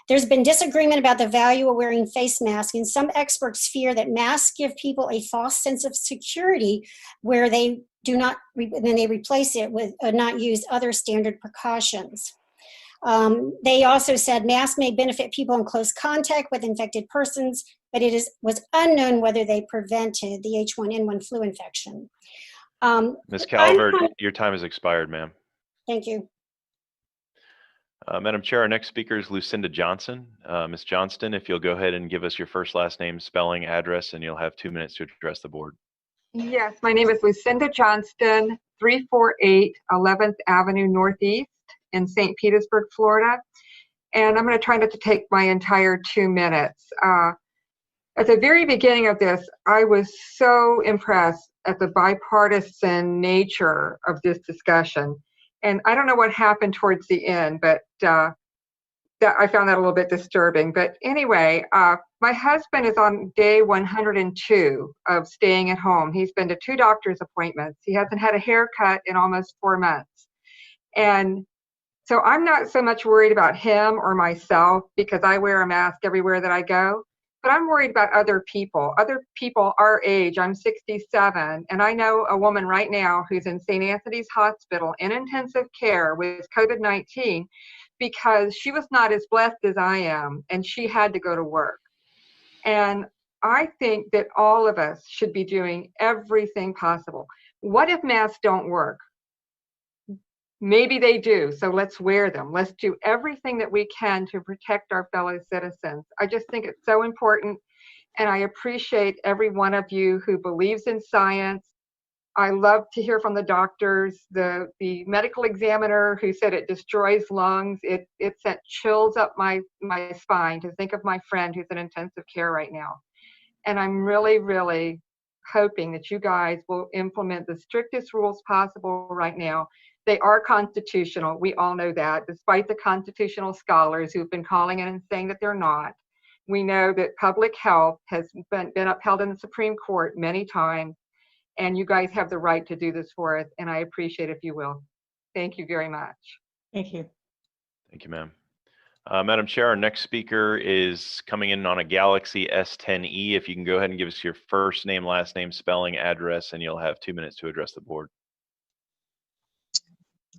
Speaker 20: There's been disagreement about the value of wearing face masks, and some experts fear that masks give people a false sense of security where they do not, then they replace it with not use other standard precautions. They also said masks may benefit people in close contact with infected persons, but was unknown whether they prevented the H1N1 flu infection.
Speaker 1: Ms. Calvert, your time has expired, ma'am.
Speaker 20: Thank you.
Speaker 1: Madam Chair, our next speaker is Lucinda Johnson. Ms. Johnston, if you'll go ahead and give us your first, last name, spelling, address, and you'll have 2 minutes to address the board.
Speaker 21: Yes, my name is Lucinda Johnston, 348 11th Avenue Northeast in St. Petersburg, Florida. And I'm going to try not to take my entire 2 minutes. At the very beginning of this, I was so impressed at the bipartisan nature of this discussion. And I don't know what happened towards the end, but that I found that a little bit disturbing. But anyway, my husband is on day 102 of staying at home. He's been to 2 doctor's appointments. He hasn't had a haircut in almost 4 months. And so I'm not so much worried about him or myself because I wear a mask everywhere that I go. But I'm worried about other people our age. I'm 67, and I know a woman right now who's in St. Anthony's Hospital in intensive care with COVID-19 because she was not as blessed as I am, and she had to go to work. And I think that all of us should be doing everything possible. What if masks don't work? Maybe they do, so let's wear them. Let's do everything that we can to protect our fellow citizens. I just think it's so important, and I appreciate every one of you who believes in science. I love to hear from the doctors, the medical examiner who said it destroys lungs. It sent chills up my spine to think of my friend who's in intensive care right now. And I'm really, really hoping that you guys will implement the strictest rules possible right now. They are constitutional. We all know that, despite the constitutional scholars who've been calling in and saying that they're not. We know that public health has been upheld in the Supreme Court many times, and you guys have the right to do this for us, and I appreciate if you will. Thank you very much.
Speaker 6: Thank you.
Speaker 1: Thank you, ma'am. Madam Chair, our next speaker is coming in on a Galaxy S10e. If you can go ahead and give us your first name, last name, spelling, address, and you'll have 2 minutes to address the board.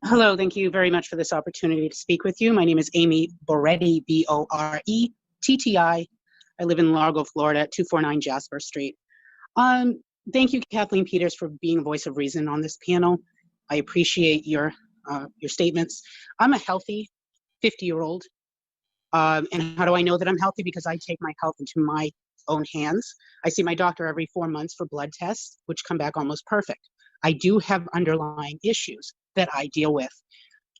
Speaker 2: Hello, thank you very much for this opportunity to speak with you. My name is Amy Boretti, B-O-R-E-T-T-I. I live in Largo, Florida, at 249 Jasper Street. Thank you, Kathleen Peters, for being a voice of reason on this panel. I appreciate your statements. I'm a healthy 50-year-old. And how do I know that I'm healthy? Because I take my health into my own hands. I see my doctor every 4 months for blood tests, which come back almost perfect. I do have underlying issues that I deal with.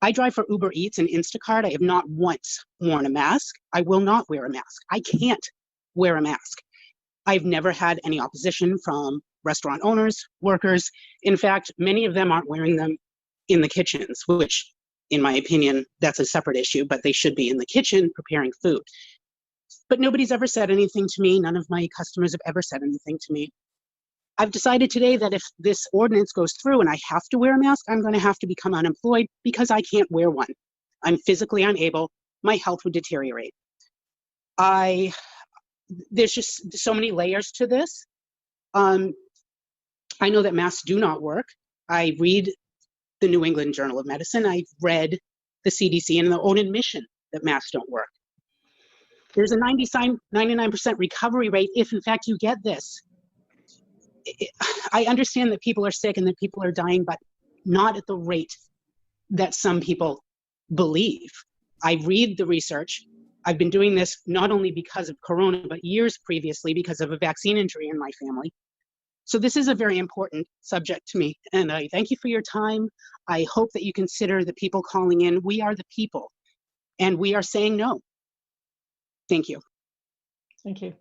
Speaker 2: I drive for Uber Eats and Instacart. I have not once worn a mask. I will not wear a mask. I can't wear a mask. I've never had any opposition from restaurant owners, workers. In fact, many of them aren't wearing them in the kitchens, which, in my opinion, that's a separate issue, but they should be in the kitchen preparing food. But nobody's ever said anything to me. None of my customers have ever said anything to me. I've decided today that if this ordinance goes through and I have to wear a mask, I'm going to have to become unemployed because I can't wear one. I'm physically unable. My health would deteriorate. There's just so many layers to this. I know that masks do not work. I read the New England Journal of Medicine. I've read the CDC and their own admission that masks don't work. There's a 99% recovery rate if, in fact, you get this. I understand that people are sick and that people are dying, but not at the rate that some people believe. I read the research. I've been doing this not only because of Corona, but years previously because of a vaccine injury in my family. So this is a very important subject to me, and I thank you for your time. I hope that you consider the people calling in. We are the people, and we are saying no. Thank you.
Speaker 6: Thank you.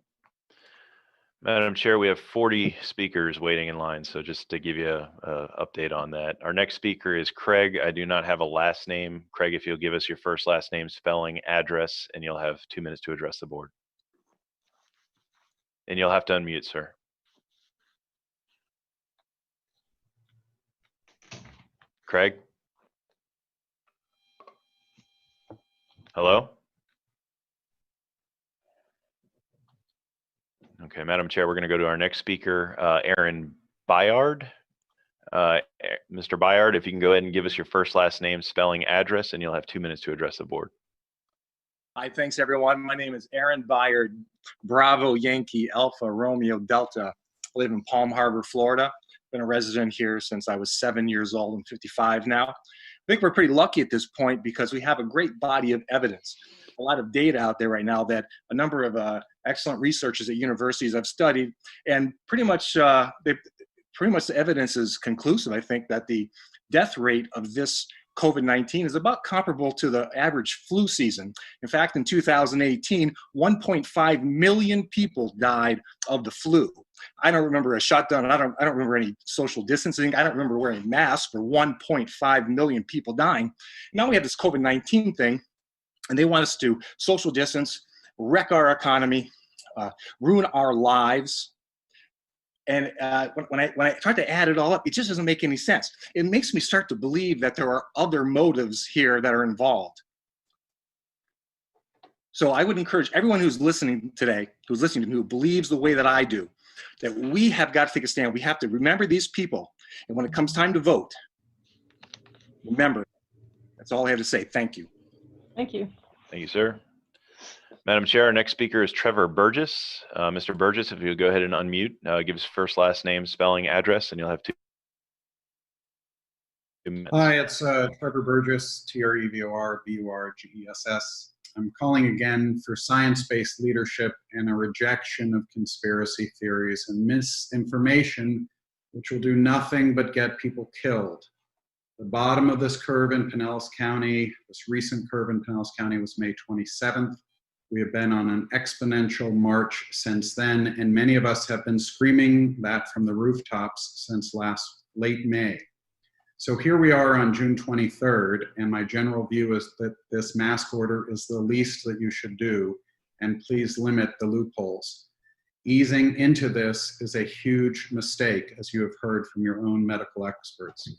Speaker 1: Madam Chair, we have 40 speakers waiting in line, so just to give you a update on that. Our next speaker is Craig. I do not have a last name. Craig, if you'll give us your first, last name, spelling, address, and you'll have 2 minutes to address the board. And you'll have to unmute, sir. Craig? Hello? Okay, Madam Chair, we're going to go to our next speaker, Aaron Bayard. Mr. Bayard, if you can go ahead and give us your first, last name, spelling, address, and you'll have 2 minutes to address the board.
Speaker 18: Hi, thanks everyone. My name is Aaron Bayard, Bravo Yankee Alpha Romeo Delta. I live in Palm Harbor, Florida. Been a resident here since I was 7 years old. I'm 55 now. I think we're pretty lucky at this point because we have a great body of evidence. A lot of data out there right now that a number of excellent researchers at universities have studied, and pretty much the evidence is conclusive. I think that the death rate of this COVID-19 is about comparable to the average flu season. In fact, in 2018, 1.5 million people died of the flu. I don't remember a shutdown. I don't remember any social distancing. I don't remember wearing masks for 1.5 million people dying. Now we have this COVID-19 thing, and they want us to social distance, wreck our economy, ruin our lives. And when I try to add it all up, it just doesn't make any sense. It makes me start to believe that there are other motives here that are involved. So I would encourage everyone who's listening today, who's listening to me, who believes the way that I do, that we have got to take a stand. We have to remember these people. And when it comes time to vote, remember. That's all I have to say. Thank you.
Speaker 6: Thank you.
Speaker 1: Thank you, sir. Madam Chair, our next speaker is Trevor Burgess. Mr. Burgess, if you'll go ahead and unmute, give us first, last name, spelling, address, and you'll have 2 minutes.
Speaker 22: Hi, it's Trevor Burgess, TREVOR-BURGESS. I'm calling again for science-based leadership and a rejection of conspiracy theories and misinformation, which will do nothing but get people killed. The bottom of this curve in Pinellas County, this recent curve in Pinellas County, was May 27th. We have been on an exponential march since then, and many of us have been screaming that from the rooftops since late May. So here we are on June 23rd, and my general view is that this mask order is the least that you should do, and please limit the loopholes. Easing into this is a huge mistake, as you have heard from your own medical experts.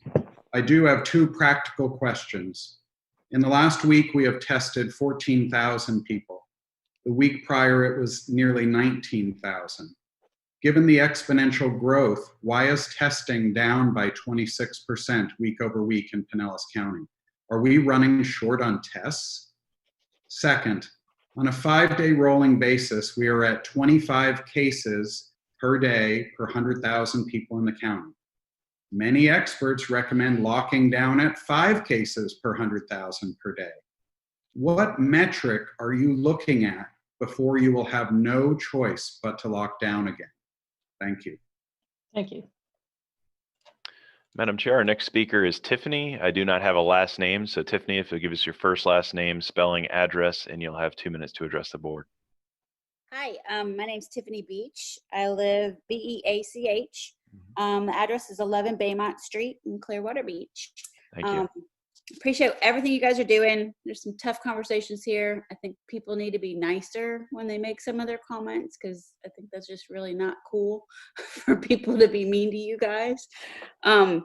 Speaker 22: I do have 2 practical questions. In the last week, we have tested 14,000 people. The week prior, it was nearly 19,000. Given the exponential growth, why is testing down by 26% week over week in Pinellas County? Are we running short on tests? Second, on a 5-day rolling basis, we are at 25 cases per day per 100,000 people in the county. Many experts recommend locking down at 5 cases per 100,000 per day. What metric are you looking at before you will have no choice but to lock down again? Thank you.
Speaker 6: Thank you.
Speaker 1: Madam Chair, our next speaker is Tiffany. I do not have a last name, so Tiffany, if you'll give us your first, last name, spelling, address, and you'll have 2 minutes to address the board.
Speaker 3: Hi, my name's Tiffany Beach. I live Beach. The address is 11 Baymont Street in Clearwater Beach.
Speaker 1: Thank you.
Speaker 3: Appreciate everything you guys are doing. There's some tough conversations here. I think people need to be nicer when they make some of their comments, because I think that's just really not cool for people to be mean to you guys. But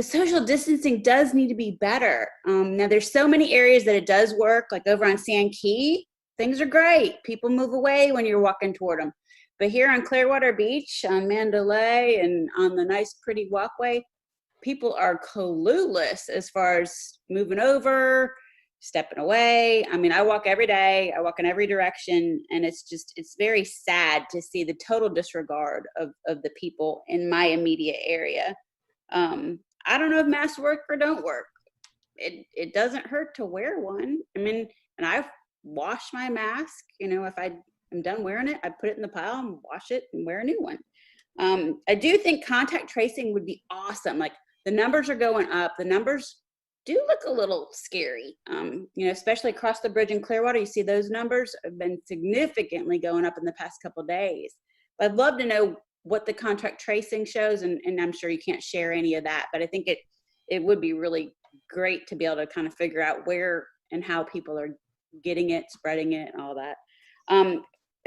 Speaker 3: social distancing does need to be better. Now, there's so many areas that it does work, like over on Sand Key, things are great. People move away when you're walking toward them. But here on Clearwater Beach, on Mandalay, and on the nice, pretty walkway, people are clueless as far as moving over, stepping away. I mean, I walk every day. I walk in every direction. And it's very sad to see the total disregard of the people in my immediate area. I don't know if masks work or don't work. It doesn't hurt to wear one. I mean, and I've washed my mask. You know, if I'm done wearing it, I put it in the pile and wash it and wear a new one. I do think contact tracing would be awesome. Like, the numbers are going up. The numbers do look a little scary. You know, especially across the bridge in Clearwater, you see those numbers have been significantly going up in the past couple of days. But I'd love to know what the contact tracing shows, and I'm sure you can't share any of that, but I think it would be really great to be able to kind of figure out where and how people are getting it, spreading it, and all that.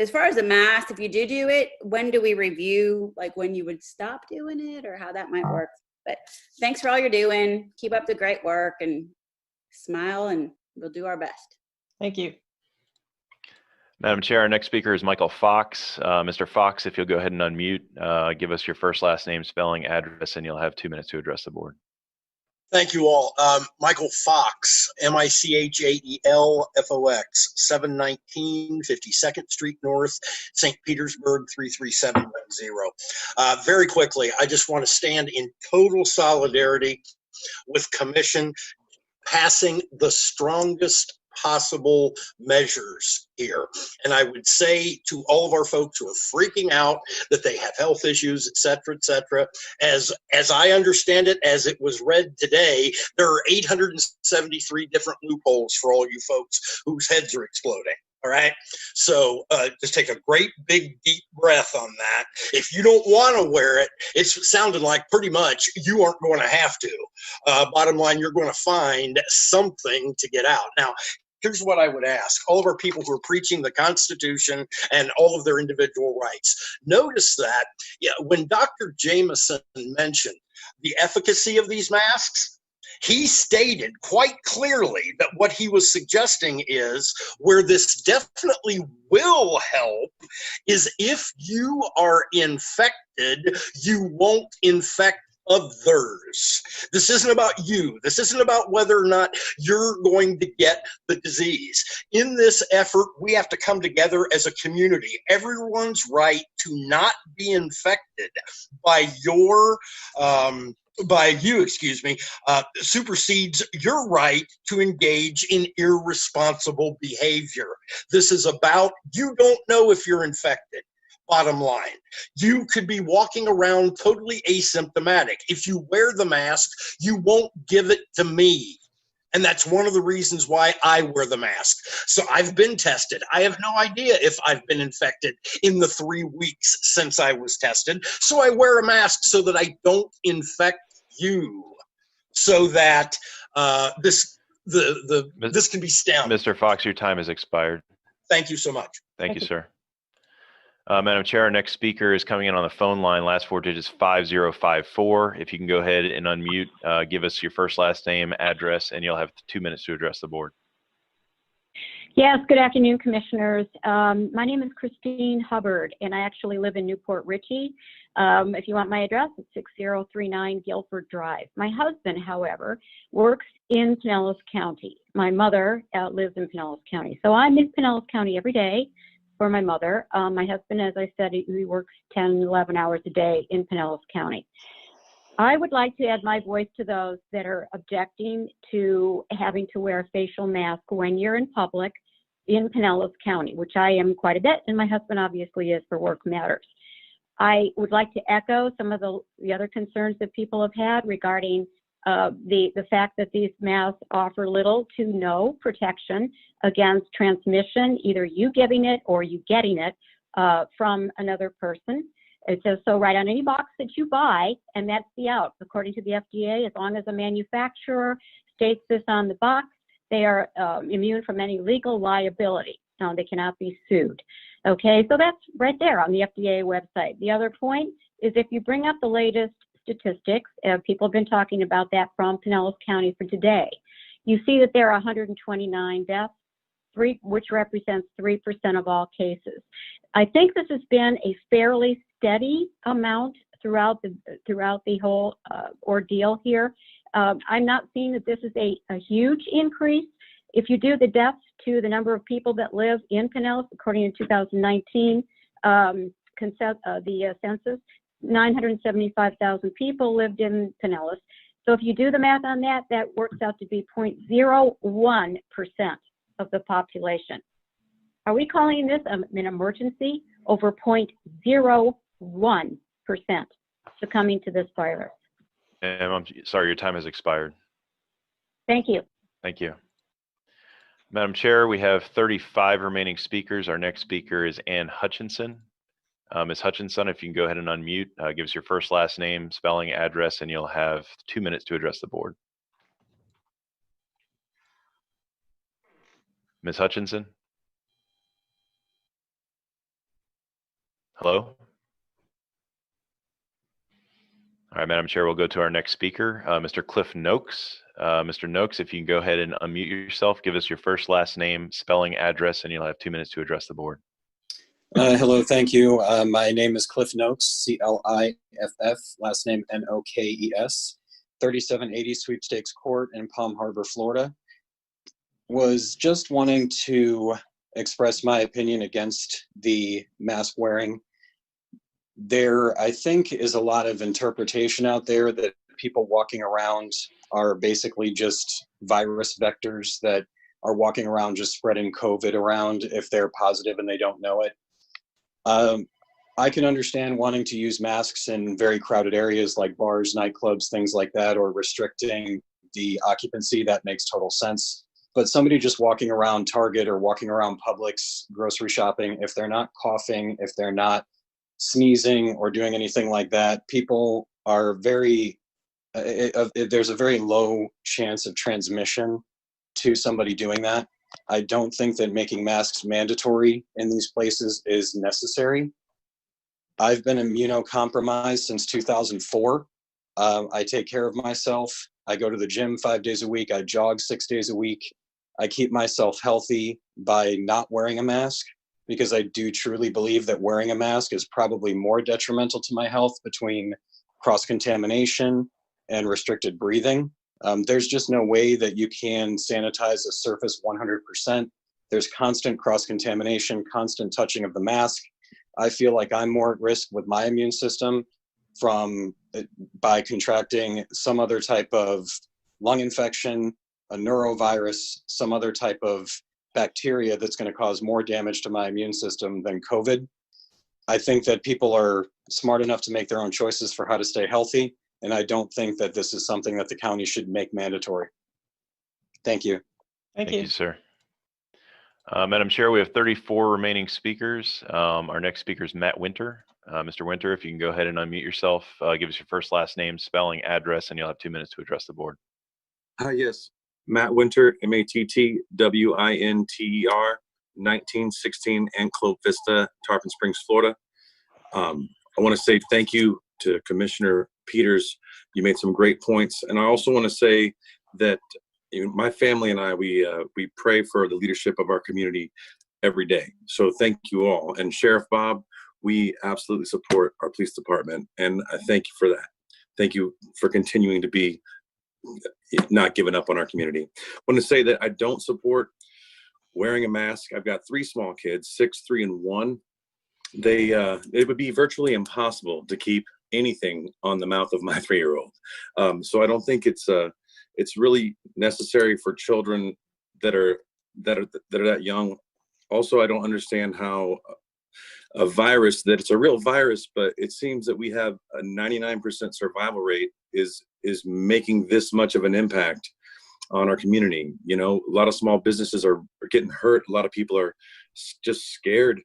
Speaker 3: As far as the mask, if you do it, when do we review, like when you would stop doing it or how that might work? But thanks for all you're doing. Keep up the great work and smile, and we'll do our best.
Speaker 6: Thank you.
Speaker 1: Madam Chair, our next speaker is Michael Fox. Mr. Fox, if you'll go ahead and unmute, give us your first, last name, spelling, address, and you'll have 2 minutes to address the board.
Speaker 10: Thank you all. Michael Fox, MICHAELFOX, 719 52nd Street North, St. Petersburg, 33710. Very quickly, I just want to stand in total solidarity with Commission passing the strongest possible measures here. And I would say to all of our folks who are freaking out that they have health issues, et cetera, as I understand it, as it was read today, there are 873 different loopholes for all you folks whose heads are exploding. All right. So just take a great big deep breath on that. If you don't want to wear it, it's sounded like pretty much you aren't going to have to. Bottom line, you're going to find something to get out. Now, here's what I would ask all of our people who are preaching the Constitution and all of their individual rights. Notice that when Dr. Jameson mentioned the efficacy of these masks, he stated quite clearly that what he was suggesting is where this definitely will help is if you are infected, you won't infect others. This isn't about you. This isn't about whether or not you're going to get the disease. In this effort, we have to come together as a community. Everyone's right to not be infected by you, supersedes your right to engage in irresponsible behavior. This is about, you don't know if you're infected. Bottom line, you could be walking around totally asymptomatic. If you wear the mask, you won't give it to me. And that's one of the reasons why I wear the mask. So I've been tested. I have no idea if I've been infected in the 3 weeks since I was tested. So I wear a mask so that I don't infect you, so that this can be stemmed.
Speaker 1: Mr. Fox, your time has expired.
Speaker 10: Thank you so much.
Speaker 1: Thank you, sir. Madam Chair, our next speaker is coming in on the phone line. Last four digits 5054. If you can go ahead and unmute, give us your first, last name, address, and you'll have 2 minutes to address the board.
Speaker 8: Yes, good afternoon, commissioners. My name is Christine Hubbard, and I actually live in Newport Richey. If you want my address, it's 6039 Guilford Drive. My husband, however, works in Pinellas County. My mother lives in Pinellas County. So I'm in Pinellas County every day for my mother. My husband, as I said, he works 10, 11 hours a day in Pinellas County. I would like to add my voice to those that are objecting to having to wear a facial mask when you're in public in Pinellas County, which I am quite a bit, and my husband obviously is for work matters. I would like to echo some of the other concerns that people have had regarding the fact that these masks offer little to no protection against transmission, either you giving it or you getting it from another person. It says so right on any box that you buy, and that's the out. According to the FDA, as long as a manufacturer states this on the box, they are immune from any legal liability. No, they cannot be sued. Okay, so that's right there on the FDA website. The other point is if you bring up the latest statistics, people have been talking about that from Pinellas County for today. You see that there are 129 deaths, which represents 3% of all cases. I think this has been a fairly steady amount throughout the whole ordeal here. I'm not seeing that this is a huge increase. If you do the deaths to the number of people that live in Pinellas, according to 2019 the census, 975,000 people lived in Pinellas. So if you do the math on that, that works out to be 0.01% of the population. Are we calling this an emergency over 0.01% succumbing to this virus?
Speaker 1: I'm sorry, your time has expired.
Speaker 8: Thank you.
Speaker 1: Thank you. Madam Chair, we have 35 remaining speakers. Our next speaker is Ann Hutchinson. Ms. Hutchinson, if you can go ahead and unmute, give us your first, last name, spelling, address, and you'll have 2 minutes to address the board. Ms. Hutchinson? Hello? All right, Madam Chair, we'll go to our next speaker, Mr. Cliff Noakes. Mr. Noakes, if you can go ahead and unmute yourself, give us your first, last name, spelling, address, and you'll have 2 minutes to address the board.
Speaker 14: Hello, thank you. My name is Cliff Noakes, C-L-I-F-F, last name N-O-K-E-S, 3780 Sweepstakes Court in Palm Harbor, Florida. Was just wanting to express my opinion against the mask wearing. There, I think, is a lot of interpretation out there that people walking around are basically just virus vectors that are walking around just spreading COVID around if they're positive and they don't know it. I can understand wanting to use masks in very crowded areas like bars, nightclubs, things like that, or restricting the occupancy. That makes total sense. But somebody just walking around Target or walking around Publix grocery shopping, if they're not coughing, if they're not sneezing or doing anything like that, people are very, there's a very low chance of transmission to somebody doing that. I don't think that making masks mandatory in these places is necessary. I've been immunocompromised since 2004. I take care of myself. I go to the gym 5 days a week. I jog 6 days a week. I keep myself healthy by not wearing a mask because I do truly believe that wearing a mask is probably more detrimental to my health between cross-contamination and restricted breathing. There's just no way that you can sanitize a surface 100%. There's constant cross-contamination, constant touching of the mask. I feel like I'm more at risk with my immune system by contracting some other type of lung infection, a neurovirus, some other type of bacteria that's going to cause more damage to my immune system than COVID. I think that people are smart enough to make their own choices for how to stay healthy, and I don't think that this is something that the county should make mandatory. Thank you.
Speaker 1: Thank you, sir. Madam Chair, we have 34 remaining speakers. Our next speaker is Matt Winter. Mr. Winter, if you can go ahead and unmute yourself, give us your first, last name, spelling, address, and you'll have 2 minutes to address the board.
Speaker 19: Yes, Matt Winter, M-A-T-T-W-I-N-T-E-R,
Speaker 15: 1916 Anclote Vista, Tarpon Springs, Florida. I want to say thank you to Commissioner Peters. You made some great points. And I also want to say that my family and I, we pray for the leadership of our community every day. So thank you all. And Sheriff Bob, we absolutely support our police department. And I thank you for that. Thank you for continuing to be not giving up on our community. I want to say that I don't support wearing a mask. I've got 3 small kids, 6, 3, and 1. It would be virtually impossible to keep anything on the mouth of my 3-year-old. So I don't think it's really necessary for children that are that young. Also, I don't understand how a virus that it's a real virus, but it seems that we have a 99% survival rate is making this much of an impact on our community. You know, a lot of small businesses are getting hurt. A lot of people are just scared,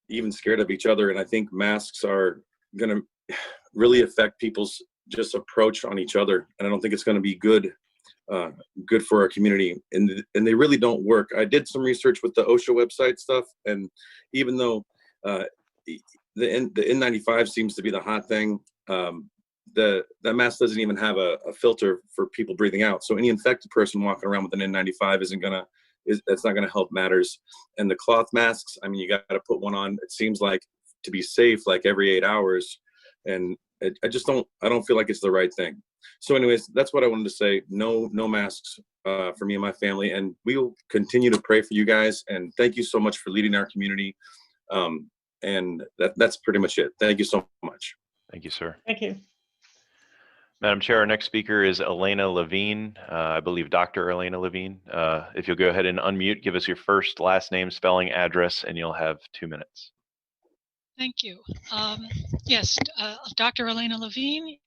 Speaker 15: even scared of each other. And I think masks are going to really affect people's just approach on each other. And I don't think it's going to be good for our community. And they really don't work. I did some research with the OSHA website stuff. And even though the N95 seems to be the hot thing, that mask doesn't even have a filter for people breathing out. So any infected person walking around with an N95 that's not gonna help matters. And the cloth masks, I mean, you got to put one on, it seems like, to be safe, like every 8 hours. And I don't feel like it's the right thing. So anyways, that's what I wanted to say. No masks for me and my family. And we will continue to pray for you guys. And thank you so much for leading our community. And that's pretty much it. Thank you so much.
Speaker 1: Thank you, sir.
Speaker 6: Thank you.
Speaker 1: Madam Chair, our next speaker is Elena Levine. I believe Dr. Elena Levine. If you'll go ahead and unmute, give us your first, last name, spelling, address, and you'll have 2 minutes.
Speaker 17: Thank you. Yes, Dr. Elena Levine.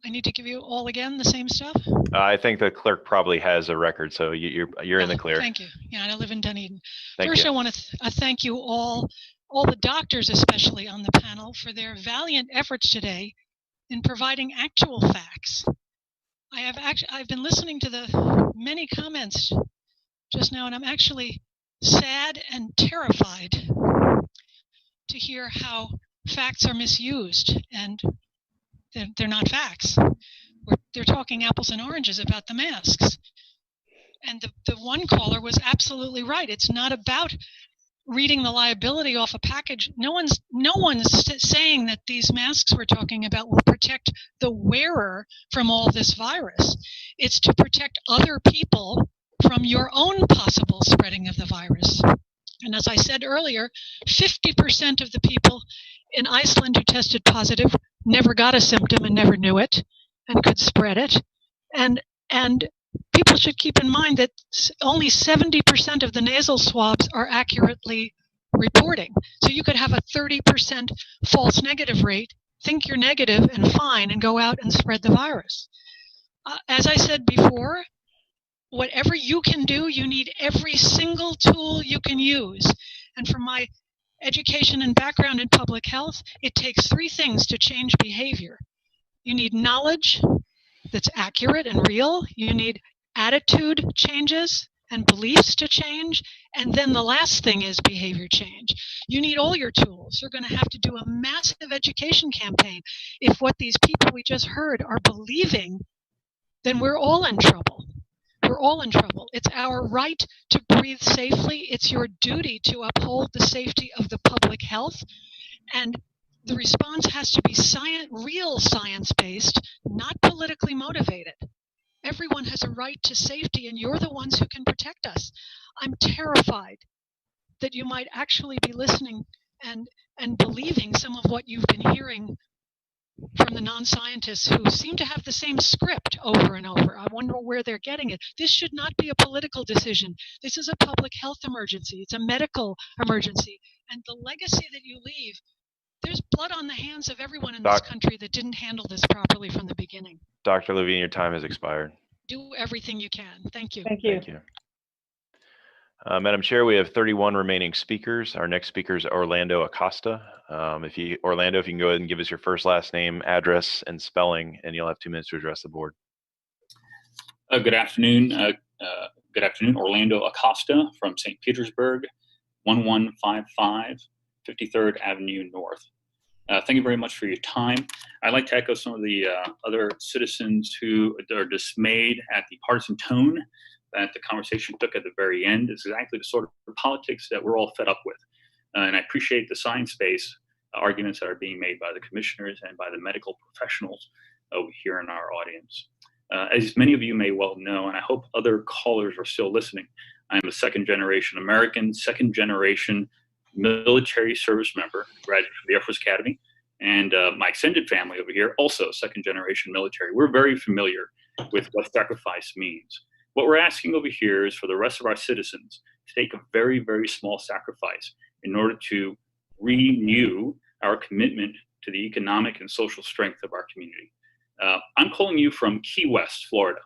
Speaker 17: I need to give you all again the same stuff?
Speaker 1: I think the clerk probably has a record, so you're in the clear.
Speaker 17: Thank you. Yeah, and I live in Dunedin.
Speaker 1: Thank
Speaker 17: First,
Speaker 1: you.
Speaker 17: I want to thank you all the doctors especially on the panel, for their valiant efforts today in providing actual facts. I've been listening to the many comments just now, and I'm actually sad and terrified to hear how facts are misused, and they're not facts. They're talking apples and oranges about the masks. And the one caller was absolutely right. It's not about reading the liability off a package. No one's saying that these masks we're talking about will protect the wearer from all this virus. It's to protect other people from your own possible spreading of the virus. And as I said earlier, 50% of the people in Iceland who tested positive never got a symptom and never knew it and could spread it. And people should keep in mind that only 70% of the nasal swabs are accurately reporting. So you could have a 30% false negative rate, think you're negative and fine, and go out and spread the virus. As I said before, whatever you can do, you need every single tool you can use. And from my education and background in public health, it takes 3 things to change behavior. You need knowledge that's accurate and real. You need attitude changes and beliefs to change. And then the last thing is behavior change. You need all your tools. You're going to have to do a massive education campaign. If what these people we just heard are believing, then we're all in trouble. We're all in trouble. It's our right to breathe safely. It's your duty to uphold the safety of the public health. And the response has to be real science-based, not politically motivated. Everyone has a right to safety, and you're the ones who can protect us. I'm terrified that you might actually be listening and believing some of what you've been hearing from the non-scientists who seem to have the same script over and over. I wonder where they're getting it. This should not be a political decision. This is a public health emergency. It's a medical emergency. And the legacy that you leave, there's blood on the hands of everyone in this country that didn't handle this properly from the beginning.
Speaker 1: Dr. Levine, your time has expired.
Speaker 17: Do everything you can. Thank you.
Speaker 6: Thank you.
Speaker 1: Thank you. Madam Chair, we have 31 remaining speakers. Our next speaker is Orlando Acosta. Orlando, if you can go ahead and give us your first, last name, address, and spelling, and you'll have 2 minutes to address the board.
Speaker 19: Good afternoon. Orlando Acosta from St. Petersburg.
Speaker 4: 1155 53rd Avenue North. Thank you very much for your time. I'd like to echo some of the other citizens who are dismayed at the partisan tone that the conversation took at the very end. It's exactly the sort of politics that we're all fed up with. And I appreciate the science-based arguments that are being made by the commissioners and by the medical professionals over here in our audience. As many of you may well know, and I hope other callers are still listening, I am a second-generation American, second-generation military service member, graduate from the Air Force Academy, and my extended family over here, also second-generation military. We're very familiar with what sacrifice means. What we're asking over here is for the rest of our citizens to take a very, very small sacrifice in order to renew our commitment to the economic and social strength of our community. I'm calling you from Key West, Florida.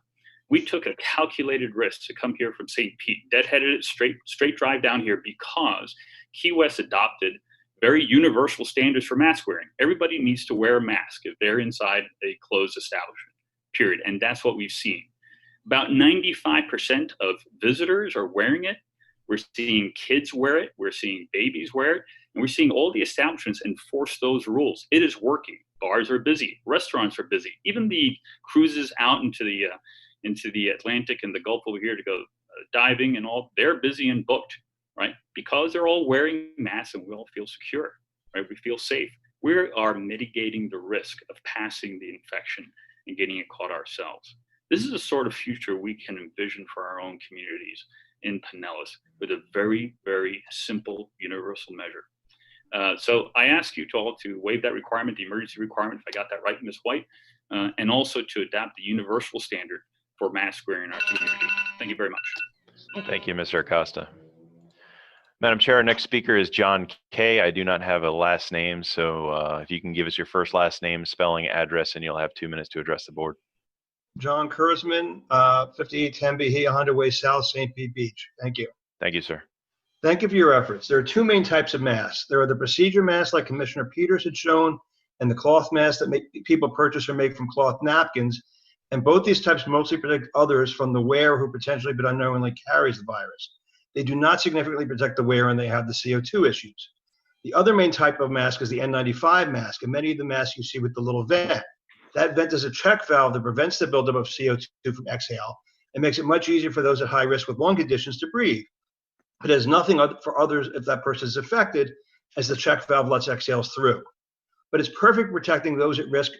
Speaker 4: We took a calculated risk to come here from St. Pete, deadheaded it straight drive down here because Key West adopted very universal standards for mask wearing. Everybody needs to wear a mask if they're inside a closed establishment, period. And that's what we've seen. About 95% of visitors are wearing it. We're seeing kids wear it. We're seeing babies wear it. And we're seeing all the establishments enforce those rules. It is working. Bars are busy. Restaurants are busy. Even the cruises out into the Atlantic and the Gulf over here to go diving and all, they're busy and booked, right? Because they're all wearing masks and we all feel secure, right? We feel safe. We are mitigating the risk of passing the infection and getting it caught ourselves. This is a sort of future we can envision for our own communities in Pinellas with a very, very simple universal measure. So I ask you to all to waive that requirement, the emergency requirement, if I got that right, Ms. White, and also to adopt the universal standard for mask wearing in our community. Thank you very much.
Speaker 1: Thank you, Mr. Acosta. Madam Chair, our next speaker is John Kay. I do not have a last name, so if you can give us your first, last name, spelling, address, and you'll have 2 minutes to address the board.
Speaker 16: John Kurzman, 5810 Bahia Honda Way South, St. Pete Beach. Thank you.
Speaker 1: Thank you, sir.
Speaker 16: Thank you for your efforts. There are two main types of masks. There are the procedure masks like Commissioner Peters had shown, and the cloth masks that people purchase or make from cloth napkins. And both these types mostly protect others from the wearer who potentially but unknowingly carries the virus. They do not significantly protect the wearer and they have the CO2 issues. The other main type of mask is the N95 mask, and many of the masks you see with the little vent. That vent is a check valve that prevents the buildup of CO2 from exhale and makes it much easier for those at high risk with lung conditions to breathe. It has nothing for others if that person is affected, as the check valve lets exhales through. But it's perfect protecting those at risk,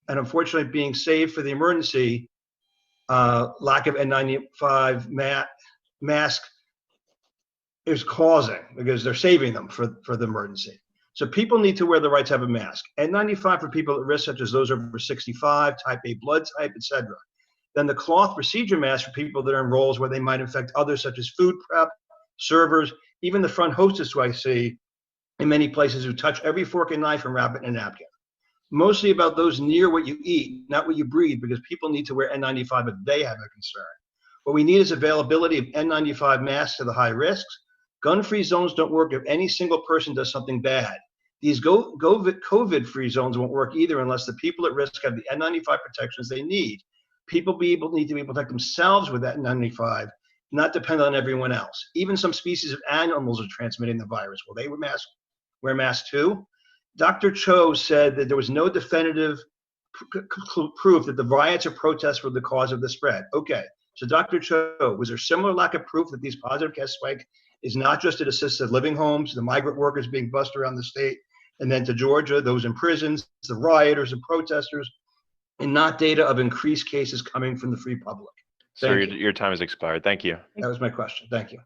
Speaker 16: and unfortunately being saved for the emergency. Lack of N95 mask is causing, because they're saving them for the emergency. So people need to wear the right type of mask. N95 for people at risk, such as those over 65, type A blood type, etc. Then the cloth procedure mask for people that are in roles where they might infect others, such as food prep, servers, even the front hostess who I see in many places who touch every fork and knife and wrap it in a napkin. Mostly about those near what you eat, not what you breathe, because people need to wear N95 if they have a concern. What we need is availability of N95 masks to the high risks. Gun-free zones don't work if any single person does something bad. These COVID-free zones won't work either unless the people at risk have the N95 protections they need. People need to be able to protect themselves with that N95, not depend on everyone else. Even some species of animals are transmitting the virus. Will they wear masks too? Dr. Cho said that there was no definitive proof that the riots or protests were the cause of the spread. Okay, so Dr. Cho, was there similar lack of proof that these positive case spike is not just at assisted living homes, the migrant workers being bussed around the state, and then to Georgia, those in prisons, the rioters and protesters, and not data of increased cases coming from the free public?
Speaker 1: Sir, your time has expired. Thank you.
Speaker 16: That was my question. Thank you.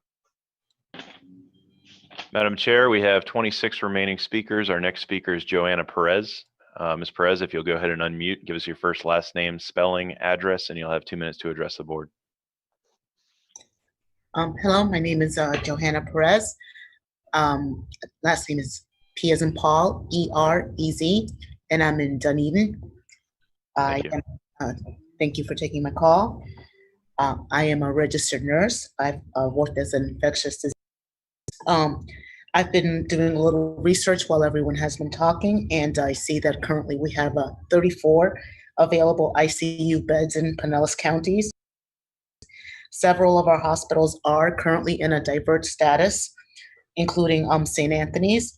Speaker 1: Madam Chair, we have 26 remaining speakers. Our next speaker is Joanna Perez. Ms. Perez, if you'll go ahead and unmute, give us your first, last name, spelling, address, and you'll have 2 minutes to address the board.
Speaker 19: Hello, my name is Johanna Perez. Last name is P as in Paul, E-R-E-Z, and I'm in Dunedin. Thank you for taking my call. I am a registered nurse. I've worked as an infectious disease. I've been doing a little research while everyone has been talking, and I see that currently we have 34 available ICU beds in Pinellas counties. Several of our hospitals are currently in a divert status, including St. Anthony's,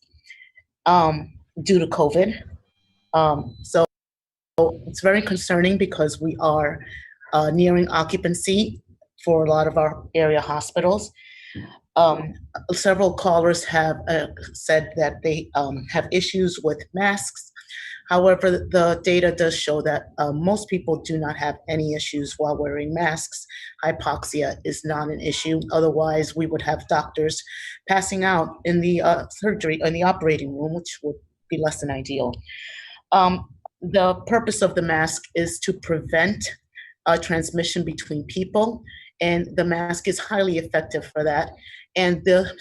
Speaker 19: due to COVID. So it's very concerning because we are nearing occupancy for a lot of our area hospitals. Several callers have said that they have issues with masks. However, the data does show that most people do not have any issues while wearing masks. Hypoxia is not an issue. Otherwise, we would have doctors passing out in the operating room, which would be less than ideal. The purpose of the mask is to prevent transmission between people, and the mask is highly effective for that. And the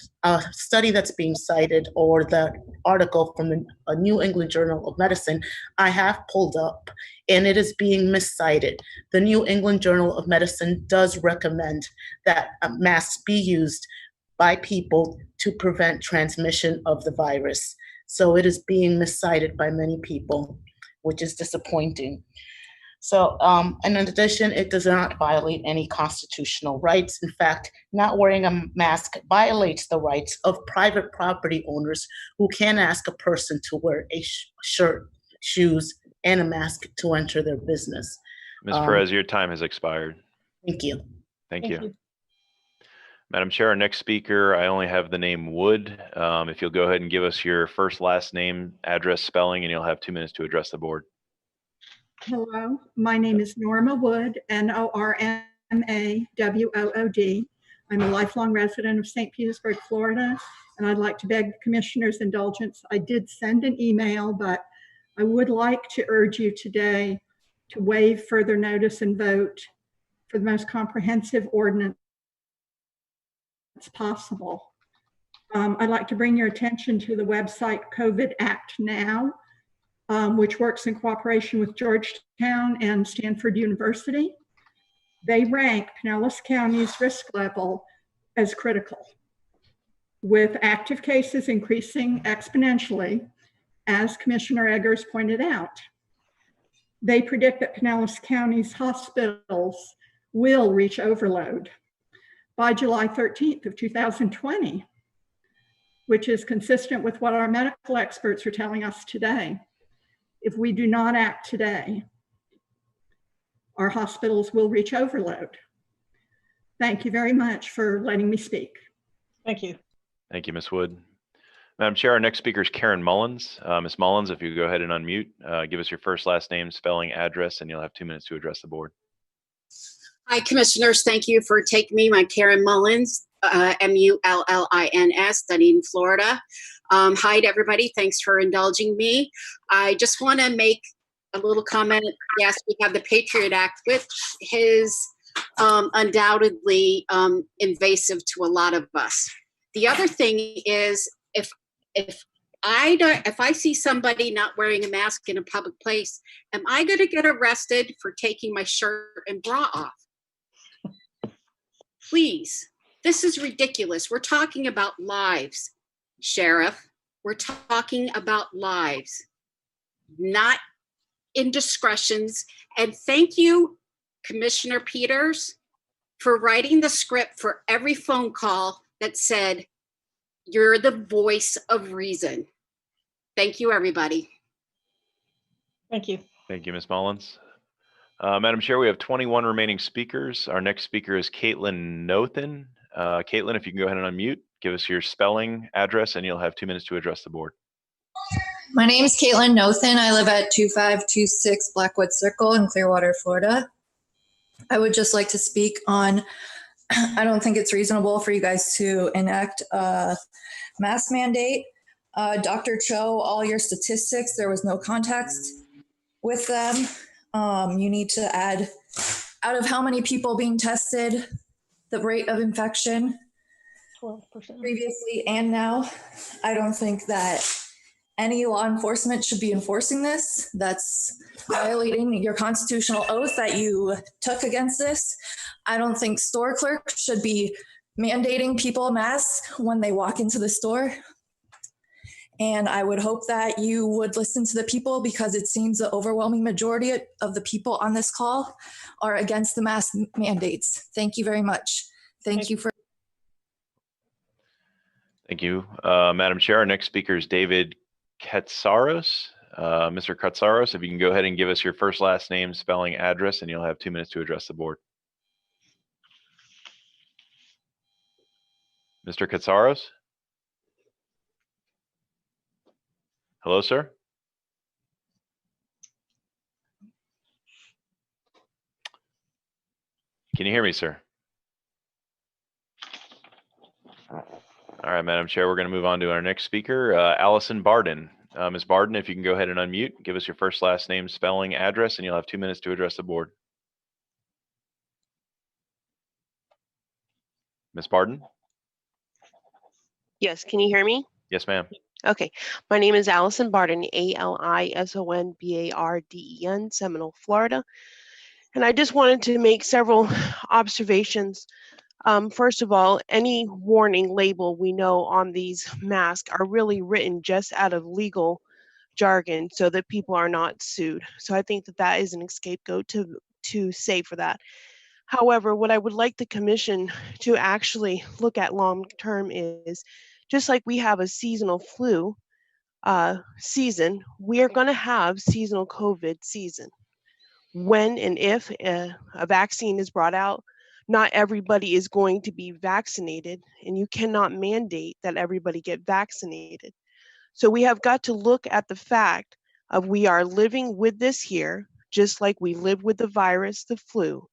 Speaker 19: study that's being cited, or the article from the New England Journal of Medicine, I have pulled up, and it is being miscited. The New England Journal of Medicine does recommend that masks be used by people to prevent transmission of the virus. So it is being miscited by many people, which is disappointing. So, and in addition, it does not violate any constitutional rights. In fact, not wearing a mask violates the rights of private property owners who can ask a person to wear a shirt, shoes, and a mask to enter their business.
Speaker 1: Ms. Perez, your time has expired.
Speaker 19: Thank you.
Speaker 1: Thank you. Madam Chair, our next speaker, I only have the name Wood. If you'll go ahead and give us your first, last name, address, spelling, and you'll have 2 minutes to address the board.
Speaker 7: Hello, my name is Norma Wood, Normawood. I'm a lifelong resident of St. Petersburg, Florida, and I'd like to beg the commissioner's indulgence. I did send an email, but I would like to urge you today to waive further notice and vote for the most comprehensive ordinance possible. I'd like to bring your attention to the website COVID Act Now, which works in cooperation with Georgetown and Stanford University. They rank Pinellas County's risk level as critical, with active cases increasing exponentially, as Commissioner Eggers pointed out. They predict that Pinellas County's hospitals will reach overload by July 13th of 2020, which is consistent with what our medical experts are telling us today. If we do not act today, our hospitals will reach overload. Thank you very much for letting me speak.
Speaker 6: Thank you.
Speaker 1: Thank you, Ms. Wood. Madam Chair, our next speaker is Karen Mullins. Ms. Mullins, if you go ahead and unmute, give us your first, last name, spelling, address, and you'll have 2 minutes to address the board.
Speaker 11: Hi, commissioners. Thank you for taking me. I'm Karen Mullins, Mullins, studying in Florida. Hi to everybody. Thanks for indulging me. I just want to make a little comment. Yes, we have the Patriot Act, which is undoubtedly invasive to a lot of us. The other thing is, if I see somebody not wearing a mask in a public place, am I going to get arrested for taking my shirt and bra off? Please, this is ridiculous. We're talking about lives, Sheriff. We're talking about lives, not indiscretions. And thank you, Commissioner Peters, for writing the script for every phone call that said, you're the voice of reason. Thank you, everybody.
Speaker 6: Thank you.
Speaker 1: Thank you, Ms. Mullins. Madam Chair, we have 21 remaining speakers. Our next speaker is Caitlin Nothan. Caitlin, if you can go ahead and unmute, give us your spelling, address, and you'll have 2 minutes to address the board.
Speaker 12: My name is Caitlin Nothan. I live at 2526 Blackwood Circle in Clearwater, Florida. I would just like to speak on, I don't think it's reasonable for you guys to enact a mask mandate. Dr. Cho, all your statistics, there was no context with them. You need to add, out of how many people being tested, the rate of infection
Speaker 6: 12%
Speaker 12: previously and now. I don't think that any law enforcement should be enforcing this. That's violating your constitutional oath that you took against this. I don't think store clerks should be mandating people masks when they walk into the store. And I would hope that you would listen to the people, because it seems the overwhelming majority of the people on this call are against the mask mandates. Thank you very much. Thank you for.
Speaker 1: Thank you. Madam Chair, our next speaker is David Katsaros. Mr. Katsaros, if you can go ahead and give us your first, last name, spelling, address, and you'll have 2 minutes to address the board. Mr. Katsaros? Hello, sir? Can you hear me, sir? All right, Madam Chair, we're going to move on to our next speaker, Allison Barden. Ms. Barden, if you can go ahead and unmute, give us your first, last name, spelling, address, and you'll have 2 minutes to address the board. Ms. Barden?
Speaker 5: Yes, can you hear me?
Speaker 1: Yes, ma'am.
Speaker 5: Okay, my name is Allison Barden, ALISONBARDEN, Seminole, Florida. And I just wanted to make several observations. First of all, any warning label we know on these masks are really written just out of legal jargon so that people are not sued. So I think that that is an scapegoat to say for that. However, what I would like the commission to actually look at long term is just like we have a seasonal flu season, we are going to have seasonal COVID season. When and if a vaccine is brought out, not everybody is going to be vaccinated, and you cannot mandate that everybody get vaccinated. So we have got to look at the fact of we are living with this here, just like we live with the virus, the flu,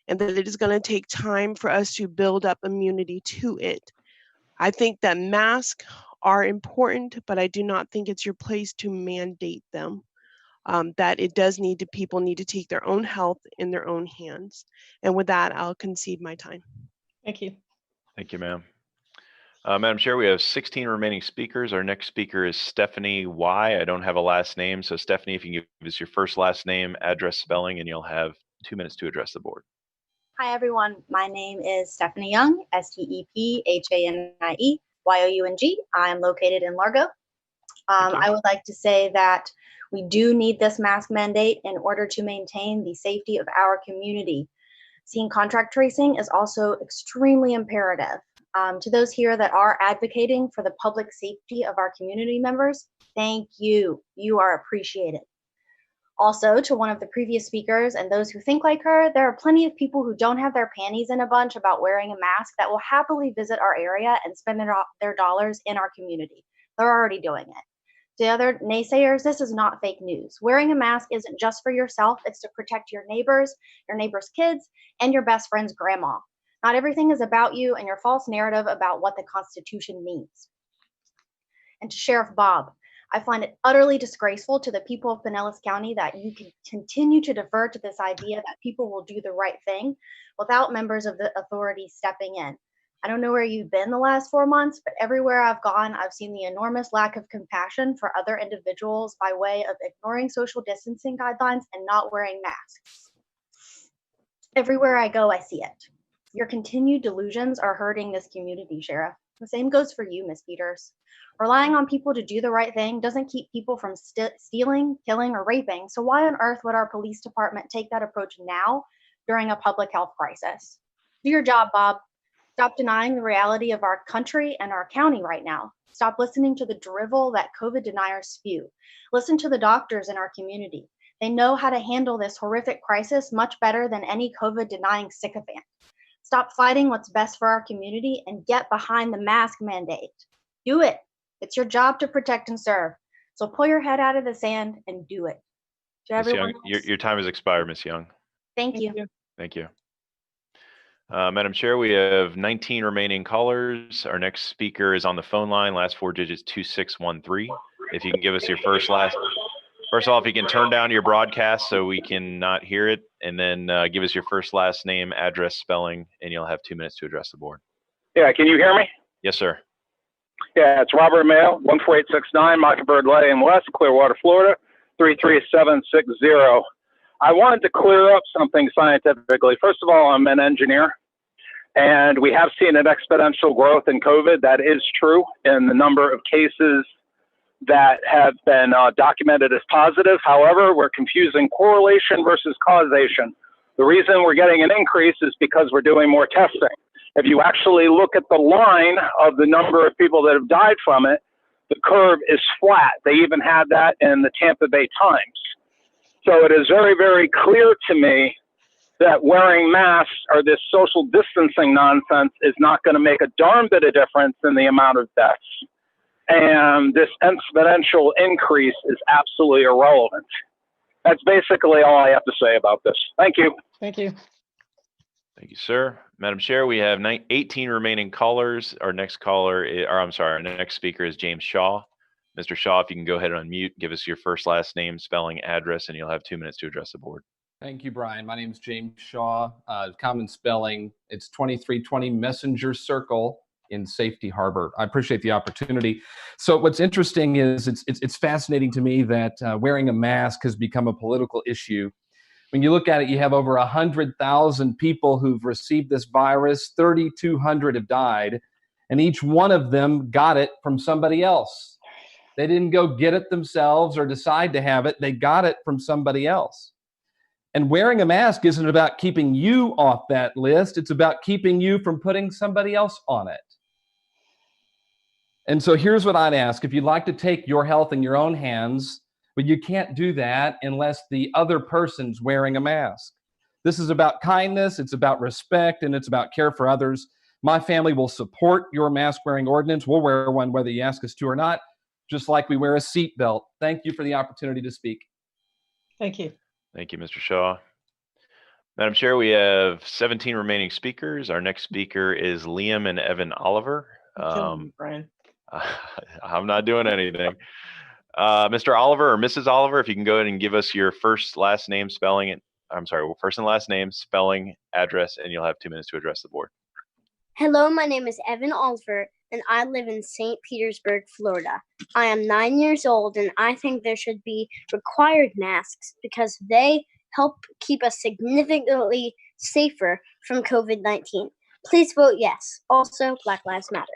Speaker 5: and that it is going to take time for us to build up immunity to it. I think that masks are important, but I do not think it's your place to mandate them. That it does need to, people need to take their own health in their own hands. And with that, I'll concede my time.
Speaker 6: Thank you.
Speaker 1: Thank you, ma'am. Madam Chair, we have 16 remaining speakers. Our next speaker is Stephanie Y. I don't have a last name. So Stephanie, if you can give us your first, last name, address, spelling, and you'll have 2 minutes to address the board.
Speaker 13: Hi, everyone. My name is Stephanie Young, STEPHANIE-YOUNG. I'm located in Largo. I would like to say that we do need this mask mandate in order to maintain the safety of our community. Seeing contact tracing is also extremely imperative. To those here that are advocating for the public safety of our community members, thank you. You are appreciated. Also, to one of the previous speakers and those who think like her, there are plenty of people who don't have their panties in a bunch about wearing a mask that will happily visit our area and spend their dollars in our community. They're already doing it. To the other naysayers, this is not fake news. Wearing a mask isn't just for yourself, it's to protect your neighbors' kids, and your best friend's grandma. Not everything is about you and your false narrative about what the Constitution means. And to Sheriff Bob, I find it utterly disgraceful to the people of Pinellas County that you can continue to defer to this idea that people will do the right thing without members of the authority stepping in. I don't know where you've been the last 4 months, but everywhere I've gone, I've seen the enormous lack of compassion for other individuals by way of ignoring social distancing guidelines and not wearing masks. Everywhere I go, I see it. Your continued delusions are hurting this community, Sheriff. The same goes for you, Ms. Peters. Relying on people to do the right thing doesn't keep people from stealing, killing, or raping, so why on earth would our police department take that approach now during a public health crisis? Do your job, Bob. Stop denying the reality of our country and our county right now. Stop listening to the drivel that COVID deniers spew. Listen to the doctors in our community. They know how to handle this horrific crisis much better than any COVID denying sycophant. Stop fighting what's best for our community and get behind the mask mandate. Do it. It's your job to protect and serve. So pull your head out of the sand and do it. To
Speaker 1: Ms.
Speaker 13: everyone
Speaker 1: Young,
Speaker 13: else,
Speaker 1: your time has expired, Ms. Young.
Speaker 13: thank you.
Speaker 1: Thank you. Madam Chair, we have 19 remaining callers. Our next speaker is on the phone line, last 4 digits 2613. If you can give us your first of all, if you can turn down your broadcast so we can not hear it, and then give us your first, last name, address, spelling, and you'll have 2 minutes to address the board.
Speaker 23: Yeah, can you hear me?
Speaker 1: Yes, sir.
Speaker 23: Yeah, it's Robert Mail, 14869 Mockingbird Lane West, Clearwater, Florida, 33760. I wanted to clear up something scientifically. First of all, I'm an engineer, and we have seen an exponential growth in COVID. That is true in the number of cases that have been documented as positive. However, we're confusing correlation versus causation. The reason we're getting an increase is because we're doing more testing. If you actually look at the line of the number of people that have died from it, the curve is flat. They even had that in the Tampa Bay Times. So it is very, very clear to me that wearing masks or this social distancing nonsense is not going to make a darn bit of difference in the amount of deaths. And this exponential increase is absolutely irrelevant. That's basically all I have to say about this. Thank you.
Speaker 6: Thank you.
Speaker 1: Thank you, sir. Madam Chair, we have 18 remaining callers. Our next caller, our next speaker is James Shaw. Mr. Shaw, if you can go ahead and unmute, give us your first, last name, spelling, address, and you'll have 2 minutes to address the board.
Speaker 9: Thank you, Brian. My name is James Shaw. Common spelling, it's 2320 Messenger Circle in Safety Harbor. I appreciate the opportunity. So what's interesting is it's fascinating to me that wearing a mask has become a political issue. When you look at it, you have over 100,000 people who've received this virus, 3,200 have died, and each one of them got it from somebody else. They didn't go get it themselves or decide to have it. They got it from somebody else. And wearing a mask isn't about keeping you off that list. It's about keeping you from putting somebody else on it. And so here's what I'd ask. If you'd like to take your health in your own hands, but you can't do that unless the other person's wearing a mask. This is about kindness, it's about respect, and it's about care for others. My family will support your mask wearing ordinance. We'll wear one whether you ask us to or not, just like we wear a seatbelt. Thank you for the opportunity to speak.
Speaker 6: Thank you.
Speaker 1: Thank you, Mr. Shaw. Madam Chair, we have 17 remaining speakers. Our next speaker is Liam and Evan Oliver.
Speaker 6: Brian.
Speaker 1: I'm not doing anything. Mr. Oliver or Mrs. Oliver, if you can go ahead and give us your first, last name, spelling, first and last name, spelling, address, and you'll have 2 minutes to address the board.
Speaker 20: Hello, my name is Evan Oliver, and I live in St. Petersburg, Florida. I am 9 years old, and I think there should be required masks because they help keep us significantly safer from COVID-19. Please vote yes. Also, Black Lives Matter.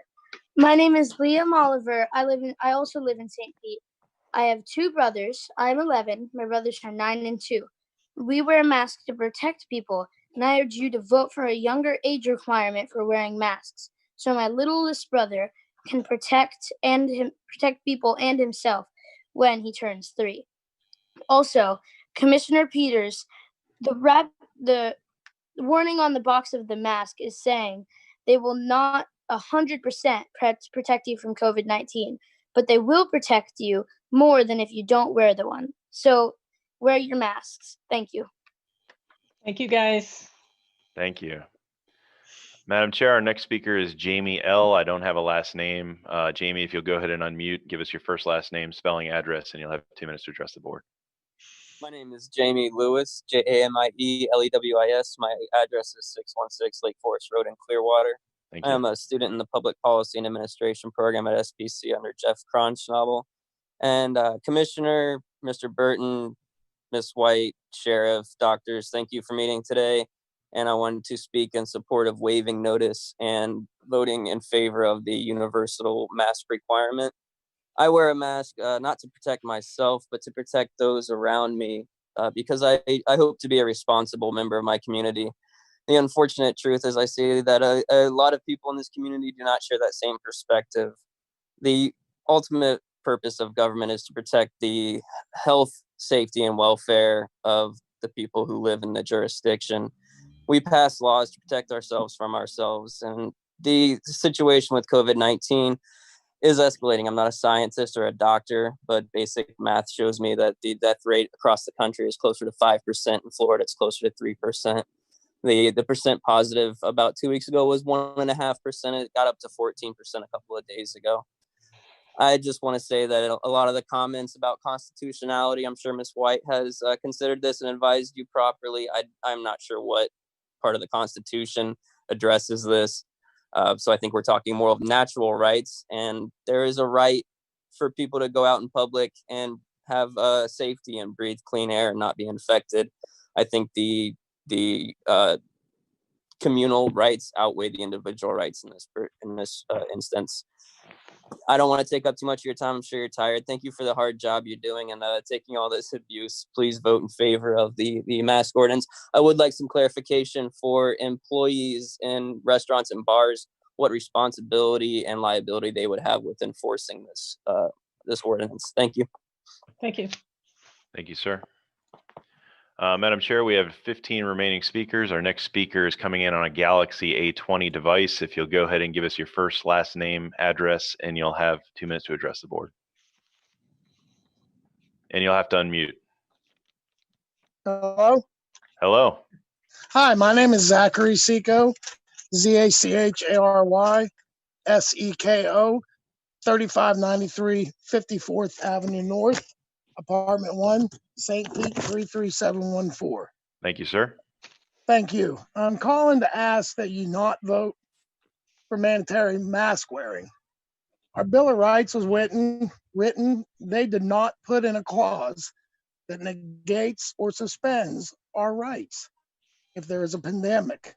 Speaker 20: My name is Liam Oliver. I also live in St. Pete. I have 2 brothers. I'm 11. My brothers are 9 and 2. We wear masks to protect people, and I urge you to vote for a younger age requirement for wearing masks, so my littlest brother can protect people and himself when he turns 3. Also, Commissioner Peters, the warning on the box of the mask is saying they will not 100% protect you from COVID-19, but they will protect you more than if you don't wear the one. So wear your masks. Thank you.
Speaker 6: Thank you, guys.
Speaker 1: Thank you. Madam Chair, our next speaker is Jamie L. I don't have a last name. Jamie, if you'll go ahead and unmute, give us your first, last name, spelling, address, and you'll have 2 minutes to address the board.
Speaker 21: My name is Jamie Lewis, Jamielewis. My address is 616 Lake Forest Road in Clearwater.
Speaker 1: Thank you.
Speaker 21: I am a student in the Public Policy and Administration program at SPC under Jeff Cronschnabel. And Commissioner, Mr. Burton, Ms. White, Sheriff, doctors, thank you for meeting today. And I wanted to speak in support of waiving notice and voting in favor of the universal mask requirement. I wear a mask not to protect myself, but to protect those around me because I hope to be a responsible member of my community. The unfortunate truth is I see that a lot of people in this community do not share that same perspective. The ultimate purpose of government is to protect the health, safety, and welfare of the people who live in the jurisdiction. We pass laws to protect ourselves from ourselves, and the situation with COVID-19 is escalating. I'm not a scientist or a doctor, but basic math shows me that the death rate across the country is closer to 5%. In Florida, it's closer to 3%. The percent positive about 2 weeks ago was 1.5%. It got up to 14% a couple of days ago. I just want to say that a lot of the comments about constitutionality, I'm sure Ms. White has considered this and advised you properly. I'm not sure what part of the Constitution addresses this. So I think we're talking more of natural rights, and there is a right for people to go out in public and have safety and breathe clean air and not be infected. I think the communal rights outweigh the individual rights in this instance. I don't want to take up too much of your time. I'm sure you're tired. Thank you for the hard job you're doing and taking all this abuse. Please vote in favor of the mask ordinance. I would like some clarification for employees in restaurants and bars, what responsibility and liability they would have with enforcing this ordinance. Thank you.
Speaker 6: Thank you.
Speaker 1: Thank you, sir. Madam Chair, we have 15 remaining speakers. Our next speaker is coming in on a Galaxy A20 device. If you'll go ahead and give us your first, last name, address, and you'll have 2 minutes to address the board. And you'll have to unmute.
Speaker 2: Hello?
Speaker 1: Hello.
Speaker 2: Hi, my name is Zachary Seco, Zachary Seko, 3593 54th Avenue North, Apartment 1, St. Pete 33714.
Speaker 1: Thank you, sir.
Speaker 2: Thank you. I'm calling to ask that you not vote for mandatory mask wearing. Our Bill of Rights was written. They did not put in a clause that negates or suspends our rights if there is a pandemic.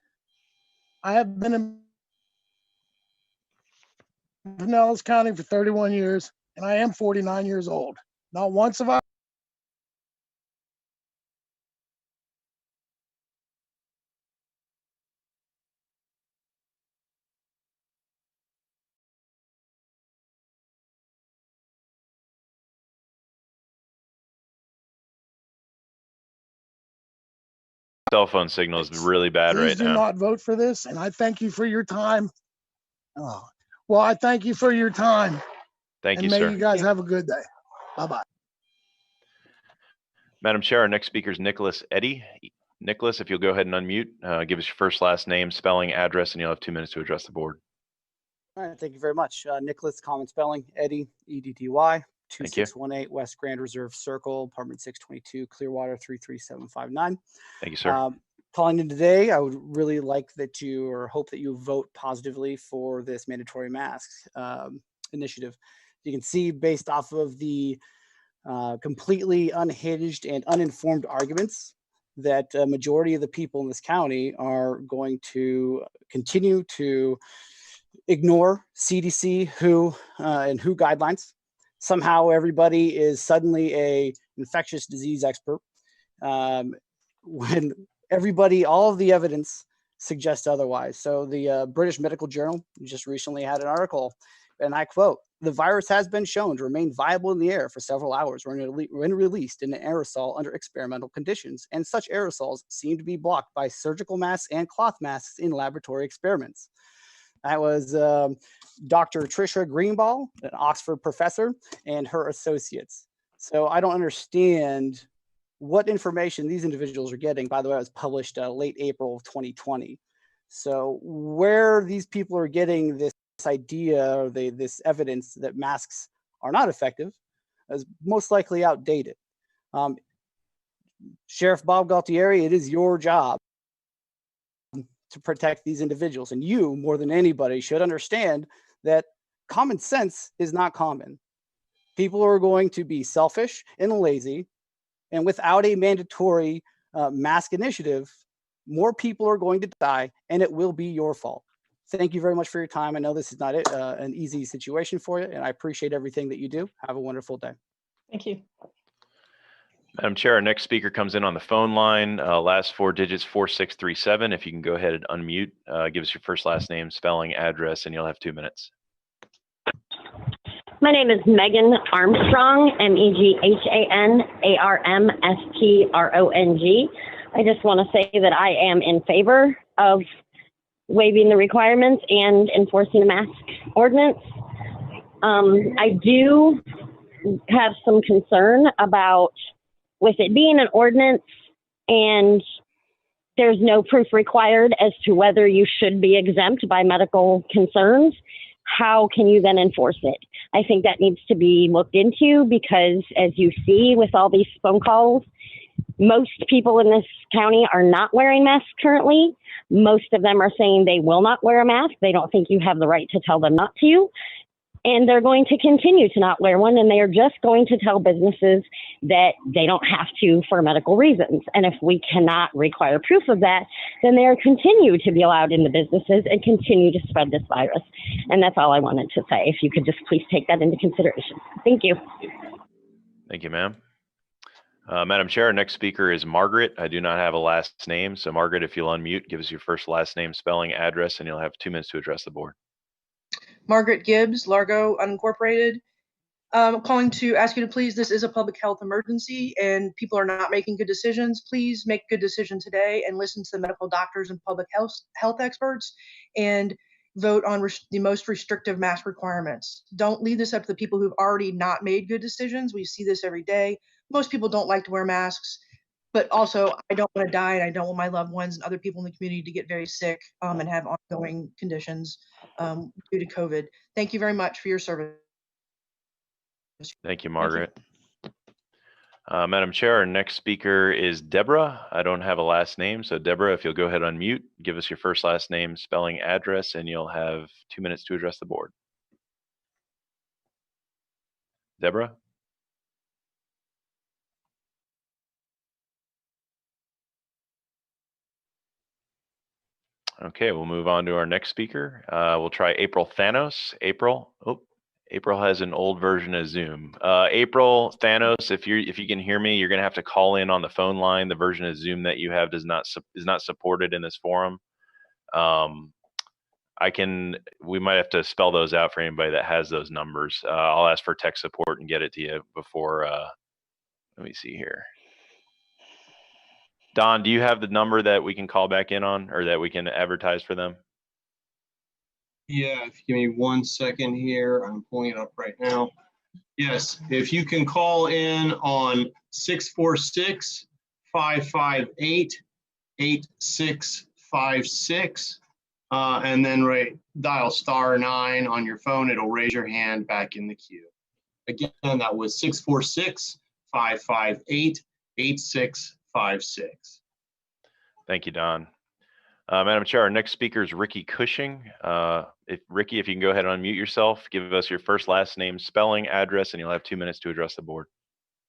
Speaker 2: I have been in Pinellas County for 31 years, and I am 49 years old. Not once have I
Speaker 1: Cell phone signal is really bad
Speaker 2: Please
Speaker 1: right
Speaker 2: do
Speaker 1: now.
Speaker 2: not vote for this, and I thank you for your time. Oh, well, I thank you for your time.
Speaker 1: Thank you,
Speaker 2: and may
Speaker 1: sir.
Speaker 2: you guys have a good day. Bye-bye.
Speaker 1: Madam Chair, our next speaker is Nicholas Eddy. Nicholas, if you'll go ahead and unmute, give us your first, last name, spelling, address, and you'll have 2 minutes to address the board.
Speaker 18: All right, thank you very much. Nicholas, common spelling, Eddy, E-D-D-Y,
Speaker 1: Thank you.
Speaker 18: 2618 West Grand Reserve Circle, apartment 622, Clearwater 33759.
Speaker 1: Thank you, sir.
Speaker 18: Calling in today, I would really like that you, or hope that you vote positively for this mandatory masks initiative. You can see based off of the completely unhinged and uninformed arguments that a majority of the people in this county are going to continue to ignore CDC, WHO, and WHO guidelines. Somehow everybody is suddenly a infectious disease expert when everybody, all of the evidence suggests otherwise. So the British Medical Journal just recently had an article, and I quote, "The virus has been shown to remain viable in the air for several hours when released in an aerosol under experimental conditions, and such aerosols seem to be blocked by surgical masks and cloth masks in laboratory experiments." That was Dr. Tricia Greenball, an Oxford professor, and her associates. So I don't understand what information these individuals are getting. By the way, it was published late April of 2020. So where these people are getting this idea or this evidence that masks are not effective is most likely outdated. Sheriff Bob Galtieri, it is your job to protect these individuals, and you more than anybody should understand that common sense is not common. People are going to be selfish and lazy, and without a mandatory mask initiative, more people are going to die, and it will be your fault. Thank you very much for your time. I know this is not an easy situation for you, and I appreciate everything that you do. Have a wonderful day.
Speaker 6: Thank you.
Speaker 1: Madam Chair, our next speaker comes in on the phone line. Last 4 digits, 4637. If you can go ahead and unmute, give us your first, last name, spelling, address, and you'll have 2 minutes.
Speaker 22: My name is Megan Armstrong, MEGHANARMSTRONG. I just want to say that I am in favor of waiving the requirements and enforcing the mask ordinance. I do have some concern about with it being an ordinance and there's no proof required as to whether you should be exempt by medical concerns. How can you then enforce it? I think that needs to be looked into because as you see with all these phone calls, most people in this county are not wearing masks currently. Most of them are saying they will not wear a mask. They don't think you have the right to tell them not to. and they're going to continue to not wear one, and they are just going to tell businesses that they don't have to for medical reasons. And if we cannot require proof of that, then they are continue to be allowed in the businesses and continue to spread this virus. And that's all I wanted to say. If you could just please take that into consideration. Thank you.
Speaker 1: Thank you, ma'am. Madam Chair, our next speaker is Margaret. I do not have a last name. So Margaret, if you'll unmute, give us your first, last name, spelling, address, and you'll have 2 minutes to address the board.
Speaker 3: Margaret Gibbs, Largo Unincorporated. I'm calling to ask you to please, this is a public health emergency and people are not making good decisions. Please make a good decision today and listen to the medical doctors and public health experts and vote on the most restrictive mask requirements. Don't leave this up to the people who've already not made good decisions. We see this every day. Most people don't like to wear masks, but also I don't want to die and I don't want my loved ones and other people in the community to get very sick and have ongoing conditions due to COVID. Thank you very much for your service.
Speaker 1: Thank you, Margaret. Madam Chair, our next speaker is Deborah. I don't have a last name, so Deborah, if you'll go ahead and unmute, give us your first, last name, spelling, address, and you'll have 2 minutes to address the board. Deborah? Okay, we'll move on to our next speaker. We'll try April Thanos. April, April has an old version of Zoom. April Thanos, if you can hear me, you're gonna have to call in on the phone line. The version of Zoom that you have is not supported in this forum. We might have to spell those out for anybody that has those numbers. I'll ask for tech support and get it to you before. Let me see here. Don, do you have the number that we can call back in on, or that we can advertise for them?
Speaker 8: Yeah, if you give me 1 second here, I'm pulling it up right now. Yes, if you can call in on 646-558-8656, and then dial *9 on your phone, it'll raise your hand back in the queue. Again, that was 646-558-8656.
Speaker 1: Thank you, Don. Madam Chair, our next speaker is Ricky Cushing. Ricky, if you can go ahead and unmute yourself, give us your first, last name, spelling, address, and you'll have 2 minutes to address the board.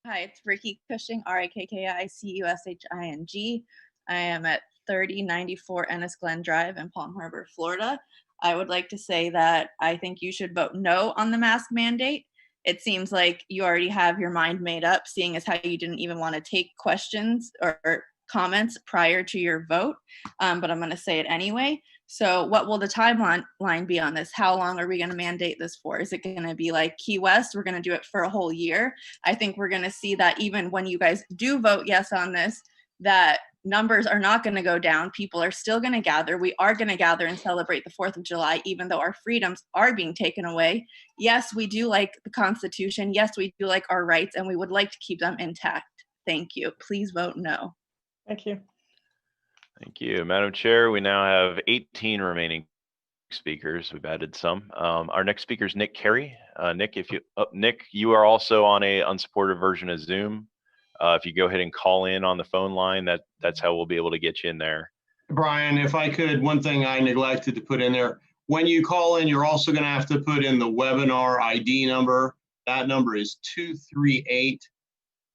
Speaker 10: Hi, it's Ricky Cushing, RIKKICUSHING. I am at 3094 Ennis Glen Drive in Palm Harbor, Florida. I would like to say that I think you should vote no on the mask mandate. It seems like you already have your mind made up, seeing as how you didn't even want to take questions or comments prior to your vote, but I'm going to say it anyway. So what will the timeline be on this? How long are we going to mandate this for? Is it going to be like Key West? We're going to do it for a whole year. I think we're going to see that even when you guys do vote yes on this, that numbers are not going to go down. People are still going to gather. We are going to gather and celebrate the 4th of July, even though our freedoms are being taken away. Yes, we do like the Constitution. Yes, we do like our rights, and we would like to keep them intact. Thank you. Please vote no.
Speaker 6: Thank you.
Speaker 1: Thank you. Madam Chair, we now have 18 remaining speakers. We've added some. Our next speaker is Nick Carey. Nick, Nick, you are also on a unsupported version of Zoom. If you go ahead and call in on the phone line, that's how we'll be able to get you in there.
Speaker 8: Brian, if I could, one thing I neglected to put in there. When you call in, you're also going to have to put in the webinar ID number. That number is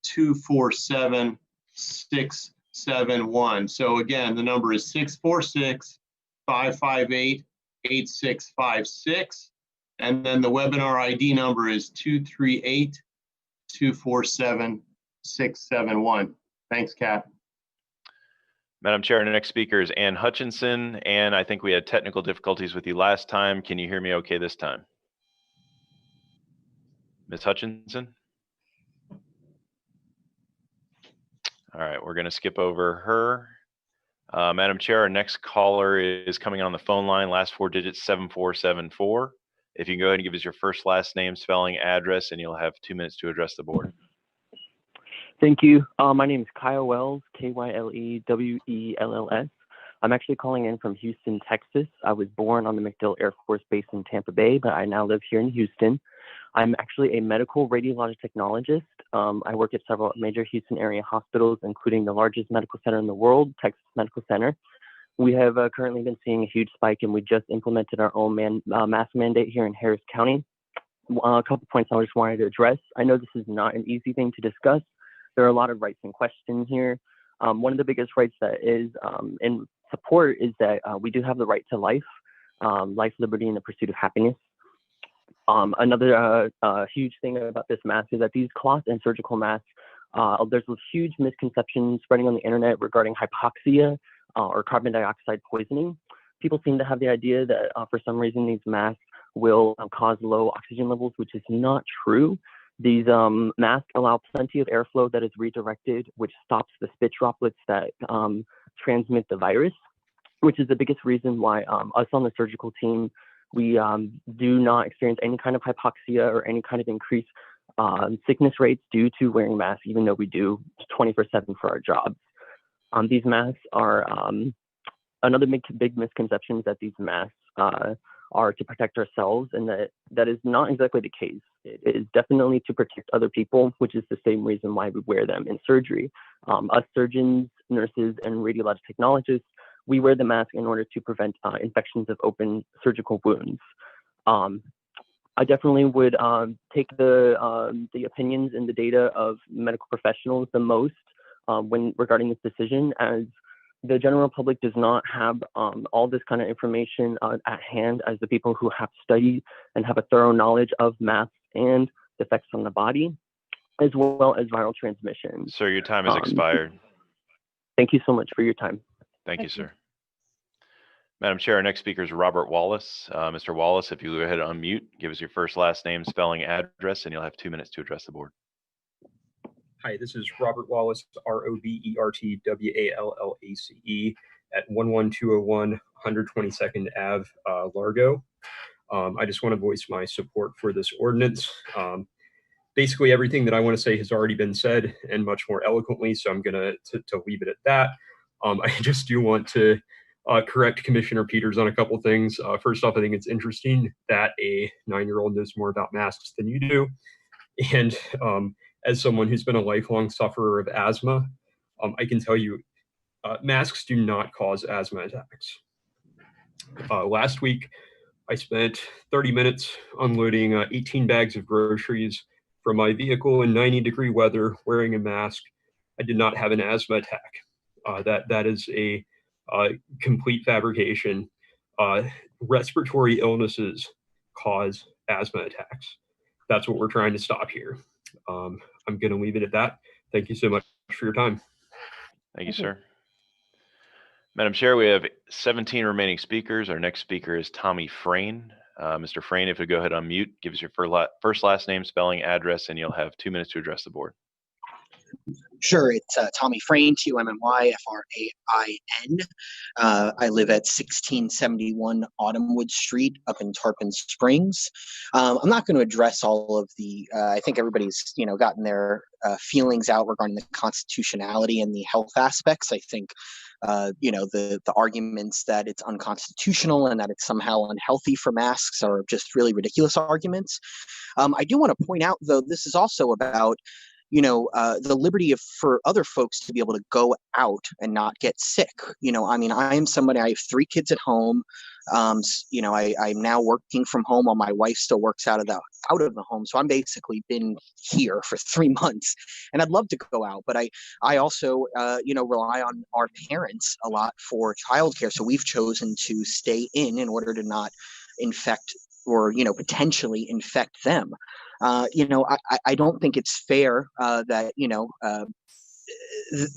Speaker 8: 238-247-671. So again, the number is 646-558-8656. And then the webinar ID number is 238-247-671. Thanks, Kat.
Speaker 1: Madam Chair, the next speaker is Ann Hutchinson. Ann, I think we had technical difficulties with you last time. Can you hear me okay this time? Ms. Hutchinson? All right, we're going to skip over her. Madam Chair, our next caller is coming on the phone line, last 4 digits, 7474. If you can go ahead and give us your first, last name, spelling, address, and you'll have 2 minutes to address the board.
Speaker 24: Thank you. My name is Kyle Wells, KYLEWELLS. I'm actually calling in from Houston, Texas. I was born on the MacDill Air Force Base in Tampa Bay, but I now live here in Houston. I'm actually a medical radiologic technologist. I work at several major Houston area hospitals, including the largest medical center in the world, Texas Medical Center. We have currently been seeing a huge spike, and we just implemented our own mask mandate here in Harris County. a couple points I just wanted to address. I know this is not an easy thing to discuss. There are a lot of rights in question here. One of the biggest rights that is in support is that we do have the right to life, liberty, and the pursuit of happiness. Another huge thing about this mask is that these cloth and surgical masks, there's a huge misconception spreading on the internet regarding hypoxia or carbon dioxide poisoning. People seem to have the idea that for some reason these masks will cause low oxygen levels, which is not true. These masks allow plenty of airflow that is redirected, which stops the spit droplets that transmit the virus, which is the biggest reason why us on the surgical team, we do not experience any kind of hypoxia or any kind of increased sickness rates due to wearing masks, even though we do 24/7 for our jobs. These masks are another big misconception is that these masks are to protect ourselves, and that is not exactly the case. It is definitely to protect other people, which is the same reason why we wear them in surgery. Us surgeons, nurses, and radiologic technologists, we wear the mask in order to prevent infections of open surgical wounds. I definitely would take the opinions and the data of medical professionals the most when regarding this decision, as the general public does not have all this kind of information at hand as the people who have studied and have a thorough knowledge of masks and the effects on the body, as well as viral transmission.
Speaker 1: Sir, your time has expired.
Speaker 24: Thank you so much for your time.
Speaker 1: Thank you, sir. Madam Chair, our next speaker is Robert Wallace. Mr. Wallace, if you go ahead and unmute, give us your first, last name, spelling, address, and you'll have 2 minutes to address the board.
Speaker 4: Hi, this is Robert Wallace, RobertWallace, at 11201 122nd Ave, Largo. I just want to voice my support for this ordinance. Basically, everything that I want to say has already been said, and much more eloquently, so I'm going to leave it at that. I just do want to correct Commissioner Peters on a couple things. First off, I think it's interesting that a 9-year-old knows more about masks than you do. And as someone who's been a lifelong sufferer of asthma, I can tell you masks do not cause asthma attacks. Last week, I spent 30 minutes unloading 18 bags of groceries from my vehicle in 90-degree weather wearing a mask. I did not have an asthma attack. That is a complete fabrication. Respiratory illnesses cause asthma attacks. That's what we're trying to stop here. I'm going to leave it at that. Thank you so much for your time.
Speaker 1: Thank you, sir. Madam Chair, we have 17 remaining speakers. Our next speaker is Tommy Frayne. Mr. Frayne, if you go ahead and unmute, give us your first, last name, spelling, address, and you'll have 2 minutes to address the board.
Speaker 14: Sure, it's Tommy Frayne, TOMMY-FRAIN. I live at 1671 Autumnwood Street up in Tarpon Springs. I'm not going to address all of the, I think everybody's, gotten their feelings out regarding the constitutionality and the health aspects. I think, the arguments that it's unconstitutional and that it's somehow unhealthy for masks are just really ridiculous arguments. I do want to point out, though, this is also about the liberty for other folks to be able to go out and not get sick. I am somebody, I have 3 kids at home. I'm now working from home while my wife still works out of the home. So I'm basically been here for 3 months, and I'd love to go out, but I also, rely on our parents a lot for childcare. So we've chosen to stay in order to not infect or, potentially infect them. I don't think it's fair that,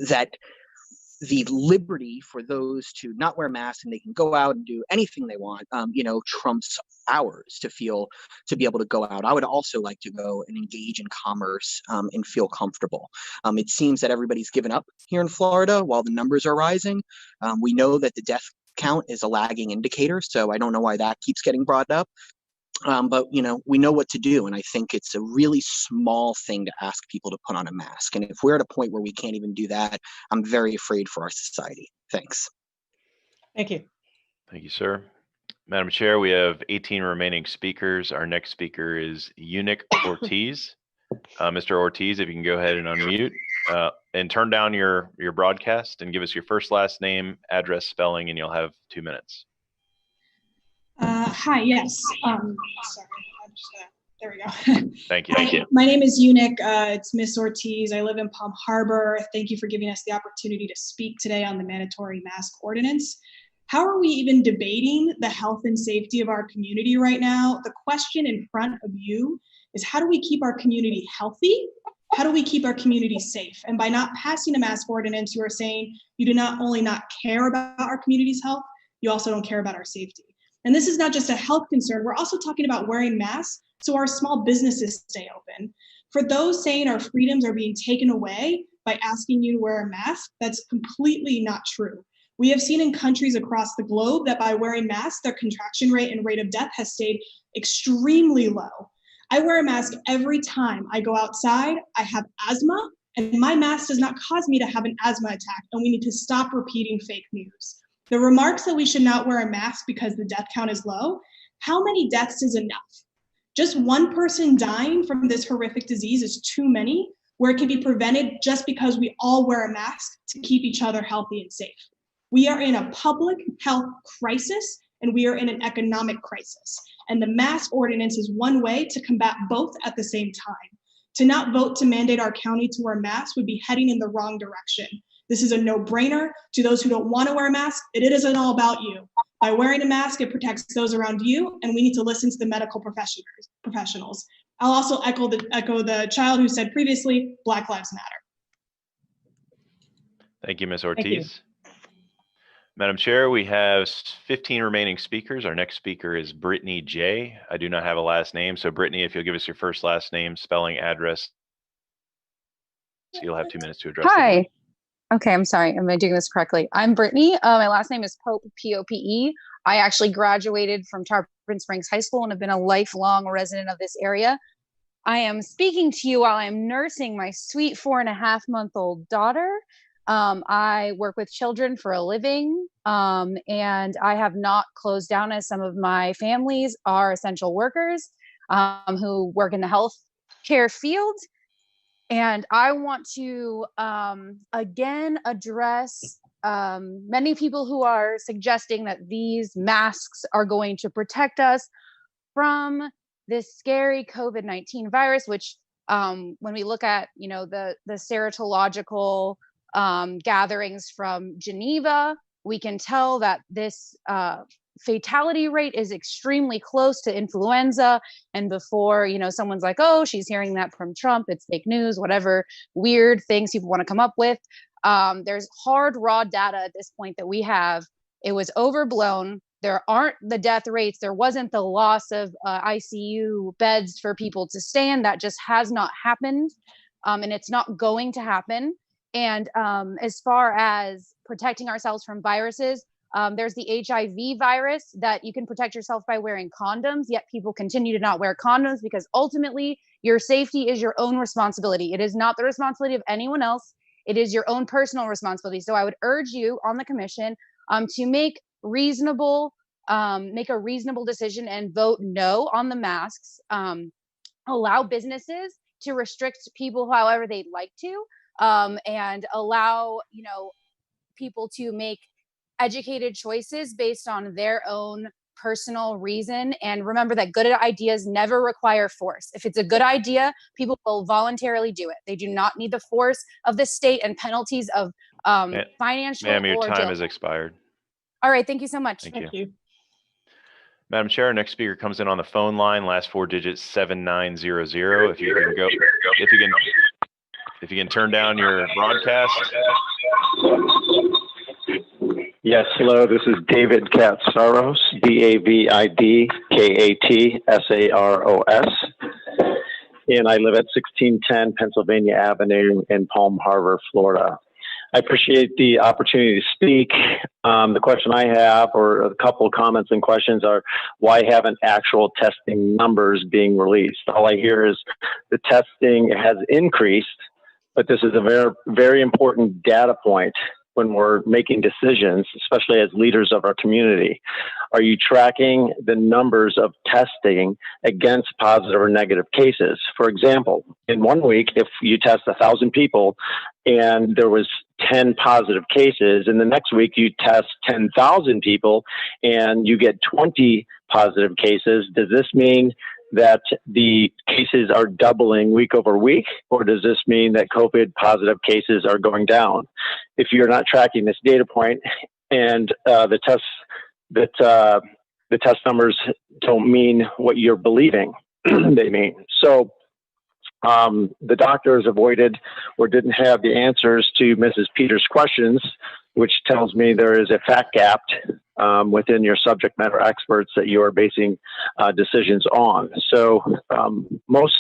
Speaker 14: that the liberty for those to not wear masks and they can go out and do anything they want, trumps ours to be able to go out. I would also like to go and engage in commerce and feel comfortable. It seems that everybody's given up here in Florida while the numbers are rising. We know that the death count is a lagging indicator, so I don't know why that keeps getting brought up. But, we know what to do. And I think it's a really small thing to ask people to put on a mask. And if we're at a point where we can't even do that, I'm very afraid for our society. Thanks.
Speaker 6: Thank you.
Speaker 1: Thank you, sir. Madam Chair, we have 18 remaining speakers. Our next speaker is Unic Ortiz. Mr. Ortiz, if you can go ahead and unmute and turn down your broadcast and give us your first, last name, address, spelling, and you'll have 2 minutes.
Speaker 15: Hi, yes. Sorry, I'm just gonna There we go.
Speaker 1: Thank you.
Speaker 15: Hi, my name is Unic. It's Miss Ortiz. I live in Palm Harbor. Thank you for giving us the opportunity to speak today on the mandatory mask ordinance. How are we even debating the health and safety of our community right now? The question in front of you is, how do we keep our community healthy? How do we keep our community safe? And by not passing a mask ordinance, you are saying you do not only not care about our community's health, you also don't care about our safety. And this is not just a health concern. We're also talking about wearing masks so our small businesses stay open. For those saying our freedoms are being taken away by asking you to wear a mask, that's completely not true. We have seen in countries across the globe that by wearing masks, their contraction rate and rate of death has stayed extremely low. I wear a mask every time I go outside. I have asthma, and my mask does not cause me to have an asthma attack, and we need to stop repeating fake news. The remarks that we should not wear a mask because the death count is low, how many deaths is enough? Just one person dying from this horrific disease is too many, where it can be prevented just because we all wear a mask to keep each other healthy and safe. We are in a public health crisis, and we are in an economic crisis. And the mask ordinance is one way to combat both at the same time. To not vote to mandate our county to wear masks would be heading in the wrong direction. This is a no-brainer. To those who don't want to wear a mask, it isn't all about you. By wearing a mask, it protects those around you, and we need to listen to the medical professionals. I'll also echo the child who said previously, Black Lives Matter.
Speaker 1: Thank you, Ms. Ortiz. Madam Chair, we have 15 remaining speakers. Our next speaker is Brittany J. I do not have a last name, so Brittany, if you'll give us your first, last name, spelling, address, you'll have 2 minutes to address.
Speaker 16: Hi. Okay, I'm sorry. Am I doing this correctly? I'm Brittany. My last name is Pope, P-O-P-E. I actually graduated from Tarpon Springs High School and have been a lifelong resident of this area. I am speaking to you while I'm nursing my sweet 4.5-month-old daughter. I work with children for a living, and I have not closed down as some of my families are essential workers who work in the healthcare field. And I want to again address many people who are suggesting that these masks are going to protect us from this scary COVID-19 virus, which when we look at, you know, the serological gatherings from Geneva, we can tell that this fatality rate is extremely close to influenza. And before, you know, someone's like, oh, she's hearing that from Trump, it's fake news, whatever weird things people want to come up with. There's hard, raw data at this point that we have. It was overblown. There aren't the death rates. There wasn't the loss of ICU beds for people to stay in. That just has not happened. And it's not going to happen. And as far as protecting ourselves from viruses, there's the HIV virus that you can protect yourself by wearing condoms, yet people continue to not wear condoms because ultimately your safety is your own responsibility. It is not the responsibility of anyone else. It is your own personal responsibility. So I would urge you on the commission to make a reasonable decision and vote no on the masks. Allow businesses to restrict people however they'd like to, and allow, you know, people to make educated choices based on their own personal reason. And remember that good ideas never require force. If it's a good idea, people will voluntarily do it. They do not need the force of the state and penalties of financial.
Speaker 1: Ma'am, your time has expired.
Speaker 16: All right, thank you so much.
Speaker 1: Thank you. Madam Chair, our next speaker comes in on the phone line, last 4 digits 7900. If you can go, if you can turn down your broadcast.
Speaker 23: Yes, hello, this is David Katsaros, D-A-V-I-D-K-A-T-S-A-R-O-S, and I live at 1610 Pennsylvania Avenue in Palm Harbor, Florida. I appreciate the opportunity to speak. The question I have, or a couple of comments and questions, are why haven't actual testing numbers being released? All I hear is the testing has increased, but this is a very, very important data point when we're making decisions, especially as leaders of our community. Are you tracking the numbers of testing against positive or negative cases? For example, in 1 week, if you test 1,000 people and there was 10 positive cases, and the next week you test 10,000 people and you get 20 positive cases, does this mean that the cases are doubling week over week, or does this mean that COVID positive cases are going down? If you're not tracking this data point and the test numbers don't mean what you're believing they mean. So the doctors avoided or didn't have the answers to Mrs. Peters' questions, which tells me there is a fact gap within your subject matter experts that you are basing decisions on. So most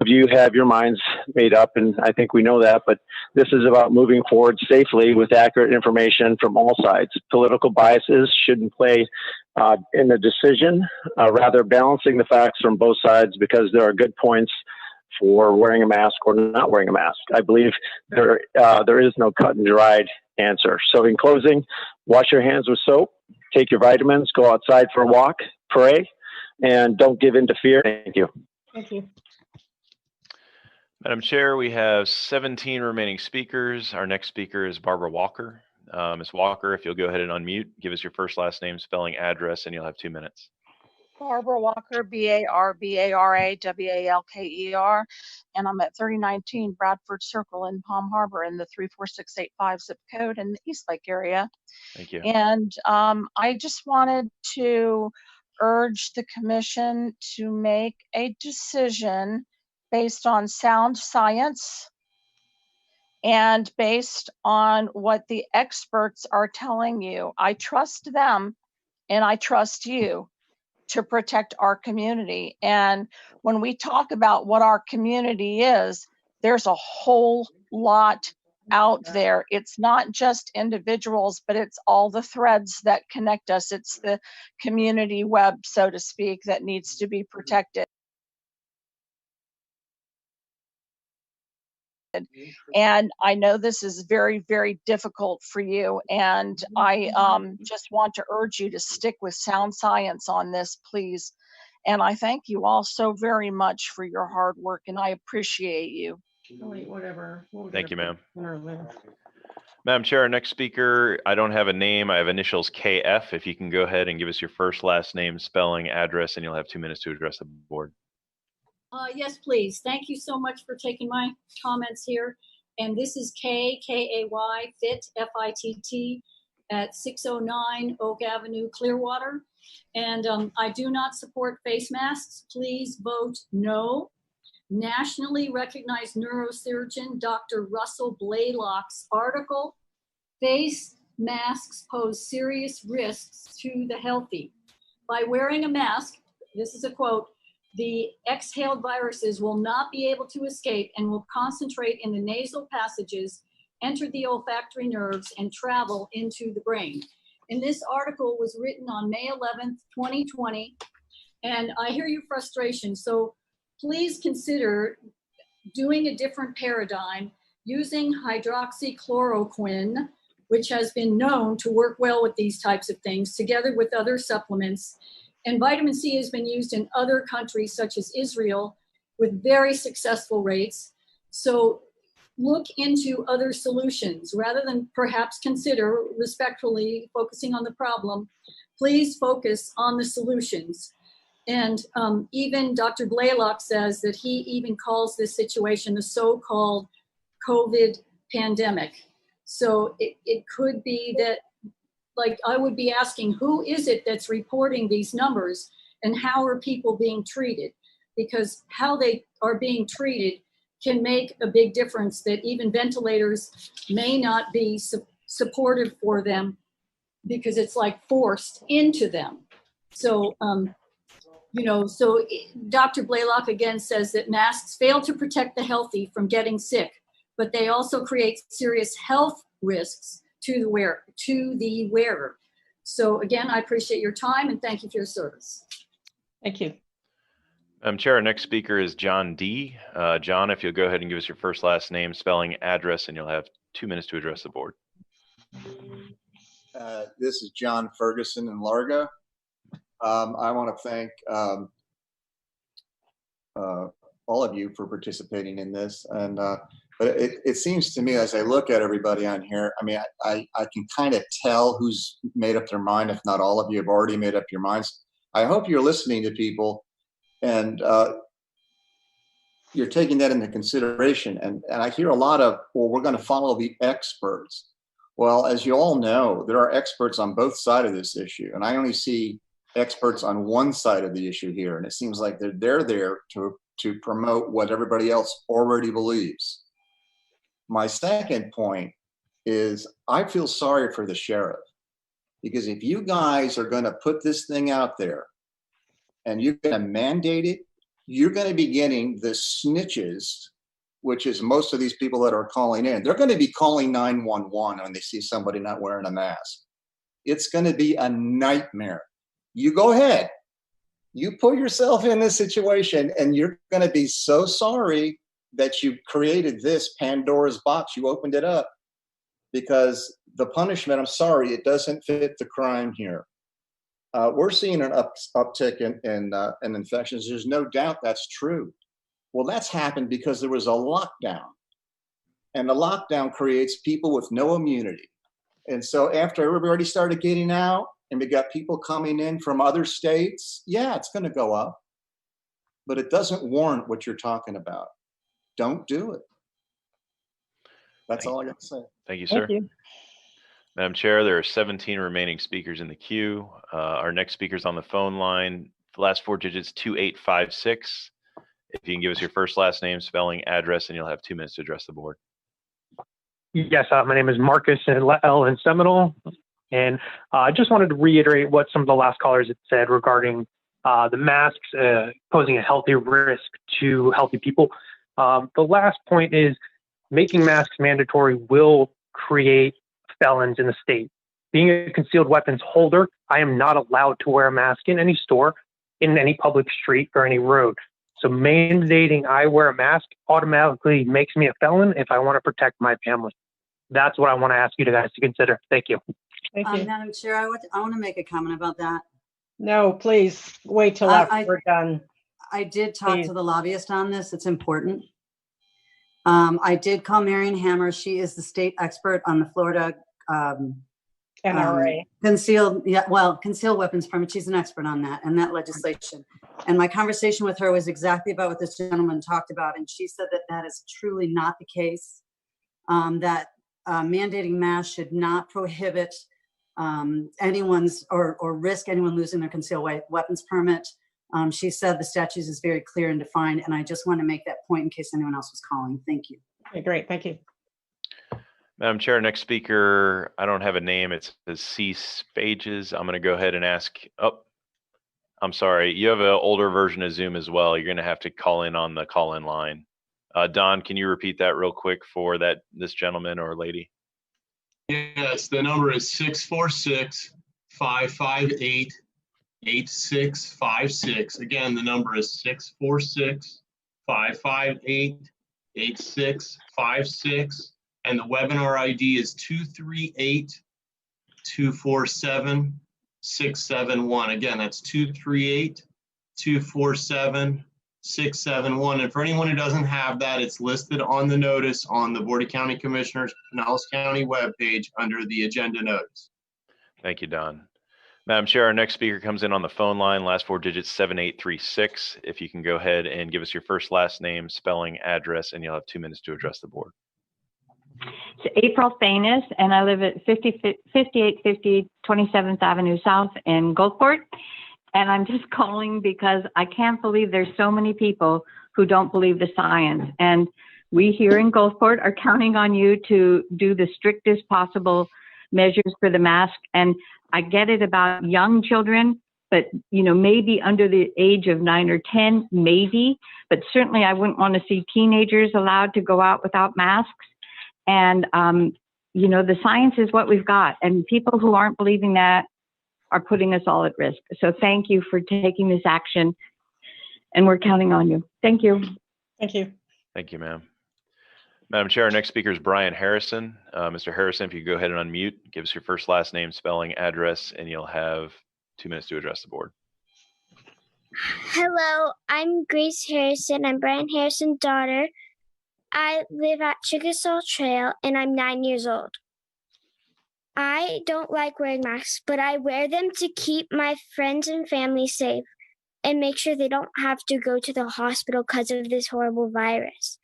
Speaker 23: of you have your minds made up, and I think we know that, but this is about moving forward safely with accurate information from all sides. Political biases shouldn't play in the decision, rather balancing the facts from both sides, because there are good points for wearing a mask or not wearing a mask. I believe there is no cut and dried answer. So in closing, wash your hands with soap, take your vitamins, go outside for a walk, pray, and don't give in to fear. Thank you.
Speaker 6: Thank you.
Speaker 1: Madam Chair, we have 17 remaining speakers. Our next speaker is Barbara Walker. Ms. Walker, if you'll go ahead and unmute, give us your first, last name, spelling, address, and you'll have 2 minutes.
Speaker 7: Barbara Walker, BARBARAWALKER, and I'm at 3019 Bradford Circle in Palm Harbor in the 34685 zip code in the Eastlake area.
Speaker 1: Thank you.
Speaker 7: And I just wanted to urge the commission to make a decision based on sound science and based on what the experts are telling you. I trust them and I trust you to protect our community. And when we talk about what our community is, there's a whole lot out there. It's not just individuals, but it's all the threads that connect us. It's the community web, so to speak, that needs to be protected. And I know this is very, very difficult for you. And I just want to urge you to stick with sound science on this, please. And I thank you all so very much for your hard work, and I appreciate you.
Speaker 6: Whatever.
Speaker 1: Thank you, ma'am. Madam Chair, our next speaker, I don't have a name. I have initials KF. If you can go ahead and give us your first, last name, spelling, address, and you'll have 2 minutes to address the board.
Speaker 11: Yes, please. Thank you so much for taking my comments here. And this is K-A-Y, FIT, F-I-T-T, at 609 Oak Avenue, Clearwater. And I do not support face masks. Please vote no. Nationally recognized neurosurgeon Dr. Russell Blaylock's article, "Face Masks Pose Serious Risks to the Healthy." By wearing a mask, this is a quote, "the exhaled viruses will not be able to escape and will concentrate in the nasal passages, enter the olfactory nerves, and travel into the brain." And this article was written on May 11th, 2020. And I hear your frustration. So please consider doing a different paradigm using hydroxychloroquine, which has been known to work well with these types of things, together with other supplements. And vitamin C has been used in other countries, such as Israel, with very successful rates. So look into other solutions rather than perhaps consider respectfully focusing on the problem. Please focus on the solutions. And even Dr. Blaylock says that he even calls this situation the so-called COVID pandemic. So it could be that, like, I would be asking, who is it that's reporting these numbers and how are people being treated? Because how they are being treated can make a big difference, that even ventilators may not be supportive for them because it's like forced into them. So, so Dr. Blaylock again says that masks fail to protect the healthy from getting sick, but they also create serious health risks to the wearer. So again, I appreciate your time and thank you for your service.
Speaker 6: Thank you.
Speaker 1: Chair, our next speaker is John D. John, if you'll go ahead and give us your first, last name, spelling, address, and you'll have 2 minutes to address the board.
Speaker 17: This is John Ferguson in Largo. I want to thank all of you for participating in this. And but it seems to me, as I look at everybody on here, I mean, I can kind of tell who's made up their mind, if not all of you have already made up your minds. I hope you're listening to people And you're taking that into consideration. And I hear a lot of, well, we're going to follow the experts. Well, as you all know, there are experts on both sides of this issue. And I only see experts on one side of the issue here. And it seems like they're there to promote what everybody else already believes. My second point is I feel sorry for the sheriff, because if you guys are going to put this thing out there and you're going to mandate it, you're going to be getting the snitches, which is most of these people that are calling in. They're going to be calling 911 when they see somebody not wearing a mask. It's going to be a nightmare. You go ahead. You put yourself in this situation and you're going to be so sorry that you created this Pandora's box. You opened it up, because the punishment, I'm sorry, it doesn't fit the crime here. We're seeing an uptick in infections. There's no doubt that's true. Well, that's happened because there was a lockdown, and the lockdown creates people with no immunity. And so after everybody started getting out and we got people coming in from other states, yeah, it's going to go up, but it doesn't warrant what you're talking about. Don't do it. That's all I got to say.
Speaker 1: Thank you, sir.
Speaker 22: Thank you.
Speaker 1: Madam Chair, there are 17 remaining speakers in the queue. Our next speaker's on the phone line. The last 4 digits, 2856. If you can give us your first, last name, spelling, address, and you'll have 2 minutes to address the board.
Speaker 5: Yes, my name is Marcus L. in Seminole, and I just wanted to reiterate what some of the last callers had said regarding the masks posing a healthy risk to healthy people. The last point is making masks mandatory will create felons in the state. Being a concealed weapons holder, I am not allowed to wear a mask in any store, in any public street, or any road. So mandating I wear a mask automatically makes me a felon if I want to protect my family. That's what I want to ask you guys to consider. Thank you.
Speaker 6: Thank you.
Speaker 12: Madam Chair, I want to make a comment about that.
Speaker 6: No, please wait till after we're done.
Speaker 12: I did talk to the lobbyist on this. It's important. I did call Marion Hammer. She is the state expert on the Florida
Speaker 6: NRA.
Speaker 12: Concealed weapons permit. She's an expert on that and that legislation. And my conversation with her was exactly about what this gentleman talked about. And she said that that is truly not the case, that mandating masks should not prohibit anyone's or risk anyone losing their concealed weapons permit. She said the statute is very clear and defined, and I just want to make that point in case anyone else was calling. Thank you.
Speaker 6: Okay, great. Thank you.
Speaker 1: Madam Chair, next speaker, I don't have a name. It says C. Spages. I'm going to go ahead and ask. Oh, I'm sorry. You have an older version of Zoom as well. You're going to have to call in on the call-in line. Don, can you repeat that real quick for this gentleman or lady?
Speaker 8: Yes, the number is 646-558-8656. Again, the number is 646-558-8656. And the webinar ID is 238-247-671. Again, that's 238-247-671. And for anyone who doesn't have that, it's listed on the notice on the Board of County Commissioners Pinellas County webpage under the agenda notice.
Speaker 1: Thank you, Don. Madam Chair, our next speaker comes in on the phone line, last 4 digits, 7836. If you can go ahead and give us your first, last name, spelling, address, and you'll have 2 minutes to address the board.
Speaker 13: It's April Thanis, and I live at 5850 27th Avenue South in Gulfport. And I'm just calling because I can't believe there's so many people who don't believe the science. And we here in Gulfport are counting on you to do the strictest possible measures for the mask. And I get it about young children, but maybe under the age of 9 or 10, maybe. But certainly I wouldn't want to see teenagers allowed to go out without masks. And, the science is what we've got. And people who aren't believing that are putting us all at risk. So thank you for taking this action. And we're counting on you. Thank you.
Speaker 6: Thank you.
Speaker 1: Thank you, ma'am. Madam Chair, our next speaker is Brian Harrison. Mr. Harrison, if you go ahead and unmute, give us your first, last name, spelling, address, and you'll have 2 minutes to address the board.
Speaker 19: Hello, I'm Grace Harrison. I'm Brian Harrison's daughter. I live at Chickasaw Trail, and I'm 9 years old. I don't like wearing masks, but I wear them to keep my friends and family safe. and make sure they don't have to go to the hospital because of this horrible virus.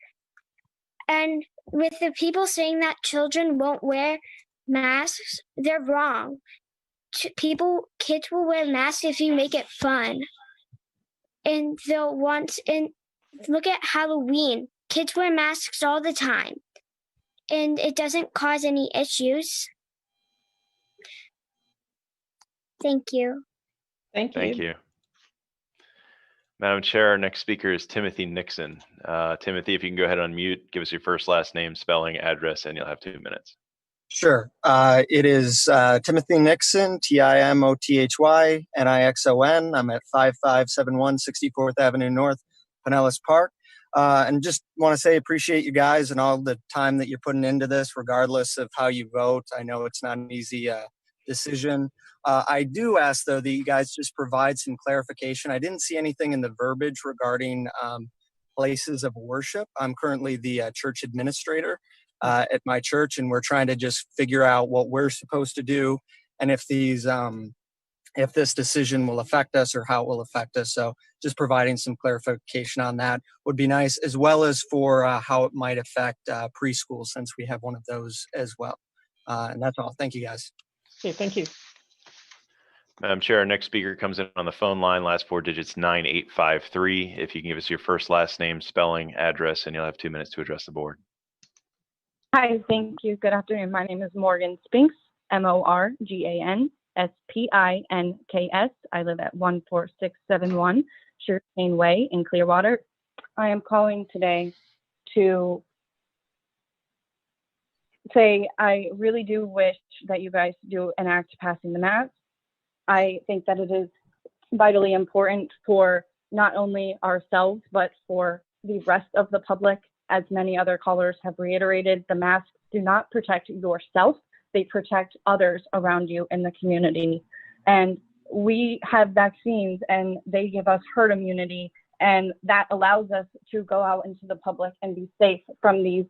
Speaker 19: And with the people saying that children won't wear masks, they're wrong. Kids will wear masks if you make it fun. And look at Halloween. Kids wear masks all the time, and it doesn't cause any issues. Thank you.
Speaker 6: Thank you.
Speaker 1: Thank you. Madam Chair, our next speaker is Timothy Nixon. Timothy, if you can go ahead and unmute, give us your first, last name, spelling, address, and you'll have 2 minutes.
Speaker 2: Sure. It is Timothy Nixon, Timothy Nixon. I'm at 5571 64th Avenue North, Pinellas Park. And just want to say appreciate you guys and all the time that you're putting into this, regardless of how you vote. I know it's not an easy decision. I do ask, though, that you guys just provide some clarification. I didn't see anything in the verbiage regarding places of worship. I'm currently the church administrator at my church, and we're trying to just figure out what we're supposed to do and if this decision will affect us or how it will affect us. So just providing some clarification on that would be nice, as well as for how it might affect preschool, since we have one of those as well. And that's all. Thank you, guys.
Speaker 6: Okay, thank you.
Speaker 1: Madam Chair, our next speaker comes in on the phone line, last 4 digits 9853. If you can give us your first, last name, spelling, address, and you'll have 2 minutes to address the board.
Speaker 9: Hi, thank you. Good afternoon. My name is Morgan Spinks, MorganSpinks. I live at 14671 Sugarcane Way in Clearwater. I am calling today to say I really do wish that you guys do enact passing the mask. I think that it is vitally important for not only ourselves, but for the rest of the public. As many other callers have reiterated, the masks do not protect yourself. They protect others around you in the community. And we have vaccines and they give us herd immunity, and that allows us to go out into the public and be safe from these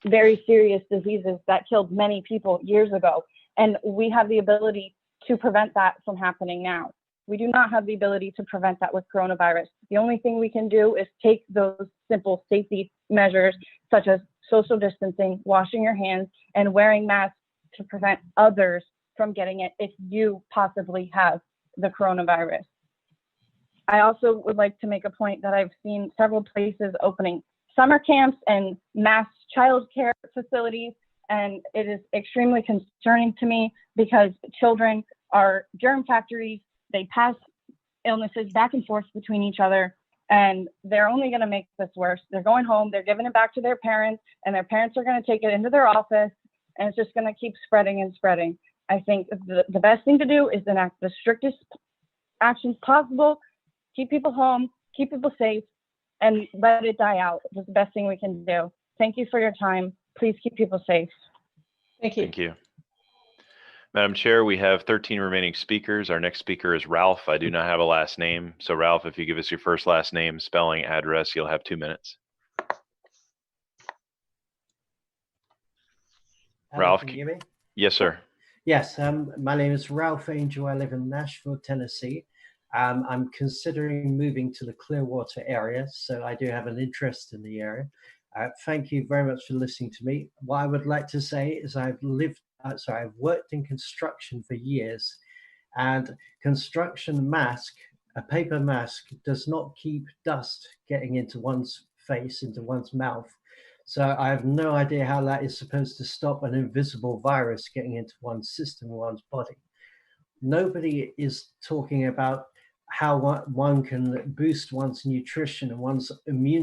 Speaker 9: very serious diseases that killed many people years ago. And we have the ability to prevent that from happening now. We do not have the ability to prevent that with coronavirus. The only thing we can do is take those simple safety measures, such as social distancing, washing your hands, and wearing masks to prevent others from getting it if you possibly have the coronavirus. I also would like to make a point that I've seen several places opening summer camps and mass child care facilities, and it is extremely concerning to me because children are germ factories. They pass illnesses back and forth between each other, and they're only going to make this worse. They're going home, they're giving it back to their parents, and their parents are going to take it into their office, and it's just going to keep spreading and spreading. I think the best thing to do is enact the strictest actions possible, keep people home, keep people safe, and let it die out. It's the best thing we can do. Thank you for your time. Please keep people safe.
Speaker 6: Thank you.
Speaker 1: Thank you. Madam Chair, we have 13 remaining speakers. Our next speaker is Ralph. I do not have a last name. So Ralph, if you give us your first, last name, spelling, address, you'll have 2 minutes. Ralph,
Speaker 20: can you hear me?
Speaker 1: Yes, sir.
Speaker 20: Yes, my name is Ralph Angel. I live in Nashville, Tennessee. I'm considering moving to the Clearwater area, so I do have an interest in the area. Thank you very much for listening to me. What I would like to say is I've worked in construction for years, and construction mask, a paper mask, does not keep dust getting into one's face, into one's mouth. So I have no idea how that is supposed to stop an invisible virus getting into one's system, one's body. Nobody is talking about how one can boost one's nutrition and one's immune